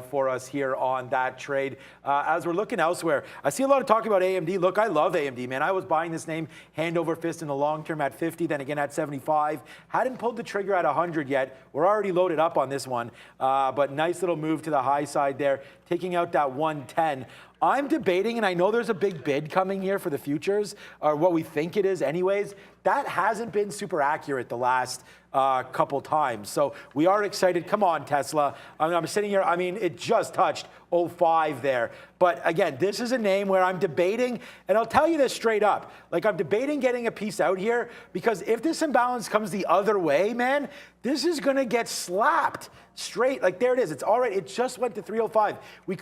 Speaker 2: for us here on that trade. As we're looking elsewhere, I see a lot of talk about AMD. Look, I love AMD, man. I was buying this name hand over fist in the long term at 50, then again at 75. Hadn't pulled the trigger at 100 yet. We're already loaded up on this one. But nice little move to the high side there, taking out that 110. I'm debating, and I know there's a big bid coming here for the futures, or what we think it is anyways. That hasn't been super accurate the last couple times. So we are excited. Come on, Tesla. I'm sitting here. I mean, it just touched 05 there. But again, this is a name where I'm debating, and I'll tell you this straight up. Like, I'm debating getting a piece out here, because if this imbalance comes the other way, man, this is going to get slapped straight. Like, there it is. It's already, it just went to 305. We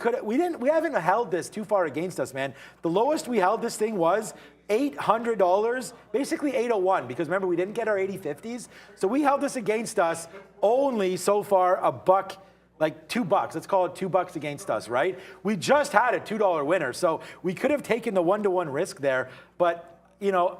Speaker 2: haven't held this too far against us, man. The lowest we held this thing was $800, basically 801, because remember, we didn't get our 80/50s. So we held this against us only so far a buck, like $2. Let's call it $2 against us, right? We just had a $2 winner. So we could have taken the 1-to-1 risk there, but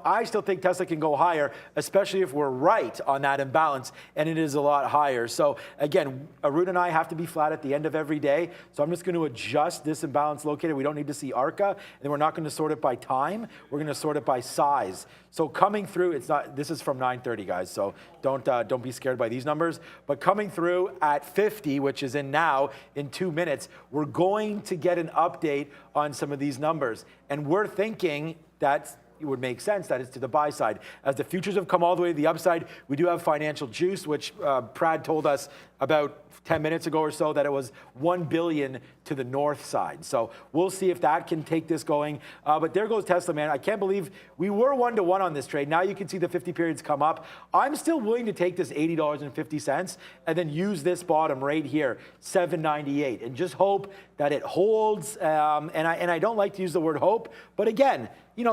Speaker 2: I still think Tesla can go higher, especially if we're right on that imbalance, and it is a lot higher. So again, Arun and I have to be flat at the end of every day. So I'm just going to adjust this imbalance locator. We don't need to see ARCA, and then we're not going to sort it by time. We're going to sort it by size. So coming through, it's not. This is from 9:30, guys. So don't be scared by these numbers. But coming through at 50, which is in now in 2 minutes, we're going to get an update on some of these numbers, and we're thinking that it would make sense that it's to the buy side. As the futures have come all the way to the upside, we do have financial juice, which Prad told us about 10 minutes ago or so, that it was 1 billion to the north side. So we'll see if that can take this going. But there goes Tesla, man. I can't believe we were 1-to-1 on this trade. Now you can see the 50 periods come up. I'm still willing to take this $80.50 and then use this bottom right here, $7.98, and just hope that it holds. And I don't like to use the word hope, but again,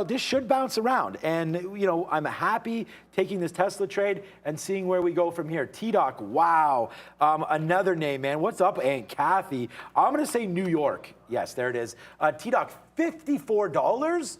Speaker 2: this should bounce around. And, I'm happy taking this Tesla trade and seeing where we go from here. T-Doc, wow. Another name, man. What's up, Aunt Kathy? I'm going to say New York. Yes, there it is. T-Doc, $54?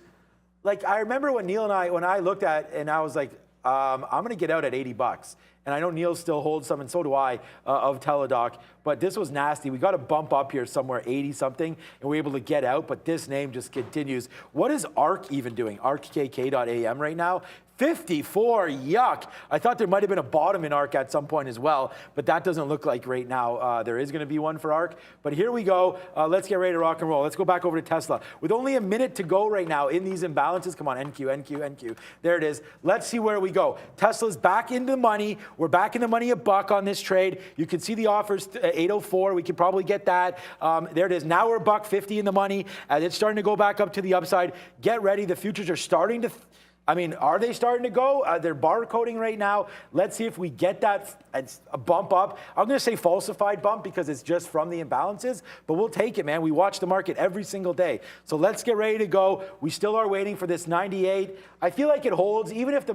Speaker 2: Like, I remember when Neil and I looked at, and I was like, I'm going to get out at $80. And I know Neil still holds some, and so do I, of Teladoc. But this was nasty. We got to bump up here somewhere 80-something, and we're able to get out. But this name just continues. What is ARK even doing? ARKKK.am right now? 54, yuck. I thought there might have been a bottom in ARK at some point as well, but that doesn't look like right now there is going to be one for ARK. But here we go. Let's get ready to rock and roll. Let's go back over to Tesla. With only a minute to go right now in these imbalances. Come on, NQ. There it is. Let's see where we go. Tesla's back in the money. We're back in the money $1 on this trade. You can see the offers 804. We can probably get that. There it is. Now we're $1.50 in the money. It's starting to go back up to the upside. Get ready. The futures are starting to... are they starting to go? They're barcoding right now. Let's see if we get that a bump up. I'm going to say falsified bump because it's just from the imbalances, but we'll take it, man. We watch the market every single day. So let's get ready to go. We still are waiting for this 98. I feel like it holds, even if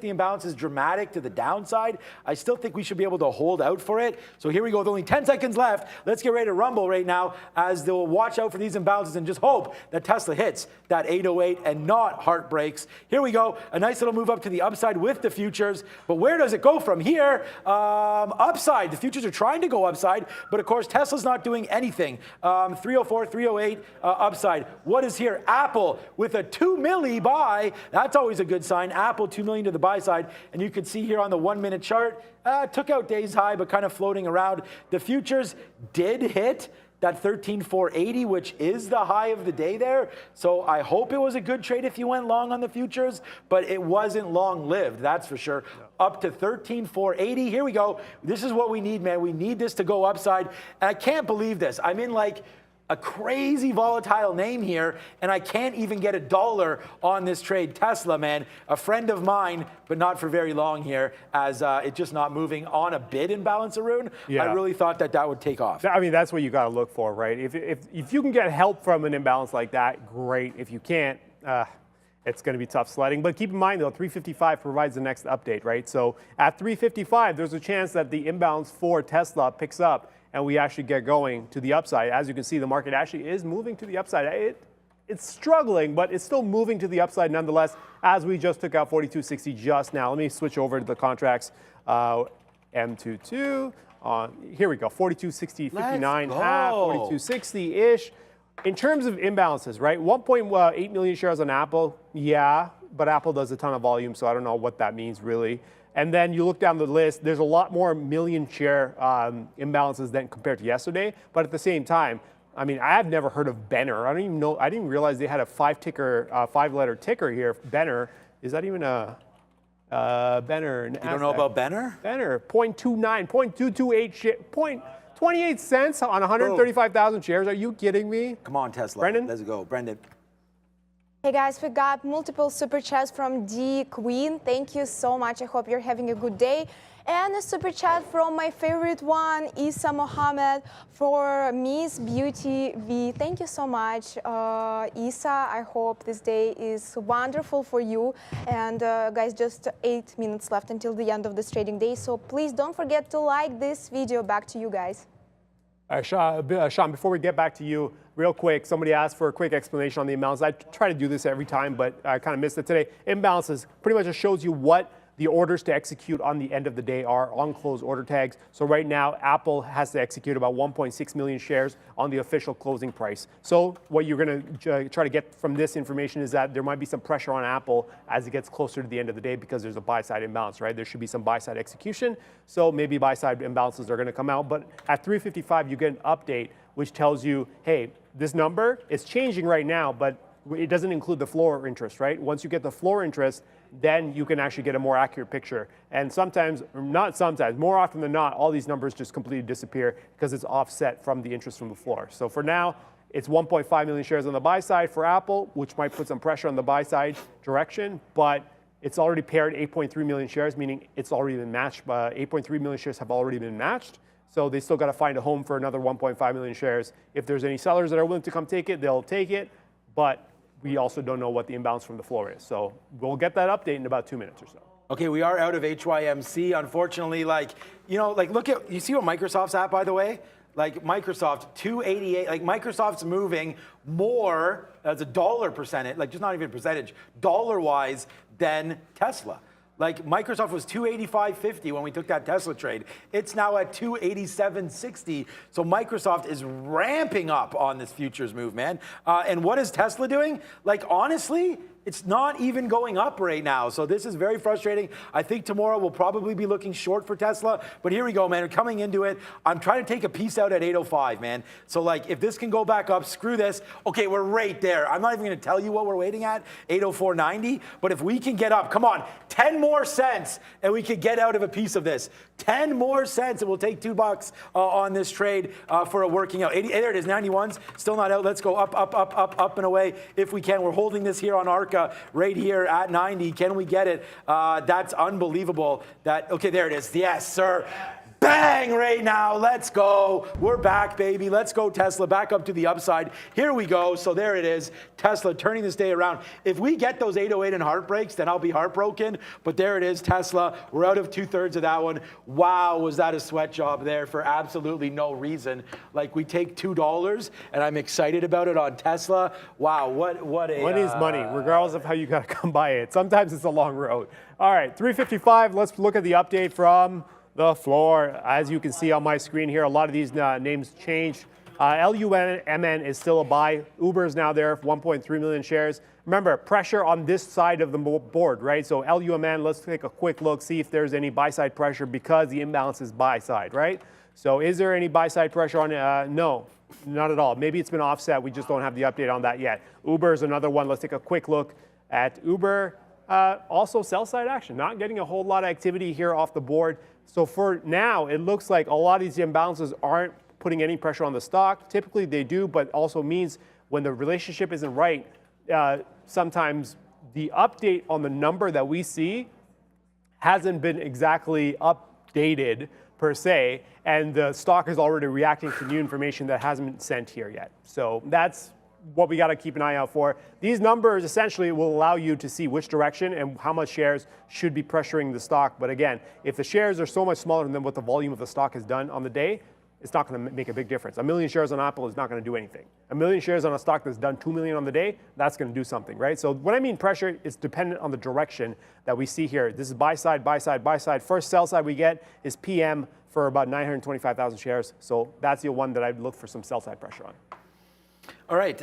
Speaker 2: the imbalance is dramatic to the downside. I still think we should be able to hold out for it. So here we go. With only 10 seconds left, let's get ready to rumble right now as they'll watch out for these imbalances and just hope that Tesla hits that 808 and not heartbreaks. Here we go. A nice little move up to the upside with the futures. But where does it go from here? Upside. The futures are trying to go upside, but of course Tesla's not doing anything. 304, 308 upside. What is here? Apple with a 2 milli buy. That's always a good sign. Apple 2 million to the buy side, and you can see here on the 1 minute chart, took out day's high, but kind of floating around. The futures did hit that 13,480, which is the high of the day there. So I hope it was a good trade if you went long on the futures, but it wasn't long-lived, that's for sure. Yeah. Up to 13,480. Here we go. This is what we need, man. We need this to go upside. And I can't believe this. I'm in like a crazy volatile name here, and I can't even get $1 on this trade. Tesla, man, a friend of mine, but not for very long here, as it's just not moving on a bid imbalance, Arun. Yeah. I really thought that would take off.
Speaker 3: I mean, that's what you got to look for, right? If you can get help from an imbalance like that, great. If you can't, it's going to be tough sledding. But keep in mind, though, 355 provides the next update, right? So at 355, there's a chance that the imbalance for Tesla picks up and we actually get going to the upside. As you can see, the market actually is moving to the upside. It's struggling, but it's still moving to the upside nonetheless, as we just took out 42.60 just now. Let me switch over to the contracts. M22. Here we go, 42.60, 59 half, 42.60-ish. In terms of imbalances, right, 1.8 million shares on Apple, yeah, but Apple does a ton of volume, so I don't know what that means really. And then you look down the list, there's a lot more million share imbalances than compared to yesterday, but at the same time, I mean, I've never heard of Benner. I didn't realize they had a five-letter ticker here, Benner. Is that even a... Benner.
Speaker 2: You don't know about Benner?
Speaker 3: Benner, 0.29, 0.228, 0.28 cents on 135,000 shares. Are you kidding me?
Speaker 2: Come on, Tesla.
Speaker 3: Brendan?
Speaker 2: Let's go. Brendan.
Speaker 4: Hey guys, we got multiple super chats from D Queen. Thank you so much. I hope you're having a good day. And a super chat from my favorite one, Isa Mohammed, for Miss Beauty V. Thank you so much, Isa. I hope this day is wonderful for you. And guys, just 8 minutes left until the end of this trading day. So please don't forget to like this video. Back to you guys.
Speaker 3: Sean, before we get back to you, real quick, somebody asked for a quick explanation on the imbalance. I try to do this every time, but I kind of missed it today. Imbalances pretty much just shows you what the orders to execute on the end of the day are on close order tags. So right now, Apple has to execute about 1.6 million shares on the official closing price. So what you're going to try to get from this information is that there might be some pressure on Apple as it gets closer to the end of the day because there's a buy-side imbalance, right? There should be some buy-side execution. So maybe buy-side imbalances are going to come out. But at 355, you get an update which tells you, hey, this number is changing right now, but it doesn't include the floor interest, right? Once you get the floor interest, then you can actually get a more accurate picture. And sometimes, not sometimes, more often than not, all these numbers just completely disappear because it's offset from the interest from the floor. So for now, it's 1.5 million shares on the buy side for Apple, which might put some pressure on the buy side direction, but it's already paired 8.3 million shares, meaning it's already been matched. 8.3 million shares have already been matched. So they still got to find a home for another 1.5 million shares. If there's any sellers that are willing to come take it, they'll take it. But we also don't know what the imbalance from the floor is. So we'll get that update in about 2 minutes or so.
Speaker 2: Okay, we are out of HYMC. Unfortunately, look at, you see what Microsoft's at, by the way? Like Microsoft, 288, like Microsoft's moving more as a dollar percentage, like just not even percentage, dollar-wise than Tesla. Like Microsoft was 285.50 when we took that Tesla trade. It's now at 287.60. So Microsoft is ramping up on this futures move, man. And what is Tesla doing? Like honestly, it's not even going up right now. So this is very frustrating. I think tomorrow we'll probably be looking short for Tesla. But here we go, man. We're coming into it. I'm trying to take a piece out at 805, man. So like if this can go back up, screw this. Okay, we're right there. I'm not even going to tell you what we're waiting at, 804.90. But if we can get up, come on, 10 more cents and we could get out of a piece of this. 10 more cents and we'll take $2 on this trade for a working out. 80, there it is, 91s. Still not out. Let's go up, up, up, up, up and away if we can. We're holding this here on ARCA right here at 90. Can we get it? That's unbelievable. Okay, there it is. Yes, sir. Bang right now. Let's go. We're back, baby. Let's go, Tesla. Back up to the upside. Here we go. So there it is. Tesla turning this day around. If we get those 808 and heartbreaks, then I'll be heartbroken. But there it is, Tesla. We're out of 2/3 of that one. Wow, was that a sweat job there for absolutely no reason. Like we take $2 and I'm excited about it on Tesla. Wow, what a...
Speaker 3: Money is money, regardless of how you got to come by it. Sometimes it's a long road. All right, 355. Let's look at the update from the floor. As you can see on my screen here, a lot of these names changed. LUMN is still a buy. Uber is now there, 1.3 million shares. Remember, pressure on this side of the board, right? So LUMN, let's take a quick look, see if there's any buy-side pressure because the imbalance is buy-side, right? So is there any buy-side pressure on it? No, not at all. Maybe it's been offset. We just don't have the update on that yet. Uber is another one. Let's take a quick look at Uber. Also sell-side action, not getting a whole lot of activity here off the board. So for now, it looks like a lot of these imbalances aren't putting any pressure on the stock. Typically they do, but also means when the relationship isn't right, sometimes the update on the number that we see hasn't been exactly updated per se, and the stock is already reacting to new information that hasn't been sent here yet. So that's what we got to keep an eye out for. These numbers essentially will allow you to see which direction and how much shares should be pressuring the stock. But again, if the shares are so much smaller than what the volume of the stock has done on the day, it's not going to make a big difference. A million shares on Apple is not going to do anything. A million shares on a stock that's done 2 million on the day, that's going to do something, right? So when I mean pressure, it's dependent on the direction that we see here. This is buy side, buy side, buy side. First sell side we get is PM for about 925,000 shares. So that's the one that I'd look for some sell side pressure on.
Speaker 2: All right,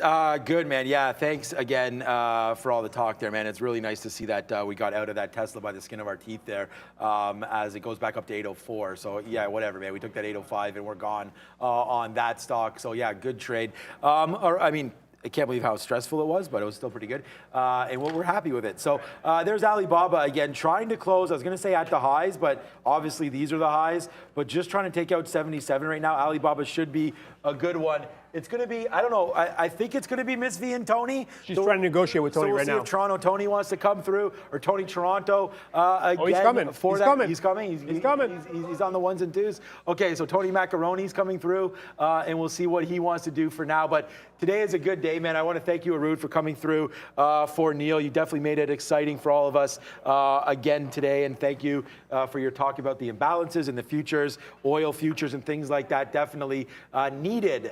Speaker 2: good, man. Yeah, thanks again for all the talk there, man. It's really nice to see that we got out of that Tesla by the skin of our teeth there as it goes back up to 804. So, yeah, whatever, man. We took that 805 and we're gone on that stock. So, yeah, good trade. I can't believe how stressful it was, but it was still pretty good. And we're happy with it. So there's Alibaba again, trying to close. I was going to say at the highs, but obviously these are the highs. But just trying to take out 77 right now. Alibaba should be a good one. It's going to be, I don't know, I think it's going to be Miss V and Tony.
Speaker 3: She's trying to negotiate with Tony right now.
Speaker 2: So we'll see if Toronto Tony wants to come through, or Tony Toronto again.
Speaker 3: Oh, he's coming.
Speaker 2: He's coming. He's coming. He's on the ones and twos. Okay, so Tony Macaroni's coming through, and we'll see what he wants to do for now. But today is a good day, man. I want to thank you, Arud, for coming through for Neil. You definitely made it exciting for all of us again today, and thank you for your talk about the imbalances and the futures, oil futures and things like that. Definitely needed.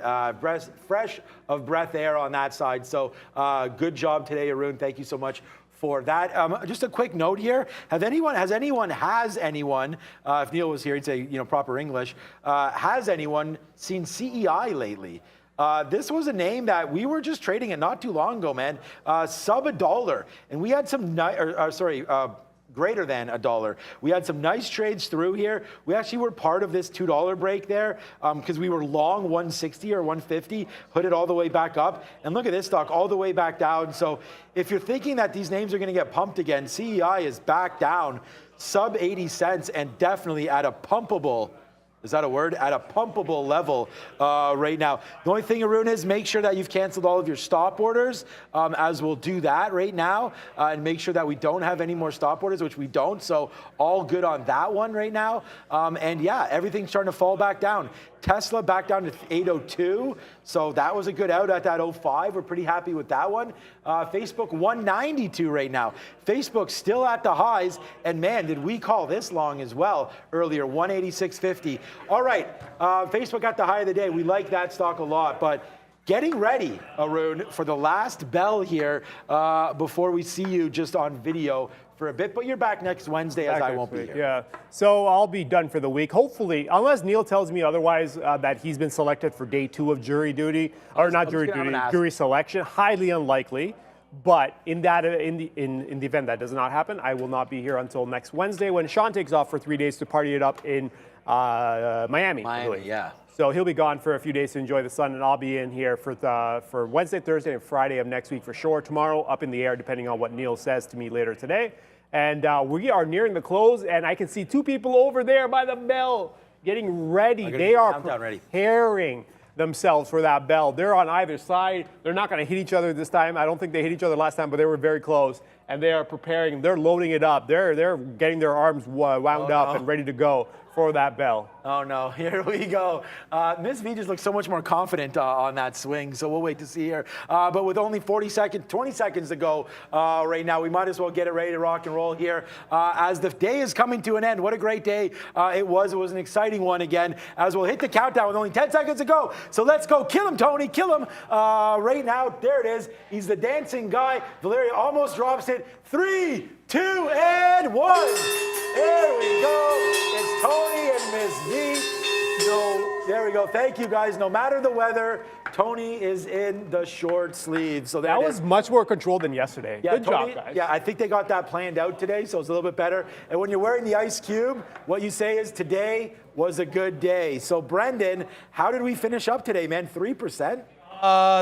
Speaker 2: Fresh of breath air on that side. So good job today, Arun. Thank you so much for that. Just a quick note here. Has anyone, if Neil was here, he'd say, proper English, has anyone seen CEI lately? This was a name that we were just trading at not too long ago, man. Sub $1. And we had some, greater than $1. We had some nice trades through here. We actually were part of this $2 break there because we were long 160 or 150, put it all the way back up. And look at this stock all the way back down. So if you're thinking that these names are going to get pumped again, CEI is back down sub 80 cents and definitely at a pumpable, is that a word? At a pumpable level right now. The only thing, Arun, is make sure that you've canceled all of your stop orders, as we'll do that right now, and make sure that we don't have any more stop orders, which we don't. So all good on that one right now. And yeah, everything's starting to fall back down. Tesla back down to 802. So that was a good out at that 05. We're pretty happy with that one. Facebook 192 right now. Facebook still at the highs. And man, did we call this long as well earlier, 186.50. All right, Facebook at the high of the day. We like that stock a lot, but getting ready, Arun, for the last bell here before we see you just on video for a bit, but you're back next Wednesday as I won't be here.
Speaker 3: Yeah, so I'll be done for the week. Hopefully, unless Neil tells me otherwise that he's been selected for day 2 of jury duty, or not jury duty, jury selection. Highly unlikely. But in the event that does not happen, I will not be here until next Wednesday when Sean takes off for 3 days to party it up in Miami.
Speaker 2: Yeah.
Speaker 3: So he'll be gone for a few days to enjoy the sun, and I'll be in here for Wednesday, Thursday, and Friday of next week for sure. Tomorrow, up in the air, depending on what Neil says to me later today. And we are nearing the close, and I can see 2 people over there by the bell getting ready. They are preparing themselves for that bell. They're on either side. They're not going to hit each other this time. I don't think they hit each other last time, but they were very close. And they are preparing. They're loading it up. They're getting their arms wound up and ready to go for that bell.
Speaker 2: Oh no, here we go. Miss V just looks so much more confident on that swing, so we'll wait to see her. But with only 20 seconds to go right now, we might as well get it ready to rock and roll here as the day is coming to an end. What a great day it was. It was an exciting one again, as we'll hit the countdown with only 10 seconds to go. So let's go. Kill him, Tony. Kill him right now. There it is. He's the dancing guy. Valeria almost drops it. 3, 2, and 1. There we go. It's Tony and Miss V. No, there we go. Thank you, guys. No matter the weather, Tony is in the short sleeves. So
Speaker 3: that was much more controlled than yesterday.
Speaker 2: Yeah,
Speaker 3: Good job, guys.
Speaker 2: Yeah, I think they got that planned out today, so it's a little bit better. And when you're wearing the ice cube, what you say is today was a good day. So Brendan, how did we finish up today, man? 3%?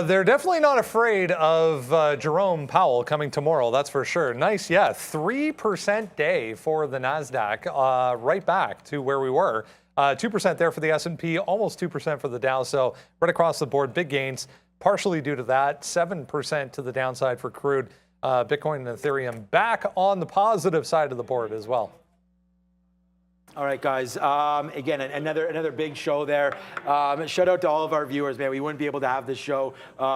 Speaker 1: They're definitely not afraid of Jerome Powell coming tomorrow, that's for sure. Nice, yeah, 3% day for the NASDAQ, right back to where we were. 2% there for the S&P, almost 2% for the Dow, so right across the board, big gains, partially due to that, 7% to the downside for crude. Bitcoin and Ethereum back on the positive side of the board as well.
Speaker 2: All right, guys. Again, another big show there. Shout out to all of our viewers, man. We wouldn't be able to have this show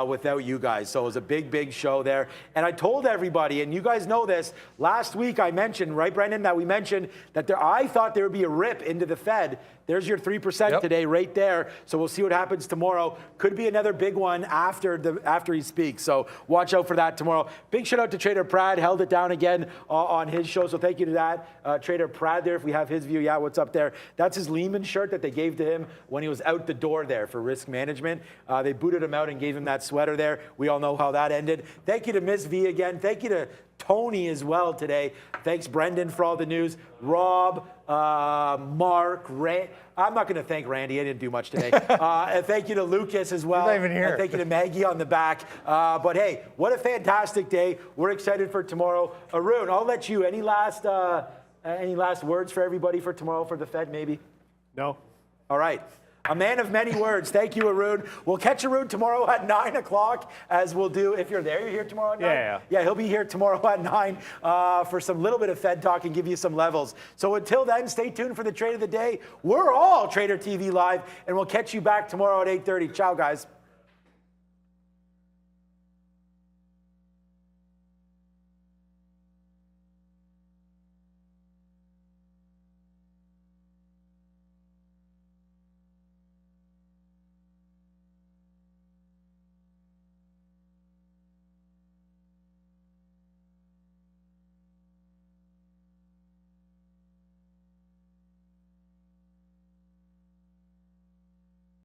Speaker 2: without you guys. So it was a big show there. And I told everybody, and you guys know this, last week I mentioned, right, Brendan, that we mentioned that I thought there would be a rip into the Fed. There's your 3% today right there. So we'll see what happens tomorrow. Could be another big one after he speaks. So watch out for that tomorrow. Big shout out to Trader Prad. Held it down again on his show. So thank you to that. Trader Prad there, if we have his view. Yeah, what's up there? That's his Lehman shirt that they gave to him when he was out the door there for risk management. They booted him out and gave him that sweater there. We all know how that ended. Thank you to Miss V again. Thank you to Tony as well today. Thanks, Brendan, for all the news. Rob, Mark, I'm not going to thank Randy. I didn't do much today. And thank you to Lucas as well.
Speaker 1: You're not even here.
Speaker 2: And thank you to Maggie on the back. But hey, what a fantastic day. We're excited for tomorrow. Arun, I'll let you. Any last words for everybody for tomorrow for the Fed, maybe?
Speaker 3: No.
Speaker 2: All right. A man of many words. Thank you, Arun. We'll catch Arun tomorrow at 9 o'clock, as we'll do. If you're there, you're here tomorrow at 9? Yeah, he'll be here tomorrow at 9 for some little bit of Fed talk and give you some levels. So until then, stay tuned for the trade of the day. We're all Trader TV Live, and we'll catch you back tomorrow at 8:30. Ciao, guys.